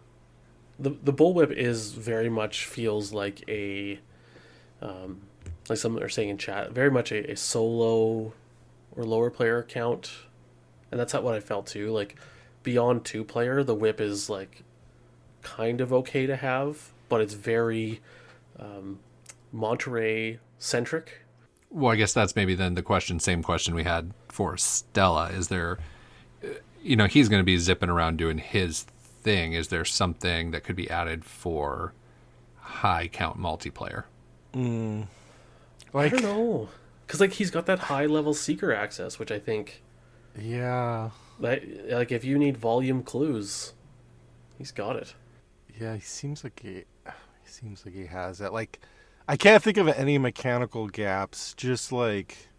The bullwhip is very much feels like a, like some are saying in chat, very much a solo or lower player account. And that's what I felt too. Like beyond 2-player, the whip is like kind of okay to have, but it's very Monterey centric. Well, I guess that's maybe then the same question we had for Stella. Is there, he's going to be zipping around doing his thing. Is there something that could be added for high count multiplayer? I don't know. Because like he's got that high level seeker access, which I think... Yeah. Like if you need volume clues, he's got it. Yeah, he seems like he has it. Like, I can't think of any mechanical gaps, just like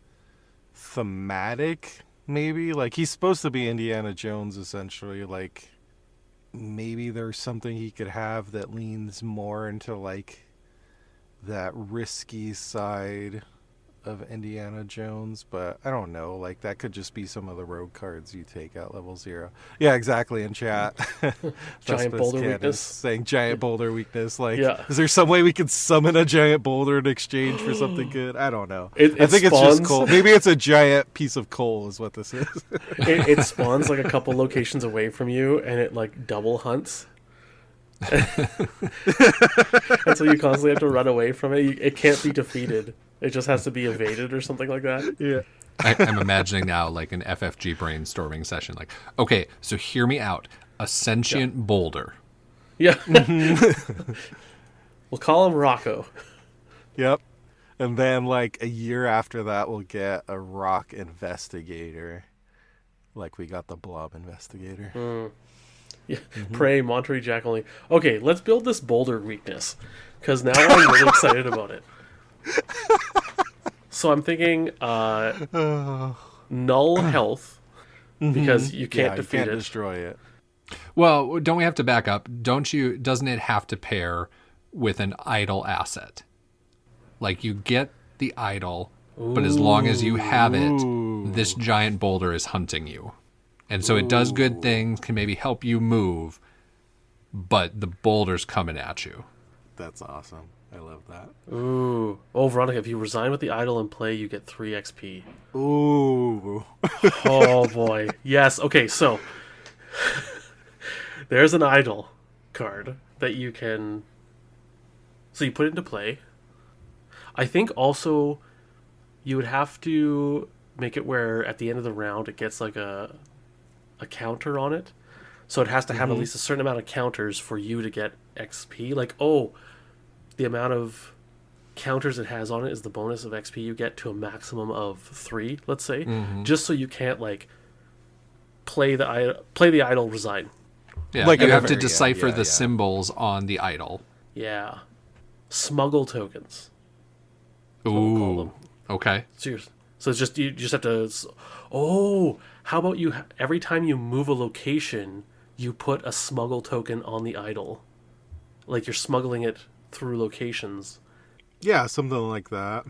thematic, maybe. Like, he's supposed to be Indiana Jones, essentially. Like, maybe there's something he could have that leans more into, like, that risky side of Indiana Jones, but I don't know. Like, that could just be some of the rogue cards you take at level 0. Yeah, exactly, in chat. Giant boulder weakness. Saying giant boulder weakness. Like, yeah. Is there some way we could summon a giant boulder in exchange for something good? I don't know. I think it's just coal. Maybe it's a giant piece of coal is what this is. It spawns like a couple locations away from you, and it like double hunts. And so you constantly have to run away from it. It can't be defeated. It just has to be evaded or something like that. Yeah. I'm imagining now like an FFG brainstorming session. Like, okay, so hear me out. A sentient boulder. Yeah. We'll call him Rocco. Yep. And then, like, a year after that, we'll get a rock investigator. Like we got the blob investigator. Yeah, Prey, Monterey Jack only. Okay, let's build this boulder weakness, because now I'm really excited about it. So I'm thinking null health, because you can't defeat you can't it. destroy it. Well, don't we have to back up? Doesn't it have to pair with an idle asset? Like, you get the idol, but as long as you have it, this giant boulder is hunting you. And so it does good things, can maybe help you move, but the boulder's coming at you. That's awesome. I love that. Ooh. Oh, Veronica, if you resign with the idol and play, you get 3 XP. Ooh. Oh, boy. Yes. Okay, so there's an idol card that you can... So you put it into play. I think also you would have to make it where at the end of the round it gets like a counter on it. So it has to have at least a certain amount of counters for you to get XP. Like, the amount of counters it has on it is the bonus of XP you get to a maximum of 3, let's say. Just so you can't, like, play the idol, resign. Yeah, Like you have a- to decipher yeah, the yeah. symbols on the idol. Yeah. Smuggle tokens. That's what we'll call them. Okay. Seriously. So it's just you just have to. Oh, how about you? Every time you move a location, you put a smuggle token on the idol, like you're smuggling it through locations. Yeah, something like that.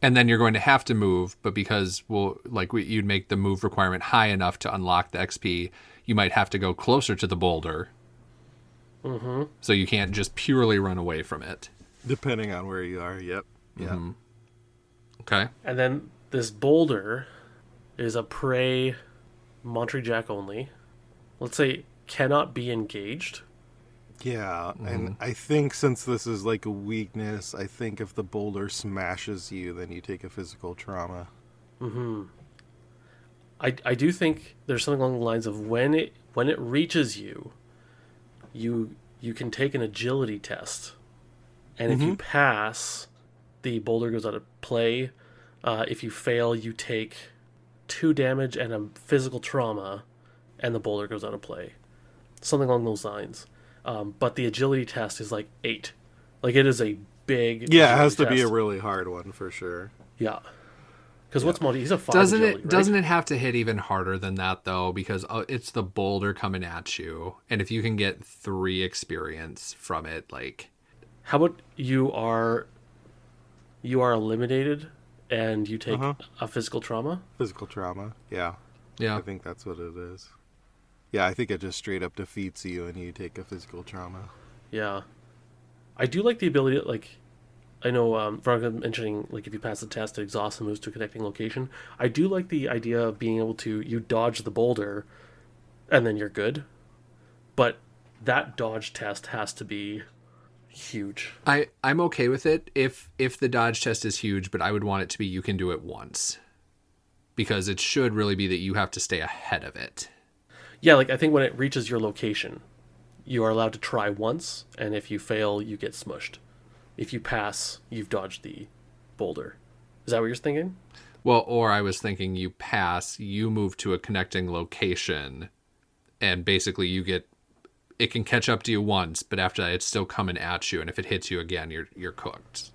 And then you're going to have to move, but because you'd make the move requirement high enough to unlock the XP, you might have to go closer to the boulder. Mm-hmm. So you can't just purely run away from it. Depending on where you are. Yep. Yeah. Okay. And then this boulder is a prey, Monterey Jack only. Let's say cannot be engaged. Yeah, and I think since this is like a weakness, I think if the boulder smashes you, then you take a physical trauma. I do think there's something along the lines of when it reaches you, you can take an agility test, and if you pass, the boulder goes out of play. If you fail, you take 2 damage and a physical trauma, and the boulder goes out of play. Something along those lines. But the agility test is like 8. Like, it is a big. Yeah, it has to agility be a test. really hard one for sure. Yeah. Because what's Monty? He's a 5 Doesn't agility, it right? doesn't it have to hit even harder than that though? Because it's the boulder coming at you, and if you can get 3 experience from it, like. How about you are eliminated and you take a physical trauma? Physical trauma. Yeah. Yeah. I think that's what it is. Yeah, I think it just straight up defeats you and you take a physical trauma. Yeah. I do like the ability to, like, I know Veronica mentioning, like, if you pass the test, it exhausts and moves to a connecting location. I do like the idea of being able to, you dodge the boulder and then you're good. But that dodge test has to be huge. I'm okay with it if the dodge test is huge, but I would want it to be you can do it once. Because it should really be that you have to stay ahead of it. Yeah, like, I think when it reaches your location, you are allowed to try once, and if you fail, you get smushed. If you pass, you've dodged the boulder. Is that what you're thinking? Well, or I was thinking you pass, you move to a connecting location, and basically it can catch up to you once, but after that it's still coming at you, and if it hits you again, you're cooked.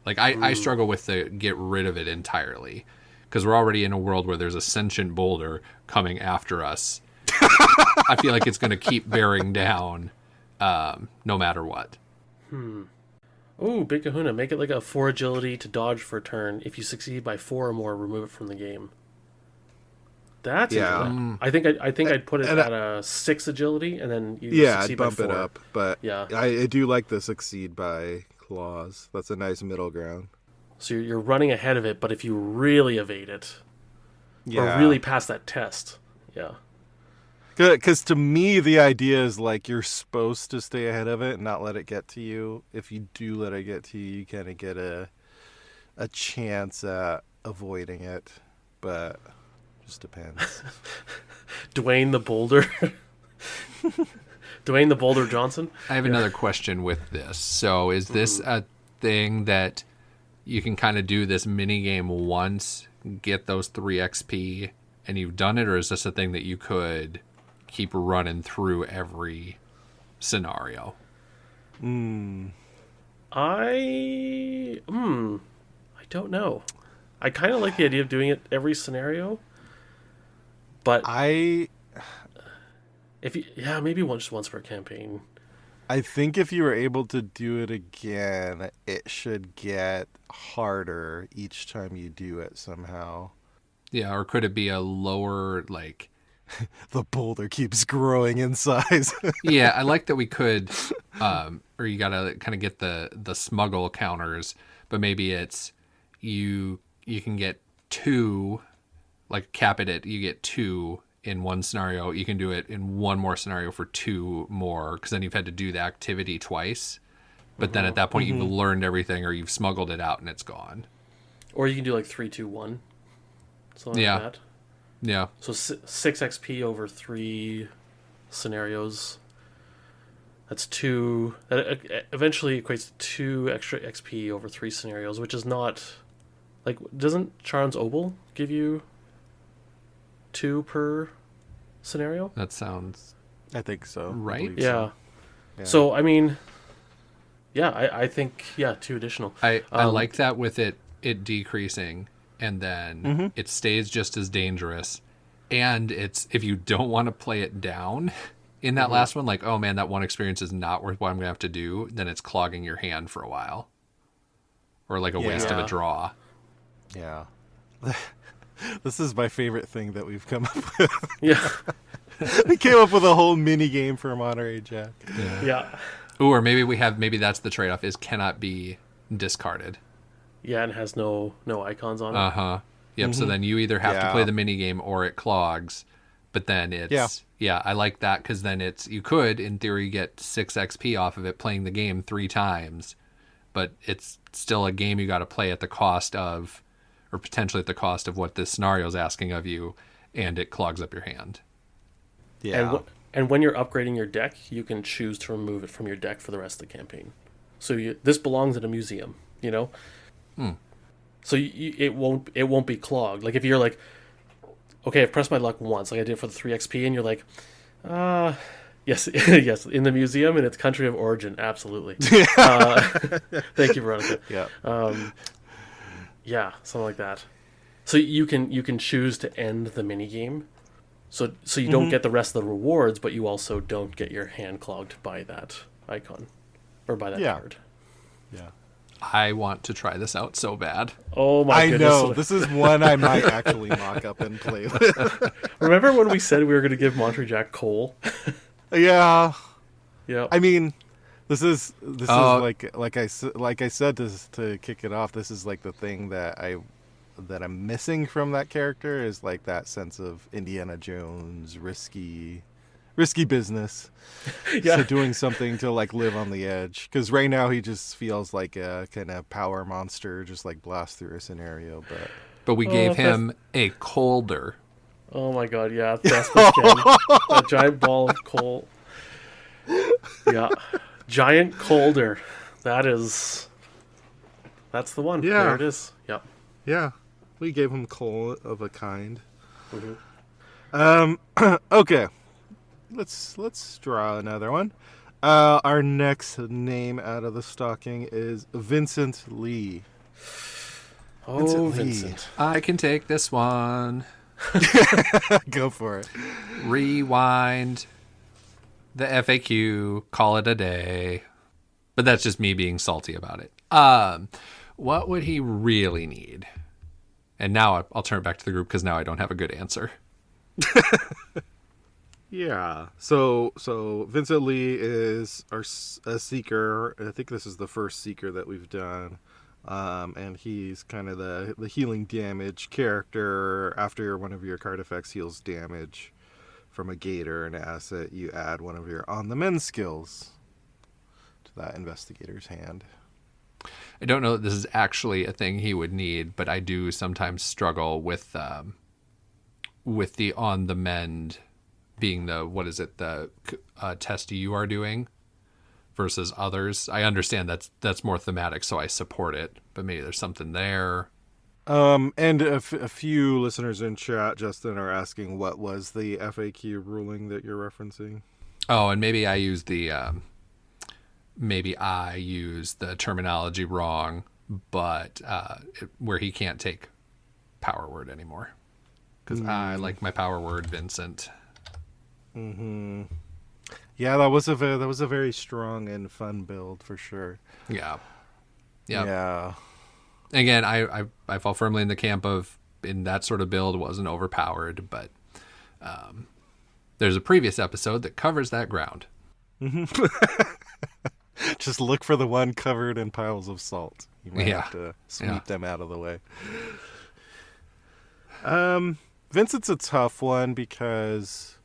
Like, I struggle with the get rid of it entirely, because we're already in a world where there's a sentient boulder coming after us. I feel like it's going to keep bearing down no matter what. Ooh, Big Kahuna. Make it like a 4 agility to dodge for a turn. If you succeed by 4 or more, remove it from the game. That's Yeah. I think I'd put it and at a 6 agility, and then you Yeah, succeed I'd by bump 4. it up. But Yeah. I do like the succeed by clause. That's a nice middle ground. So you're running ahead of it, but if you really evade it, Yeah. or really pass that test, yeah. Because to me, the idea is like you're supposed to stay ahead of it and not let it get to you. If you do let it get to you, you kind of get a chance at avoiding it. But just depends. Dwayne the Boulder. Dwayne the Boulder Johnson. I have another question with this. So is this a thing that you can kind of do this mini game once, get those 3 XP, and you've done it, or is this a thing that you could keep running through every scenario? I don't know. I kind of like the idea of doing it every scenario, but maybe once per campaign. I think if you were able to do it again, it should get harder each time you do it somehow. Yeah, or could it be a lower, like... The boulder keeps growing in size. Yeah, I like that we could, or you gotta kind of get the smuggle counters, but maybe it's you can get 2, like cap it at, you get 2 in one scenario. You can do it in one more scenario for 2 more, because then you've had to do the activity twice. But then at that point, you've learned everything, or you've smuggled it out and it's gone. Or you can do like 3, 2, 1. Something like that. Yeah. So 6 XP over 3 scenarios. That's 2. That eventually equates to 2 extra XP over 3 scenarios, which is not... Like, doesn't Charms Obel give you 2 per scenario? That sounds... I think so. Right? Yeah. So, I mean... Yeah, I think, 2 additional. I like that with it decreasing, and then it stays just as dangerous. And it's, if you don't want to play it down in that last one, like, oh man, that one experience is not worth what I'm going to have to do, then it's clogging your hand for a while. Or like a waste of a draw. Yeah. This is my favorite thing that we've come up with. Yeah. We came up with a whole mini game for Monterey Jack. Yeah. Ooh, or maybe that's the trade-off, is cannot be discarded. Yeah, and has no icons on it. Uh-huh. Yep, so then you either have to play the mini game or it clogs. But then it's... Yeah, I like that, because then you could, in theory, get 6 XP off of it playing the game 3 times. But it's still a game you got to play at the cost of, or potentially at the cost of what this scenario is asking of you, and it clogs up your hand. Yeah. And when you're upgrading your deck, you can choose to remove it from your deck for the rest of the campaign. So this belongs in a museum, you know? So it won't be clogged. Like if you're like, okay, I've pressed my luck once, like I did for the 3 XP, and you're like, yes, yes, in the museum in its country of origin, absolutely. Thank you, Veronica. Yeah, something like that. So you can choose to end the mini game. So you don't get the rest of the rewards, but you also don't get your hand clogged by that icon or by that card. Yeah. I want to try this out so bad. Oh my goodness. I know. This is one I might actually mock up and play with. Remember when we said we were going to give Monterey Jack coal? Yeah. Yeah. I mean, this is like I said to kick it off. This is like the thing that I'm missing from that character, is like that sense of Indiana Jones, risky business. So doing something to like live on the edge, because right now he just feels like a kind of power monster, just like blast through a scenario. But we gave him a colder. Oh my god, yeah, best we can. A giant ball of coal. Yeah, giant colder. That's the one. Yeah. There it is. Yep. Yeah, we gave him coal of a kind. Okay. Let's draw another one. Our next name out of the stocking is Vincent Lee. Oh, Vincent. I can take this one. Go for it. Rewind the FAQ, call it a day. But that's just me being salty about it. What would he really need? And now I'll turn it back to the group, because now I don't have a good answer. Yeah. So Vincent Lee is a seeker. I think this is the first seeker that we've done. And he's kind of the healing damage character. After one of your card effects heals damage from a gator, an asset, you add one of your on the mend skills to that investigator's hand. I don't know that this is actually a thing he would need, but I do sometimes struggle with the on the mend being the test you are doing versus others. I understand that's more thematic, so I support it, but maybe there's something there. And a few listeners in chat, Justin, are asking what was the FAQ ruling that you're referencing. Oh, and maybe I used the terminology wrong, but where he can't take power word anymore, because I like my power word, Vincent. Mm-hmm. Yeah, that was a very strong and fun build for sure. Yeah. Yeah. Again, I fall firmly in the camp of, in that sort of build, wasn't overpowered, but there's a previous episode that covers that ground. Just look for the one covered in piles of salt. You might have to sweep them out of the way. Vincent's a tough one because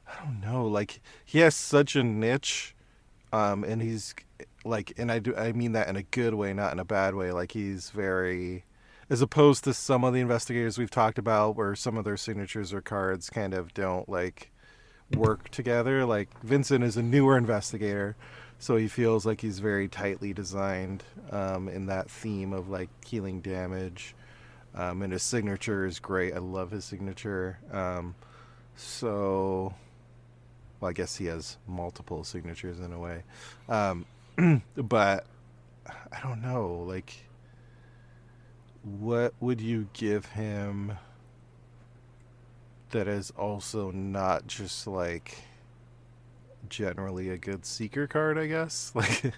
I don't know, like he has such a niche, and he's like, and I mean that in a good way, not in a bad way. Like he's very, as opposed to some of the investigators we've talked about, where some of their signatures or cards kind of don't like work together. Like Vincent is a newer investigator, so he feels like he's very tightly designed in that theme of like healing damage, and his signature is great. I love his signature. So, well, I guess he has multiple signatures in a way, but I don't know. Like, what would you give him that is also not just like generally a good seeker card, I guess? Like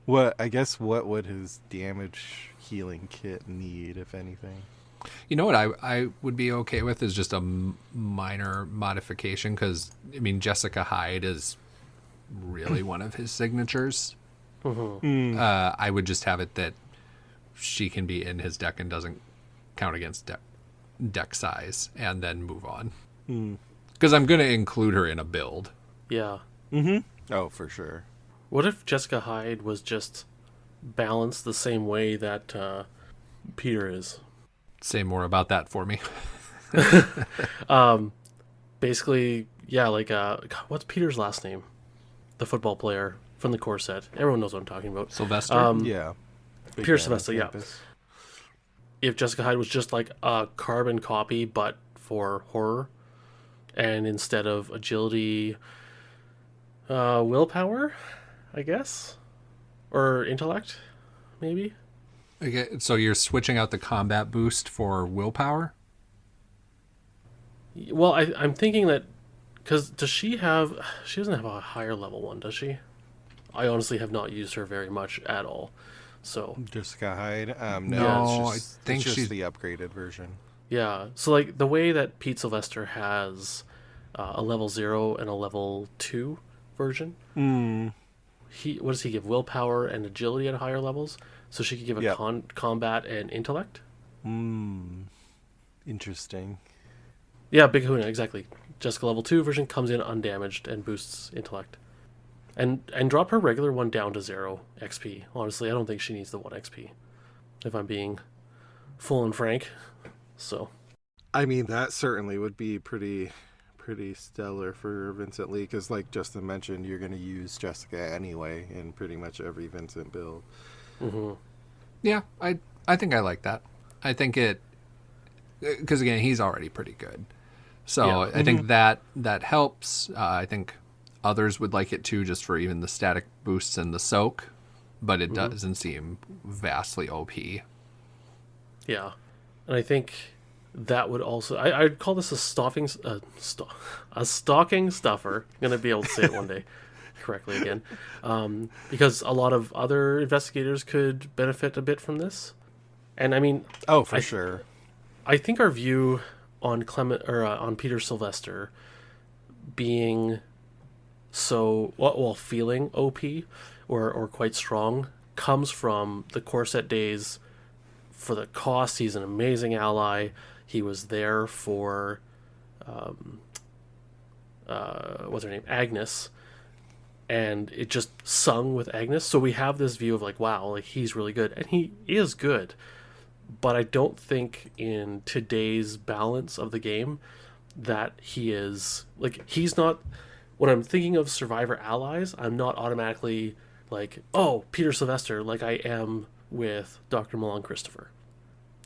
what would his damage healing kit need, if anything? You know what I would be okay with is just a minor modification, because I mean Jessica Hyde is really one of his signatures. I would just have it that she can be in his deck and doesn't count against deck size, and then move on. Because I'm going to include her in a build. Yeah. Oh, for sure. What if Jessica Hyde was just balanced the same way that Peter is? Say more about that for me. Basically, yeah, like, what's Peter's last name? The football player from the core set. Everyone knows what I'm talking about. Sylvester? Yeah. Peter Sylvester, yeah. If Jessica Hyde was just like a carbon copy, but for horror, and instead of agility, willpower, I guess, or intellect, maybe. Okay, so you're switching out the combat boost for willpower? Well, I'm thinking that, because she doesn't have a higher level one, does she? I honestly have not used her very much at all. So Jessica Hyde? No, it's just, I think it's just she's the upgraded version. yeah, so like the way that Pete Sylvester has a level 0 and a level 2 version, what does he give? Willpower and agility at higher levels, so she could give a combat and intellect. Interesting. Yeah, Big Kahuna, exactly. Jessica level 2 version comes in undamaged and boosts intellect. And drop her regular one down to 0 XP. Honestly, I don't think she needs the 1 XP, if I'm being full and frank. So, I mean, that certainly would be pretty stellar for Vincent Lee, because like Justin mentioned, you're going to use Jessica anyway in pretty much every Vincent build. Yeah, I think I like that. I think it, because again, he's already pretty good. So yeah. I think that helps. I think others would like it too, just for even the static boosts and the soak, but it doesn't seem vastly OP. Yeah, and I think that would also, I'd call this a stocking stuffer. I'm gonna be able to say it one day correctly again, because a lot of other investigators could benefit a bit from this. And I mean, for sure. I think our view on on Peter Sylvester being feeling OP or quite strong comes from the core set days. For the cost, he's an amazing ally. He was there for what's her name, Agnes, and it just sung with Agnes. So we have this view of like, wow, like he's really good, and he is good. But I don't think in today's balance of the game that he is like, he's not, when I'm thinking of survivor allies, I'm not automatically like, oh, Peter Sylvester, like I am with Dr. Milan Christopher.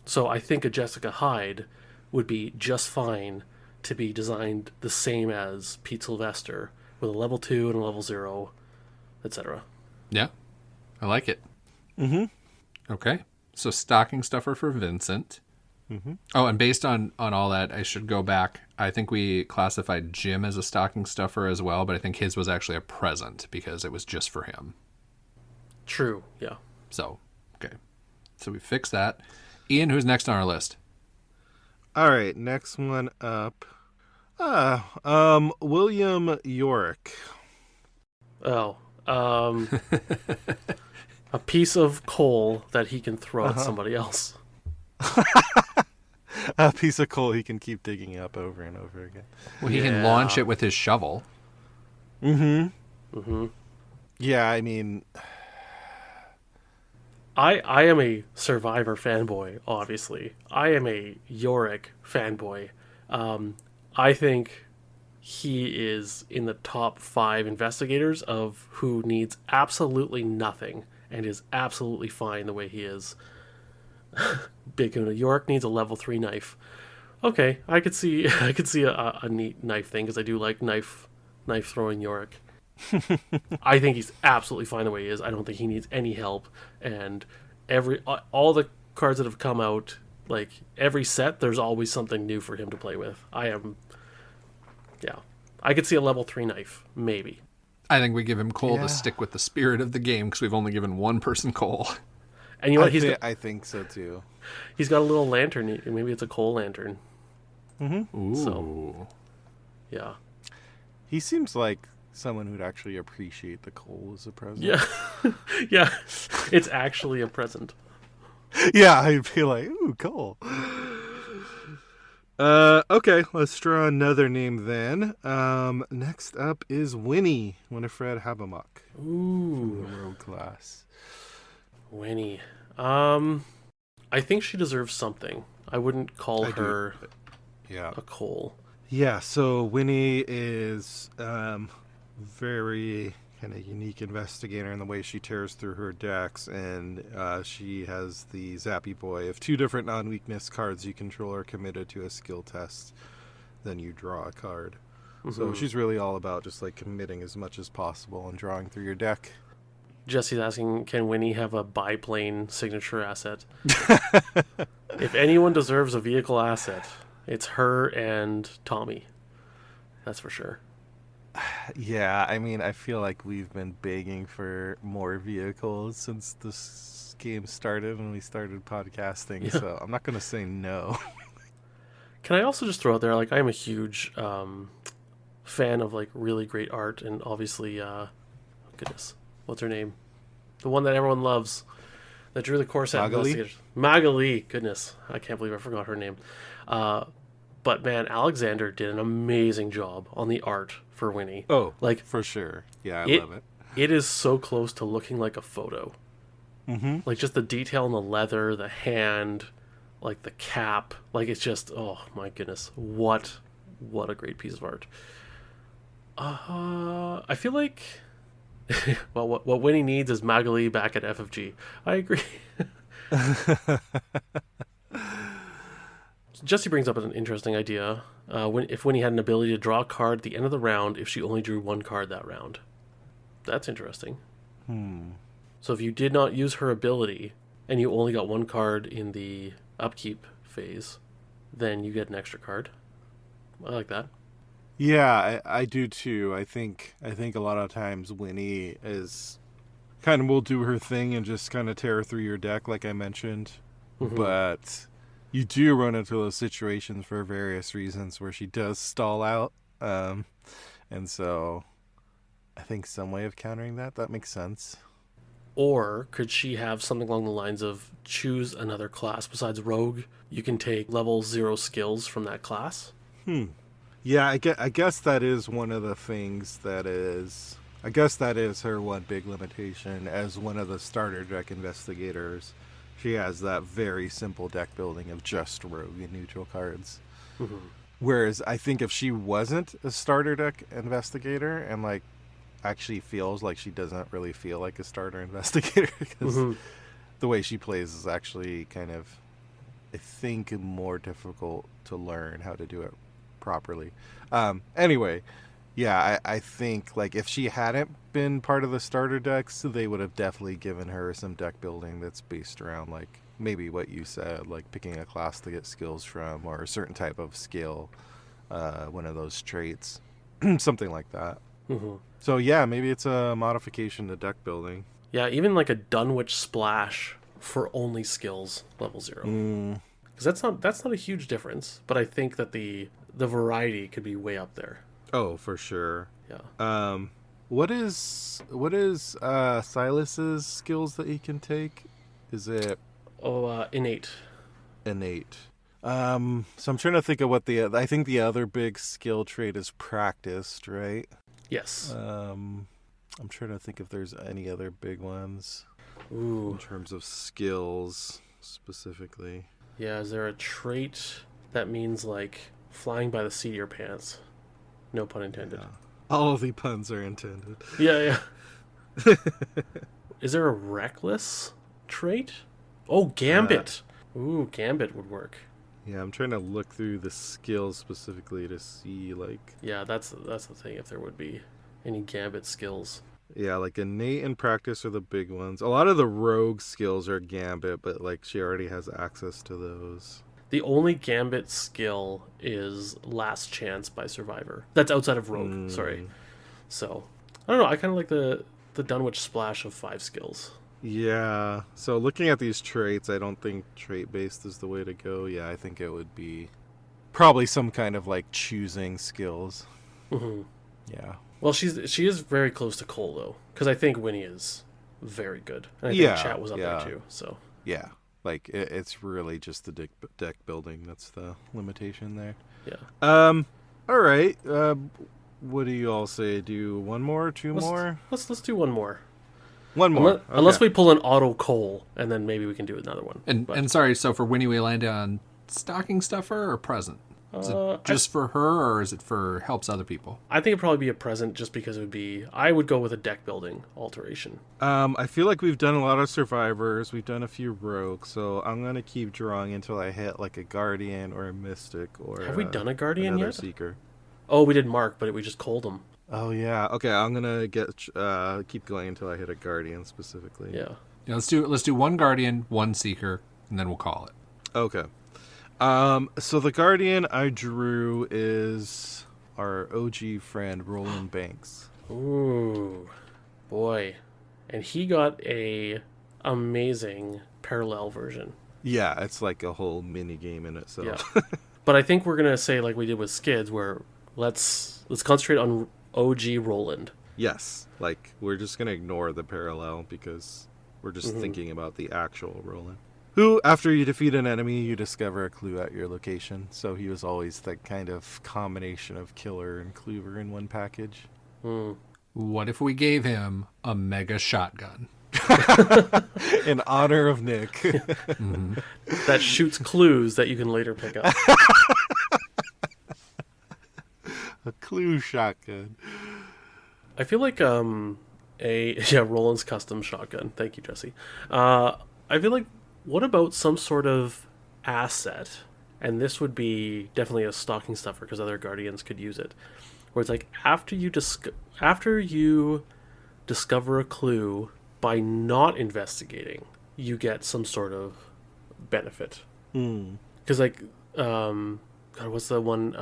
So I think a Jessica Hyde would be just fine to be designed the same as Pete Sylvester, with a level 2 and a level 0, etc. Yeah, I like it. Okay, so stocking stuffer for Vincent. Oh, and based on all that, I should go back. I think we classified Jim as a stocking stuffer as well, but I think his was actually a present because it was just for him. True, yeah. So, okay. So we fixed that. Ian, who's next on our list? All right, next one up. William York. Oh, a piece of coal that he can throw at somebody else. A piece of coal he can keep digging up over and over again. Well, he can launch it with his shovel. Yeah, I mean, I am a Survivor fanboy, obviously. I am a Yorick fanboy. I think he is in the top 5 investigators of who needs absolutely nothing and is absolutely fine the way he is. Big Una York needs a level 3 knife. Okay, I could see a neat knife thing, because I do like knife throwing Yorick. I think he's absolutely fine the way he is. I don't think he needs any help. And all the cards that have come out, like every set, there's always something new for him to play with. I could see a level 3 knife, maybe. I think we give him coal to stick with the spirit of the game because we've only given one person coal. And you know what? I think so too. He's got a little lantern. Maybe it's a coal lantern. Ooh. So, yeah. He seems like someone who'd actually appreciate the coal as a present. Yeah. Yeah. It's actually a present. Yeah, I'd be like, ooh, coal. Okay, let's draw another name then. Next up is Winnie, Winifred Habermock. Ooh. The rogue class. Winnie. I think she deserves something. I wouldn't call her a coal. Yeah, so Winnie is very kind of unique investigator in the way she tears through her decks, and she has the Zappy Boy. If 2 different non-weakness cards you control are committed to a skill test, then you draw a card. So she's really all about just like committing as much as possible and drawing through your deck. Jesse's asking, can Winnie have a biplane signature asset? If anyone deserves a vehicle asset, it's her and Tommy. That's for sure. Yeah, I mean, I feel like we've been begging for more vehicles since this game started and we started podcasting, so I'm not going to say no. Can I also just throw out there, like, I'm a huge fan of, like, really great art, and obviously, goodness, what's her name? The one that everyone loves, that drew the core set investigators. Magali, goodness, I can't believe I forgot her name. But man, Alexander did an amazing job on the art for Winnie. Oh, like for sure. Yeah, I love it. It is so close to looking like a photo. Like just the detail in the leather, the hand, like the cap, like it's just, oh my goodness, what a great piece of art. I feel like, well, what Winnie needs is Magali back at FFG. I agree. Jesse brings up an interesting idea. If Winnie had an ability to draw a card at the end of the round if she only drew 1 card that round. That's interesting. So if you did not use her ability and you only got 1 card in the upkeep phase, then you get an extra card. I like that. Yeah, I do too. I think a lot of times Winnie is kind of will do her thing and just kind of tear through your deck like I mentioned. But you do run into those situations for various reasons where she does stall out. And so I think some way of countering that makes sense. Or could she have something along the lines of choose another class besides Rogue? You can take level 0 skills from that class. Yeah, I guess that is one of the things that is... I guess that is her one big limitation as one of the starter deck investigators. She has that very simple deck building of just Rogue and neutral cards. Whereas I think if she wasn't a starter deck investigator and like actually feels like she doesn't really feel like a starter investigator because the way she plays is actually kind of, I think, more difficult to learn how to do it properly. Anyway, yeah, I think like if she hadn't been part of the starter decks, they would have definitely given her some deck building that's based around like maybe what you said, like picking a class to get skills from or a certain type of skill, one of those traits, something like that. So yeah, maybe it's a modification to deck building. Yeah, even like a Dunwich Splash for only skills level 0. Because that's not a huge difference, but I think that the variety could be way up there. Oh, for sure. Yeah. What is Silas's skills that he can take? Is it Innate. Innate? So I'm trying to think of what I think the other big skill trait is practiced, right? Yes. I'm trying to think if there's any other big ones. Ooh. In terms of skills specifically. Yeah, is there a trait that means like flying by the seat of your pants? No pun intended. Yeah. All the puns are intended. Yeah. Is there a reckless trait? Oh, Gambit. Ooh, Gambit would work. Yeah, I'm trying to look through the skills specifically to see like. Yeah, that's the thing. If there would be any Gambit skills. Yeah, like innate and practice are the big ones. A lot of the rogue skills are Gambit, but like she already has access to those. The only Gambit skill is Last Chance by Survivor. That's outside of Rogue, sorry. So, I don't know, I kind of like the Dunwich Splash of 5 skills. Yeah, so looking at these traits, I don't think trait-based is the way to go. Yeah, I think it would be probably some kind of like choosing skills. Yeah. Well, she is very close to Cole, though, because I think Winnie is very good. And I think Chat was up there, too, so. Yeah. Like, it's really just the deck building that's the limitation there. Yeah. All right. What do you all say? Do one more, two more? Let's do one more. One more. Unless we pull an auto Cole, and then maybe we can do another one. And sorry, so for Winnie, we land on stocking stuffer or present? Is it just for her, or is it for helps other people? I think it'd probably be a present just because it would be... I would go with a deck building alteration. I feel like we've done a lot of survivors. We've done a few rogues, so I'm going to keep drawing until I hit like a guardian or a mystic or... Have we done a guardian yet? Seeker. Oh, we did Mark, but we just called him. Oh, yeah. Okay, I'm going to keep going until I hit a guardian specifically. Yeah. Let's do one guardian, one seeker, and then we'll call it. Okay. So the guardian I drew is our OG friend Roland Banks. Ooh, boy, and he got a amazing parallel version. Yeah, it's like a whole mini game in itself. Yeah. But I think we're gonna say like we did with Skids, where let's concentrate on OG Roland. Yes, like we're just gonna ignore the parallel because we're just thinking about the actual Roland. Who, after you defeat an enemy, you discover a clue at your location. So he was always that kind of combination of killer and cleaver in one package. What if we gave him a mega shotgun? In honor of Nick. That shoots clues that you can later pick up. A clue shotgun. I feel like Roland's custom shotgun. Thank you, Jesse. I feel like, what about some sort of asset? And this would be definitely a stocking stuffer because other guardians could use it. Where it's like after you discover a clue by not investigating, you get some sort of benefit. Because like, God, what's the one?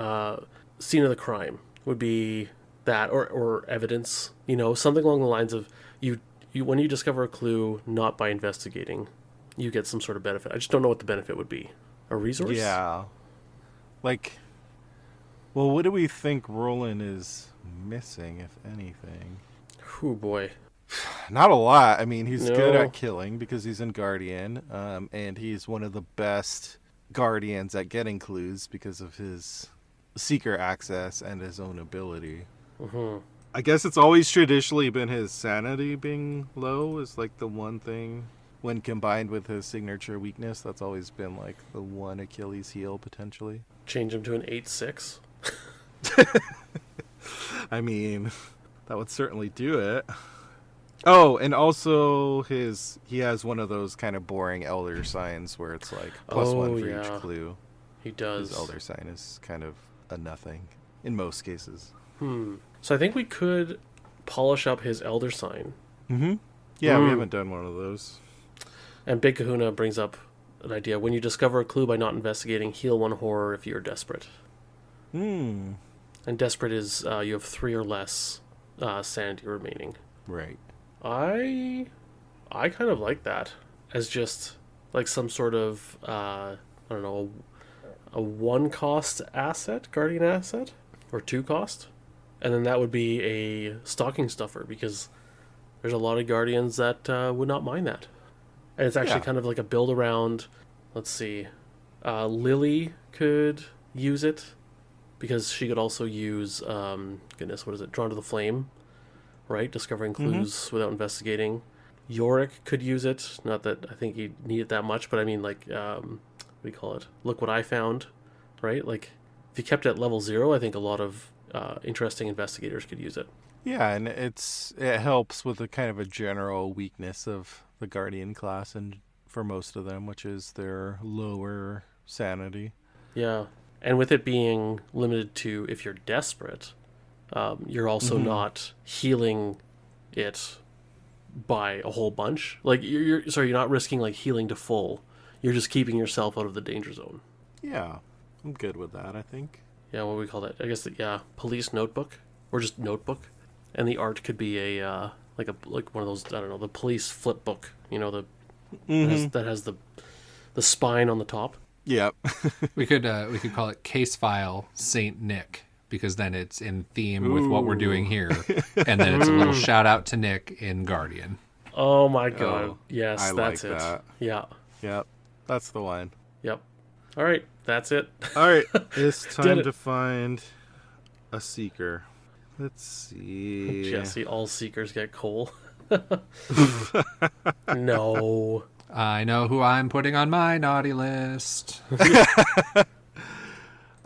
Scene of the crime would be that, or evidence. You know, something along the lines of you when you discover a clue not by investigating, you get some sort of benefit. I just don't know what the benefit would be. A resource? Yeah. Like, well, what do we think Roland is missing, if anything? Oh, boy. Not a lot. I mean, he's good at killing because he's in Guardian, and he's one of the best Guardians at getting clues because of his Seeker access and his own ability. I guess it's always traditionally been his sanity being low is like the one thing. When combined with his signature weakness, that's always been like the one Achilles heel potentially. Change him to an 8-6. I mean, that would certainly do it. Oh, and also he has one of those kind of boring elder signs where it's like +1 for each clue. He does. His elder sign is kind of a nothing in most cases. So I think we could polish up his elder sign. Yeah, we haven't done one of those. And Big Kahuna brings up an idea. When you discover a clue by not investigating, heal 1 horror if you're desperate. And desperate is you have 3 or less sanity remaining. Right. I kind of like that as just like some sort of I don't know, a 1-cost asset, guardian asset, or 2-cost, and then that would be a stocking stuffer because there's a lot of guardians that would not mind that, and it's actually kind of like a build around. Let's see, Lily could use it because she could also use goodness, what is it? Drawn to the Flame. Right, discovering clues without investigating. Yorick could use it. Not that I think he'd need it that much, but I mean, like, what do you call it? Look what I found, right? Like, if you kept it at level 0, I think a lot of interesting investigators could use it. Yeah, and it helps with the kind of a general weakness of the Guardian class, and for most of them, which is their lower sanity. Yeah, and with it being limited to if you're desperate. You're also not healing it by a whole bunch. Like you're not risking like healing to full. You're just keeping yourself out of the danger zone. Yeah, I'm good with that. I think. Yeah, what do we call that? I guess police notebook or just notebook, and the art could be a like one of those, I don't know, the police flip book. You know, that has the spine on the top. Yeah. we could call it Case File Saint Nick. Because then it's in theme with what we're doing here. And then it's a little shout out to Nick in Guardian. Oh my god. Yes, I that's like it. That. Yeah. Yep. That's the one. Yep. All right. That's it. All right. It's time to find a seeker. Let's see. Jesse, all seekers get coal. No. I know who I'm putting on my naughty list.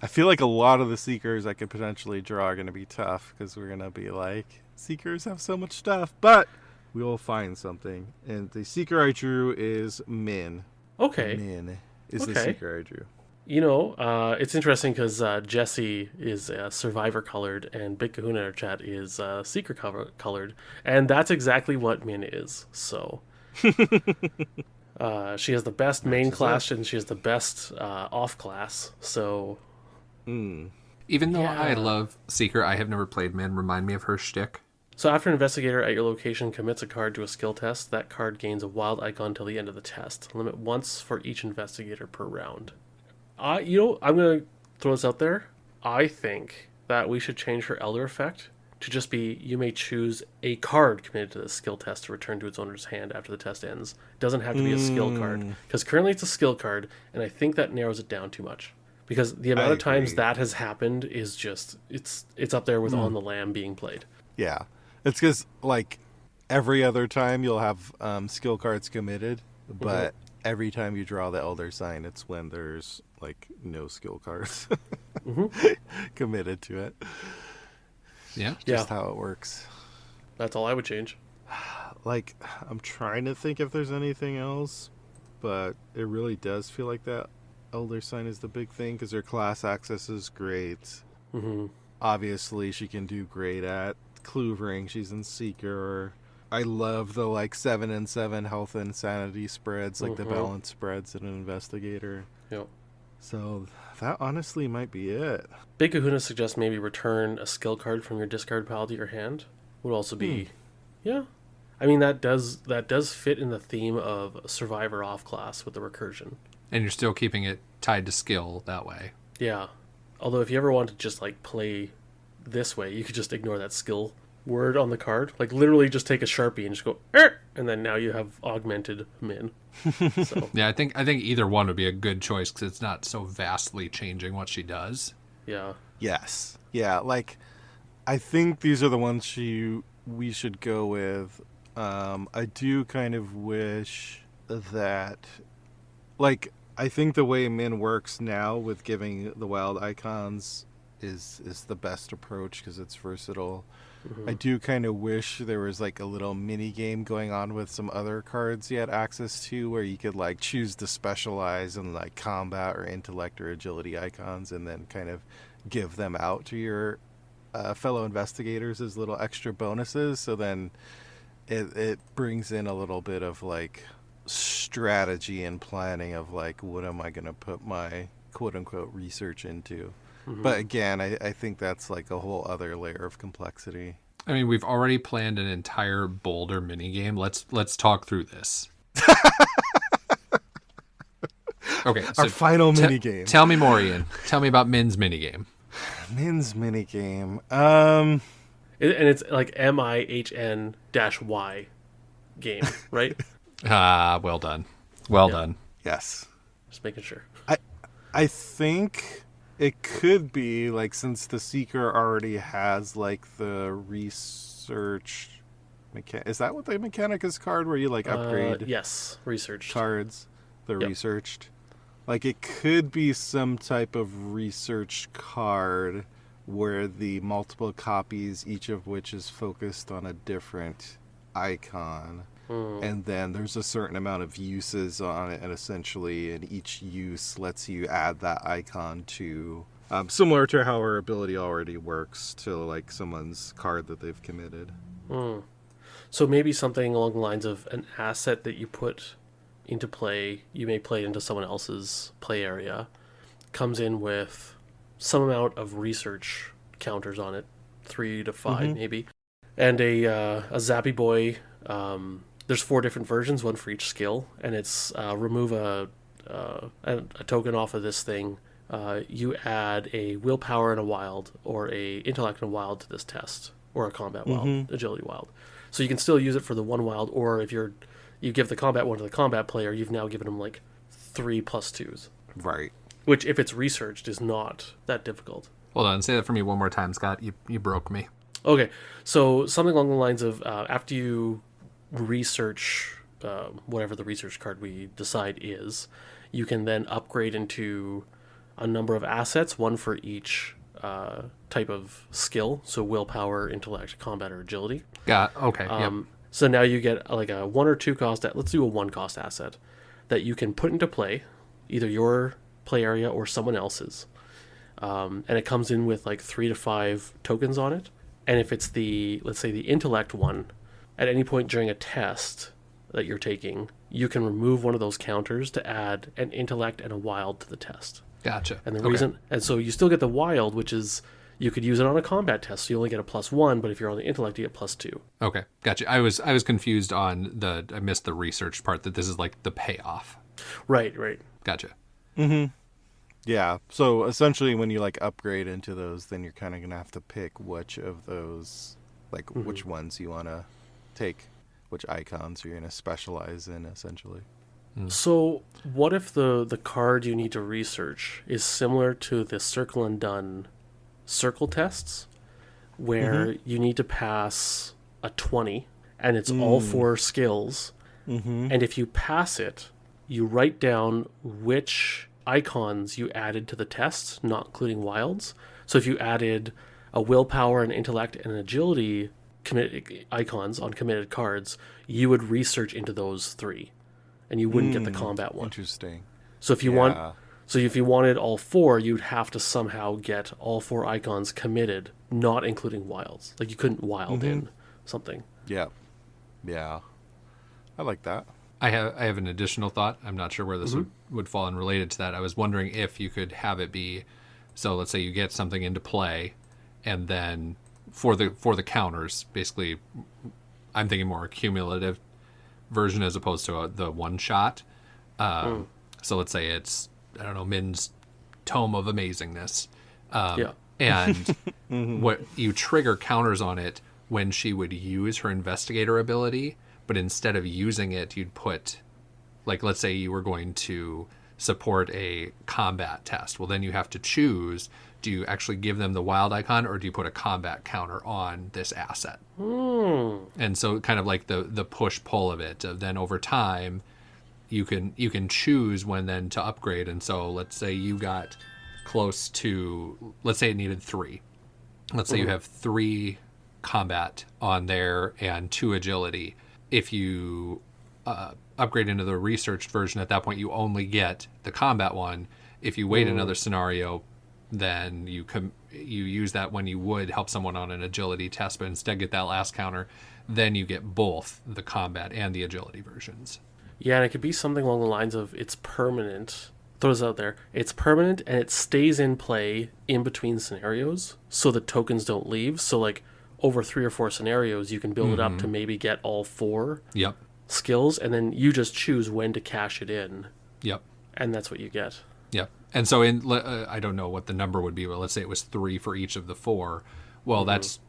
I feel like a lot of the seekers I could potentially draw are going to be tough because we're going to be like, seekers have so much stuff, but we will find something. And the seeker I drew is Min. Okay. Min is the seeker I drew. You know, it's interesting because Jesse is survivor colored and Big Kahuna in our chat is seeker colored. And that's exactly what Min is. So she has the best main class and she has the best off class. So... Even though I love Seeker, I have never played Min. Remind me of her shtick. So after an investigator at your location commits a card to a skill test, that card gains a wild icon until the end of the test. Limit once for each investigator per round. I'm going to throw this out there. I think that we should change her Elder effect to just be, you may choose a card committed to the skill test to return to its owner's hand after the test ends. It doesn't have to be a skill card. Because currently it's a skill card, and I think that narrows it down too much. Because the amount of times that has happened is just, it's up there with On the Lam being played. Yeah. It's because, like, every other time you'll have skill cards committed, but every time you draw the Elder Sign, it's when there's, like, no skill cards committed to it. Yeah. Just how it works. That's all I would change. Like, I'm trying to think if there's anything else, but it really does feel like that Elder Sign is the big thing because her class access is great. Obviously, she can do great at Cloovering. She's in Seeker. I love the, like, 7 and 7 health and sanity spreads, like the balance spreads in an investigator. Yep. So that honestly might be it. Big Kahuna suggests maybe return a skill card from your discard pile to your hand. Would also be, yeah. I mean, that does fit in the theme of Survivor off class with the recursion. And you're still keeping it tied to skill that way. Yeah. Although if you ever want to just like play this way, you could just ignore that skill word on the card. Like literally just take a Sharpie and just go, and then now you have augmented Min. So. Yeah, I think either one would be a good choice because it's not so vastly changing what she does. Yeah. Yes. Yeah, like, I think these are the ones we should go with. I do kind of wish that, like, I think the way Min works now with giving the wild icons is the best approach because it's versatile. I do kind of wish there was like a little mini game going on with some other cards you had access to where you could like choose to specialize in like combat or intellect or agility icons and then kind of give them out to your fellow investigators as little extra bonuses. So then it brings in a little bit of like strategy and planning of like what am I going to put my quote unquote research into. But again, I think that's like a whole other layer of complexity. I mean, we've already planned an entire Boulder minigame. Let's talk through this. Okay, so our final minigame. Tell me more, Ian. Tell me about Min's minigame. Min's minigame. And it's like MIHN-Y game, right? Well done. Well done. Yes. Just making sure. I think it could be like since the Seeker already has like the research is that what the Mechanicus card where you like upgrade yes, researched cards, researched, like it could be some type of research card where the multiple copies, each of which is focused on a different icon. And then there's a certain amount of uses on it, and essentially, and each use lets you add that icon to, similar to how our ability already works, to like someone's card that they've committed. So maybe something along the lines of an asset that you put into play, you may play into someone else's play area, comes in with some amount of research counters on it, 3 to 5 maybe, and a Zappy Boy. There's 4 different versions, one for each skill, and it's remove a token off of this thing. You add a willpower and a wild, or a intellect and a wild to this test, or a combat wild, agility wild. So you can still use it for the one wild, or if you give the combat one to the combat player, you've now given them like 3 plus 2s. Right. Which, if it's researched, is not that difficult. Hold on, say that for me one more time, Scott. You broke me. Okay, so something along the lines of after you research whatever the research card we decide is, you can then upgrade into a number of assets, one for each type of skill, so willpower, intellect, combat, or agility. Okay. Yep. So now you get like a 1 or 2 cost, let's do a 1 cost asset that you can put into play, either your play area or someone else's. And it comes in with like 3 to 5 tokens on it. And if it's let's say the intellect one, at any point during a test that you're taking, you can remove one of those counters to add an intellect and a wild to the test. Gotcha. And the reason, and so you still get the wild, which is you could use it on a combat test, so you only get a +1, but if you're on the intellect, you get +2. Okay, gotcha. I was confused on I missed the research part, that this is like the payoff. Right. Gotcha. Yeah. So essentially, when you like upgrade into those, then you're kind of gonna have to pick which of those, like which ones you want to take, which icons you're gonna specialize in, essentially. So what if the card you need to research is similar to the Circle and Done circle tests, where you need to pass a 20 and it's all 4 skills, and if you pass it, you write down which icons you added to the test, not including wilds. So if you added a willpower, an intellect, and an agility committed icons on committed cards, you would research into those 3, and you wouldn't get the combat one. Interesting. So if you if you wanted all 4, you'd have to somehow get all 4 icons committed, not including wilds. Like you couldn't wild in something. Yeah. I like that. I have an additional thought. I'm not sure where this would fall in related to that. I was wondering if you could have it be, so let's say you get something into play, and then for the counters, basically, I'm thinking more a cumulative version as opposed to the one shot. So let's say it's, I don't know, Min's Tome of Amazingness. And what you trigger counters on it when she would use her investigator ability, but instead of using it, you'd put, like, let's say you were going to support a combat test. Well, then you have to choose, do you actually give them the wild icon, or do you put a combat counter on this asset? And so kind of like the push-pull of it. Then over time, you can choose when then to upgrade. And so let's say you got close to, let's say it needed 3. Let's say you have 3 combat on there and 2 agility. If you upgrade into the researched version, at that point you only get the combat one. If you wait another scenario, then you use that when you would help someone on an agility test, but instead get that last counter. Then you get both the combat and the agility versions. Yeah, and it could be something along the lines of it's permanent. Throws out there. It's permanent and it stays in play in between scenarios so the tokens don't leave. So like over 3 or 4 scenarios, you can build it up to maybe get all 4 Yep. skills, and then you just choose when to cash it in. Yep. And that's what you get. Yep. And so I don't know what the number would be, but let's say it was 3 for each of the 4. Well, that's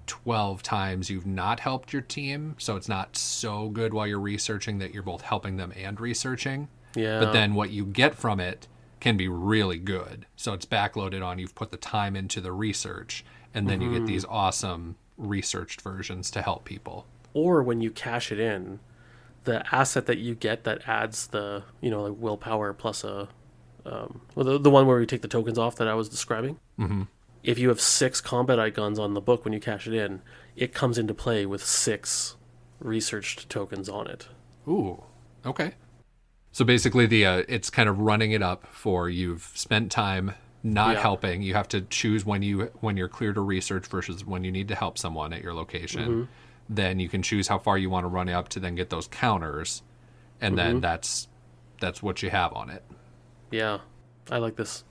12 times you've not helped your team, so it's not so good while you're researching that you're both helping them and researching. Yeah. But then what you get from it can be really good. So it's backloaded on, you've put the time into the research, and then you get these awesome researched versions to help people. Or when you cash it in, the asset that you get that adds the, like willpower plus a, the one where you take the tokens off that I was describing. Mm-hmm. If you have 6 combat icons on the book when you cash it in, it comes into play with 6 researched tokens on it. Ooh, okay. So basically, it's kind of running it up for you've spent time not helping. You have to choose when you're clear to research versus when you need to help someone at your location. Then you can choose how far you want to run up to then get those counters, and then that's what you have on it. Yeah, I like this.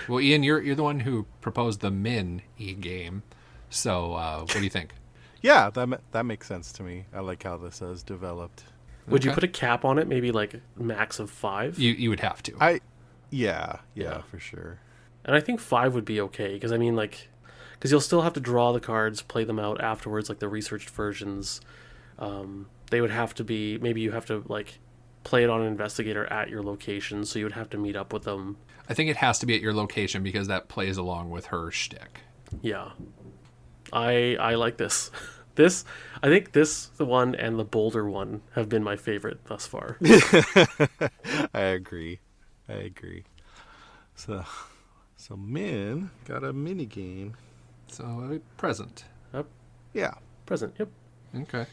Well, Ian, you're the one who proposed the Min e-game. So what do you think? Yeah, that makes sense to me. I like how this has developed. Would you put a cap on it? Maybe like max of 5? You would have to. Yeah, for sure. And I think 5 would be okay, because because you'll still have to draw the cards, play them out afterwards, like the researched versions. They would have to be, maybe you have to like play it on an investigator at your location, so you would have to meet up with them. I think it has to be at your location because that plays along with her shtick. Yeah. I like this. I think the one and the Boulder one have been my favorite thus far. I agree. So Min got a mini game. So a present. Yep. Yeah. Present. Yep. Okay.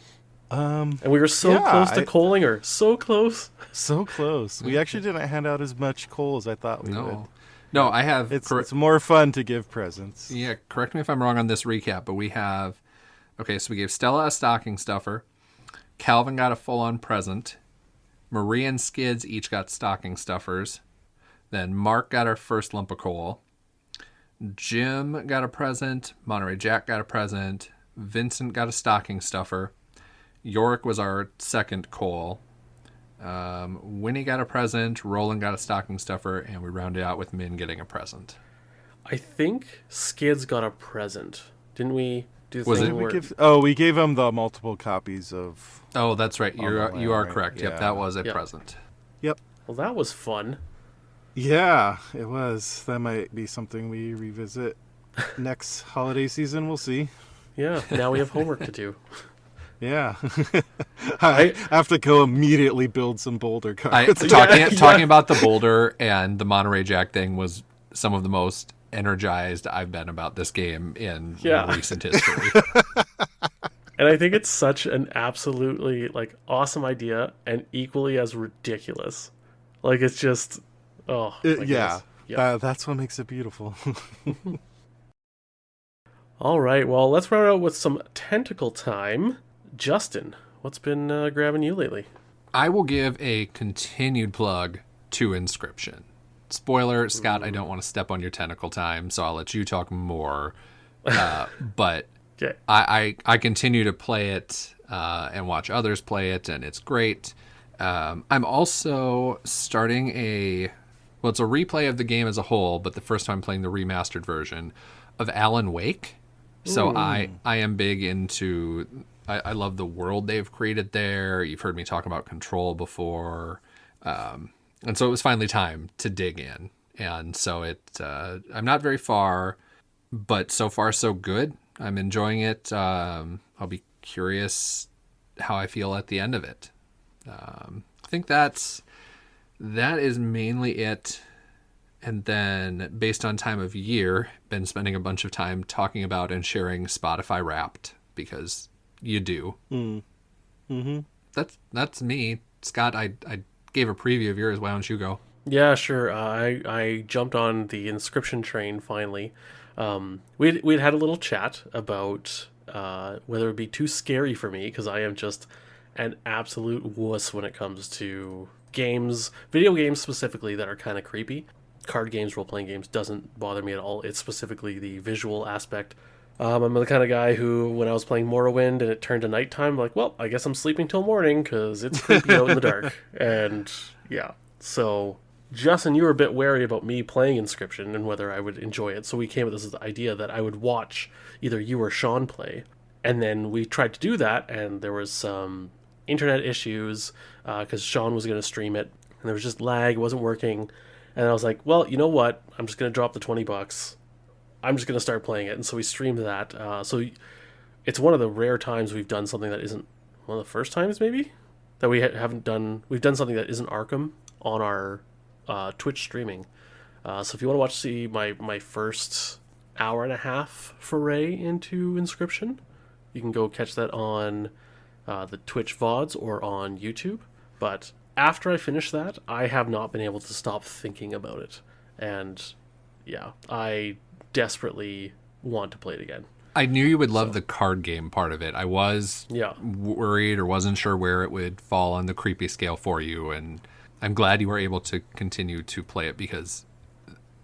And we were so close to coaling her. So close. So close. We actually didn't hand out as much coal as I thought we would. No, I have. It's more fun to give presents. Yeah, correct me if I'm wrong on this recap, but we have. Okay, so we gave Stella a stocking stuffer. Calvin got a full-on present. Marie and Skids each got stocking stuffers. Then Mark got our first lump of coal. Jim got a present. Monterey Jack got a present. Vincent got a stocking stuffer. Yorick was our second coal. Winnie got a present. Roland got a stocking stuffer. And we rounded out with Min getting a present. I think Skids got a present. Didn't we do the Was thing it? where... We gave him the multiple copies of... Oh, that's right. You are right? correct. Yep, that was a present. Yep. Well, that was fun. Yeah, it was. That might be something we revisit next holiday season. We'll see. Yeah, now we have homework to do. Yeah. I have to go immediately build some boulder cards. Talking about the boulder and the Monterey Jack thing was some of the most energized I've been about this game in recent history. And I think it's such an absolutely like awesome idea and equally as ridiculous. Like it's just yeah. That's what makes it beautiful. All right, well, let's round out with some tentacle time. Justin, what's been grabbing you lately? I will give a continued plug to Inscription. Spoiler, Scott, I don't want to step on your tentacle time, so I'll let you talk more. But okay. I continue to play it and watch others play it, and it's great. I'm also starting it's a replay of the game as a whole, but the first time playing the remastered version of Alan Wake. So I am big into... I love the world they've created there. You've heard me talk about Control before. And so it was finally time to dig in. And so I'm not very far, but so far so good. I'm enjoying it. I'll be curious how I feel at the end of it. think that is mainly it. And then based on time of year, been spending a bunch of time talking about and sharing Spotify Wrapped because you do. Mm-hmm. That's me. Scott, I gave a preview of yours. Why don't you go? Yeah, sure. I jumped on the Inscription train finally. We'd had a little chat about whether it would be too scary for me, because I am just an absolute wuss when it comes to games, video games specifically, that are kind of creepy. Card games, role-playing games doesn't bother me at all. It's specifically the visual aspect. I'm the kind of guy who, when I was playing Morrowind and it turned to nighttime, like, well, I guess I'm sleeping till morning because it's creepy out in the dark. And yeah, so Justin, you were a bit wary about me playing Inscription and whether I would enjoy it. So we came with this idea that I would watch either you or Sean play. And then we tried to do that, and there was some internet issues because Sean was going to stream it, and there was just lag, it wasn't working. And I was like, well, you know what? I'm just going to drop the $20. I'm just going to start playing it. And so we streamed that. So it's one of the rare times we've done something that isn't, one of the first times maybe, that we haven't done, we've done something that isn't Arkham on our Twitch streaming. So if you want to see my first hour and a half foray into Inscription, you can go catch that on the Twitch VODs or on YouTube. But after I finish that, I have not been able to stop thinking about it. And yeah, I desperately want to play it again. I knew you would love the card game part of it. I was worried or wasn't sure where it would fall on the creepy scale for you, and I'm glad you were able to continue to play it because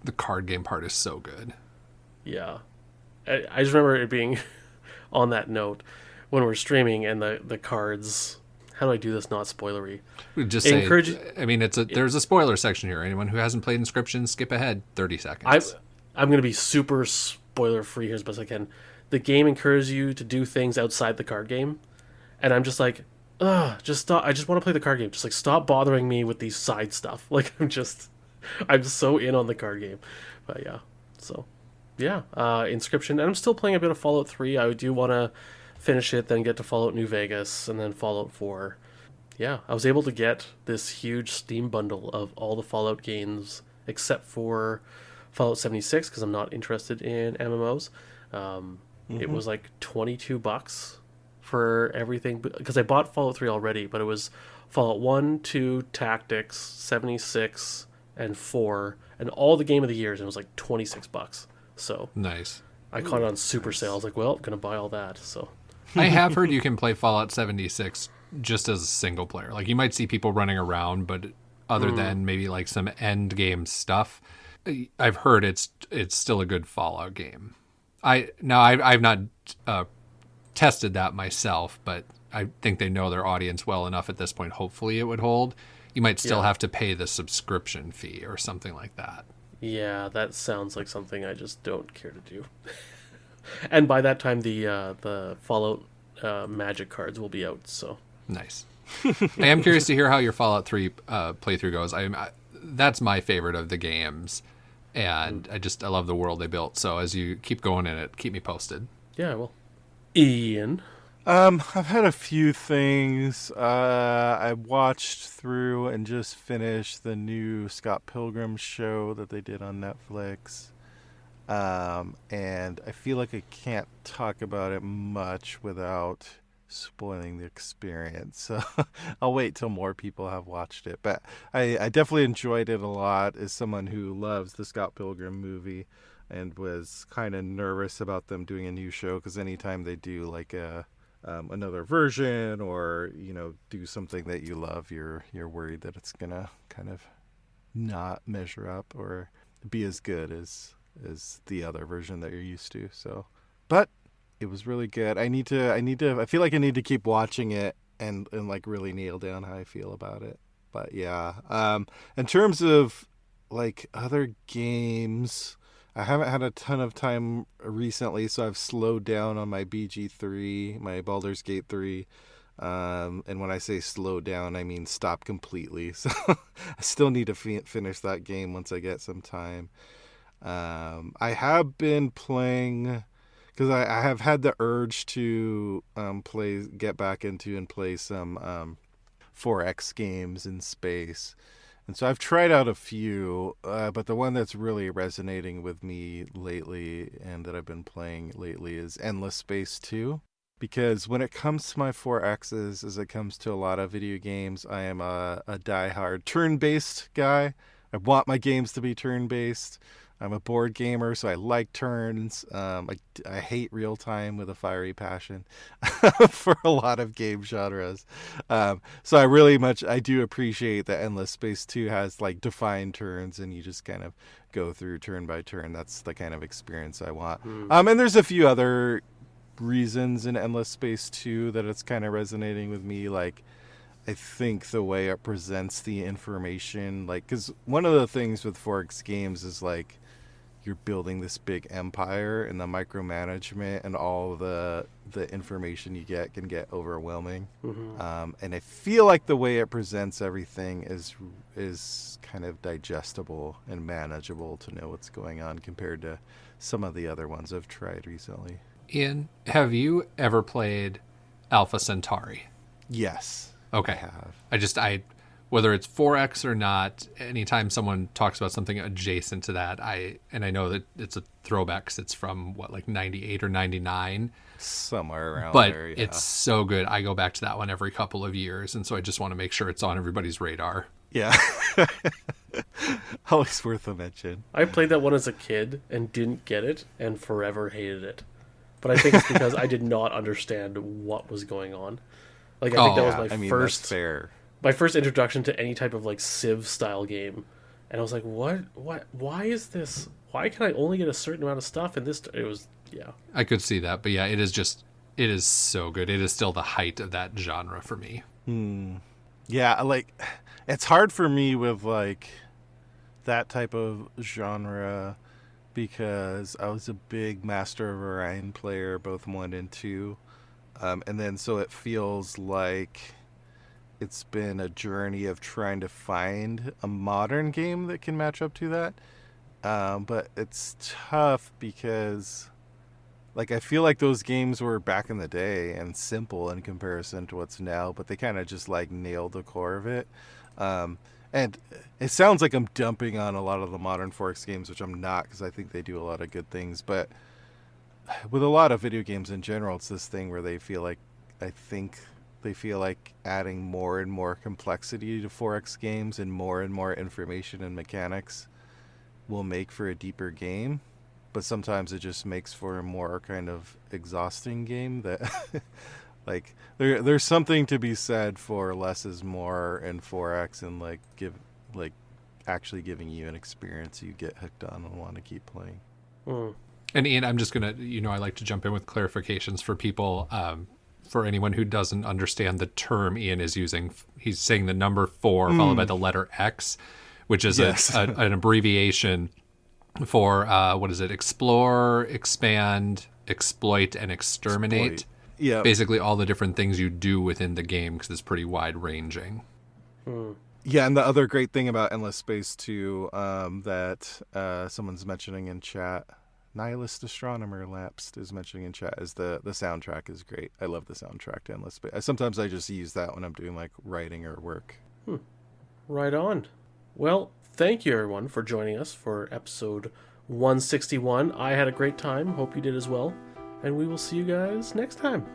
the card game part is so good. Yeah. I just remember it being on that note when we're streaming and the cards. How do I do this not spoilery? Just say, I mean, there's a spoiler section here. Anyone who hasn't played Inscription, skip ahead 30 seconds. I'm going to be super spoiler free here as best I can. The game encourages you to do things outside the card game, and I'm just like, just stop. I just want to play the card game. Just like, stop bothering me with these side stuff. Like, I'm so in on the card game. But yeah, so yeah, Inscription, and I'm still playing a bit of Fallout 3. I do want to finish it, then get to Fallout New Vegas, and then Fallout 4. Yeah, I was able to get this huge Steam bundle of all the Fallout games except for Fallout 76 because I'm not interested in MMOs. It was like $22 for everything because I bought Fallout 3 already, but it was Fallout 1, 2, Tactics, 76, and 4, and all the Game of the Years, and it was like $26. So nice. I caught it on super sale. I was like, well, gonna buy all that. So I have heard you can play Fallout 76 just as a single player. Like, you might see people running around, but other than maybe like some end game stuff, I've heard it's still a good Fallout game. I've not tested that myself, but I think they know their audience well enough at this point. Hopefully it would hold. You might still have to pay the subscription fee or something like that. Yeah, that sounds like something I just don't care to do. And by that time, the Fallout Magic cards will be out. So nice. I am curious to hear how your Fallout 3 playthrough goes. That's my favorite of the games, and I love the world they built. So as you keep going in it, keep me posted. Yeah, well, Ian. I've had a few things. I watched through and just finished the new Scott Pilgrim show that they did on Netflix. And I feel like I can't talk about it much without spoiling the experience. So I'll wait till more people have watched it. But I definitely enjoyed it a lot as someone who loves the Scott Pilgrim movie and was kind of nervous about them doing a new show because anytime they do like another version or do something that you love, you're worried that it's gonna kind of not measure up or be as good as the other version that you're used to. So, but it was really good. I feel like I need to keep watching it and like really nail down how I feel about it. But yeah, in terms of like other games, I haven't had a ton of time recently, so I've slowed down on my BG3, my Baldur's Gate 3. And when I say slow down, I mean stop completely. So I still need to finish that game once I get some time. I have been playing because I have had the urge to get back into and play some 4X games in space. And so I've tried out a few, but the one that's really resonating with me lately and that I've been playing lately is Endless Space 2. Because when it comes to my 4Xs, as it comes to a lot of video games, I am a diehard turn-based guy. I want my games to be turn-based. I'm a board gamer, so I like turns. I hate real time with a fiery passion for a lot of game genres. So I do appreciate that Endless Space 2 has like defined turns, and you just kind of go through turn by turn. That's the kind of experience I want. And there's a few other reasons in Endless Space 2 that it's kind of resonating with me, like I think the way it presents the information, like, because one of the things with 4X games is like you're building this big empire, and the micromanagement and all the information you get can get overwhelming. And I feel like the way it presents everything is kind of digestible and manageable to know what's going on compared to some of the other ones I've tried recently. Ian, have you ever played Alpha Centauri? Yes. Okay. I have. Whether it's 4X or not, anytime someone talks about something adjacent to that, I know that it's a throwback because it's from like 98 or 99. Somewhere around but there, But it's so good. I go back to that one every couple of years, and so I just want to make sure it's on everybody's radar. Yeah. Always worth a mention. I played that one as a kid and didn't get it and forever hated it. But I think it's because I did not understand what was going on. Like, I think that was my first... That's fair. My first introduction to any type of like Civ style game, and I was like, what why is this, why can I only get a certain amount of stuff in this? It was, yeah, I could see that, but yeah, it is so good. It is still the height of that genre for me. Yeah, like it's hard for me with like that type of genre because I was a big Master of Orion player, both 1 and 2, and then so it feels like it's been a journey of trying to find a modern game that can match up to that. But it's tough because, like, I feel like those games were back in the day and simple in comparison to what's now, but they kind of just, like, nailed the core of it. And it sounds like I'm dumping on a lot of the modern 4X games, which I'm not, because I think they do a lot of good things. But with a lot of video games in general, it's this thing where they feel like adding more and more complexity to 4X games and more information and mechanics will make for a deeper game. But sometimes it just makes for a more kind of exhausting game that like there's something to be said for less is more in 4X and actually giving you an experience you get hooked on and want to keep playing. And Ian, I'm just gonna, I like to jump in with clarifications for people. For anyone who doesn't understand the term Ian is using, he's saying the number 4 followed by the letter X, which is an abbreviation for, explore, expand, exploit, and exterminate. Yeah. Basically all the different things you do within the game, because it's pretty wide-ranging. Yeah, and the other great thing about Endless Space 2 that someone's mentioning in chat, Nihilist Astronomer Lapsed is mentioning in chat, is the soundtrack is great. I love the soundtrack to Endless Space. Sometimes I just use that when I'm doing like writing or work. Right on. Well, thank you everyone for joining us for episode 161. I had a great time. Hope you did as well. And we will see you guys next time.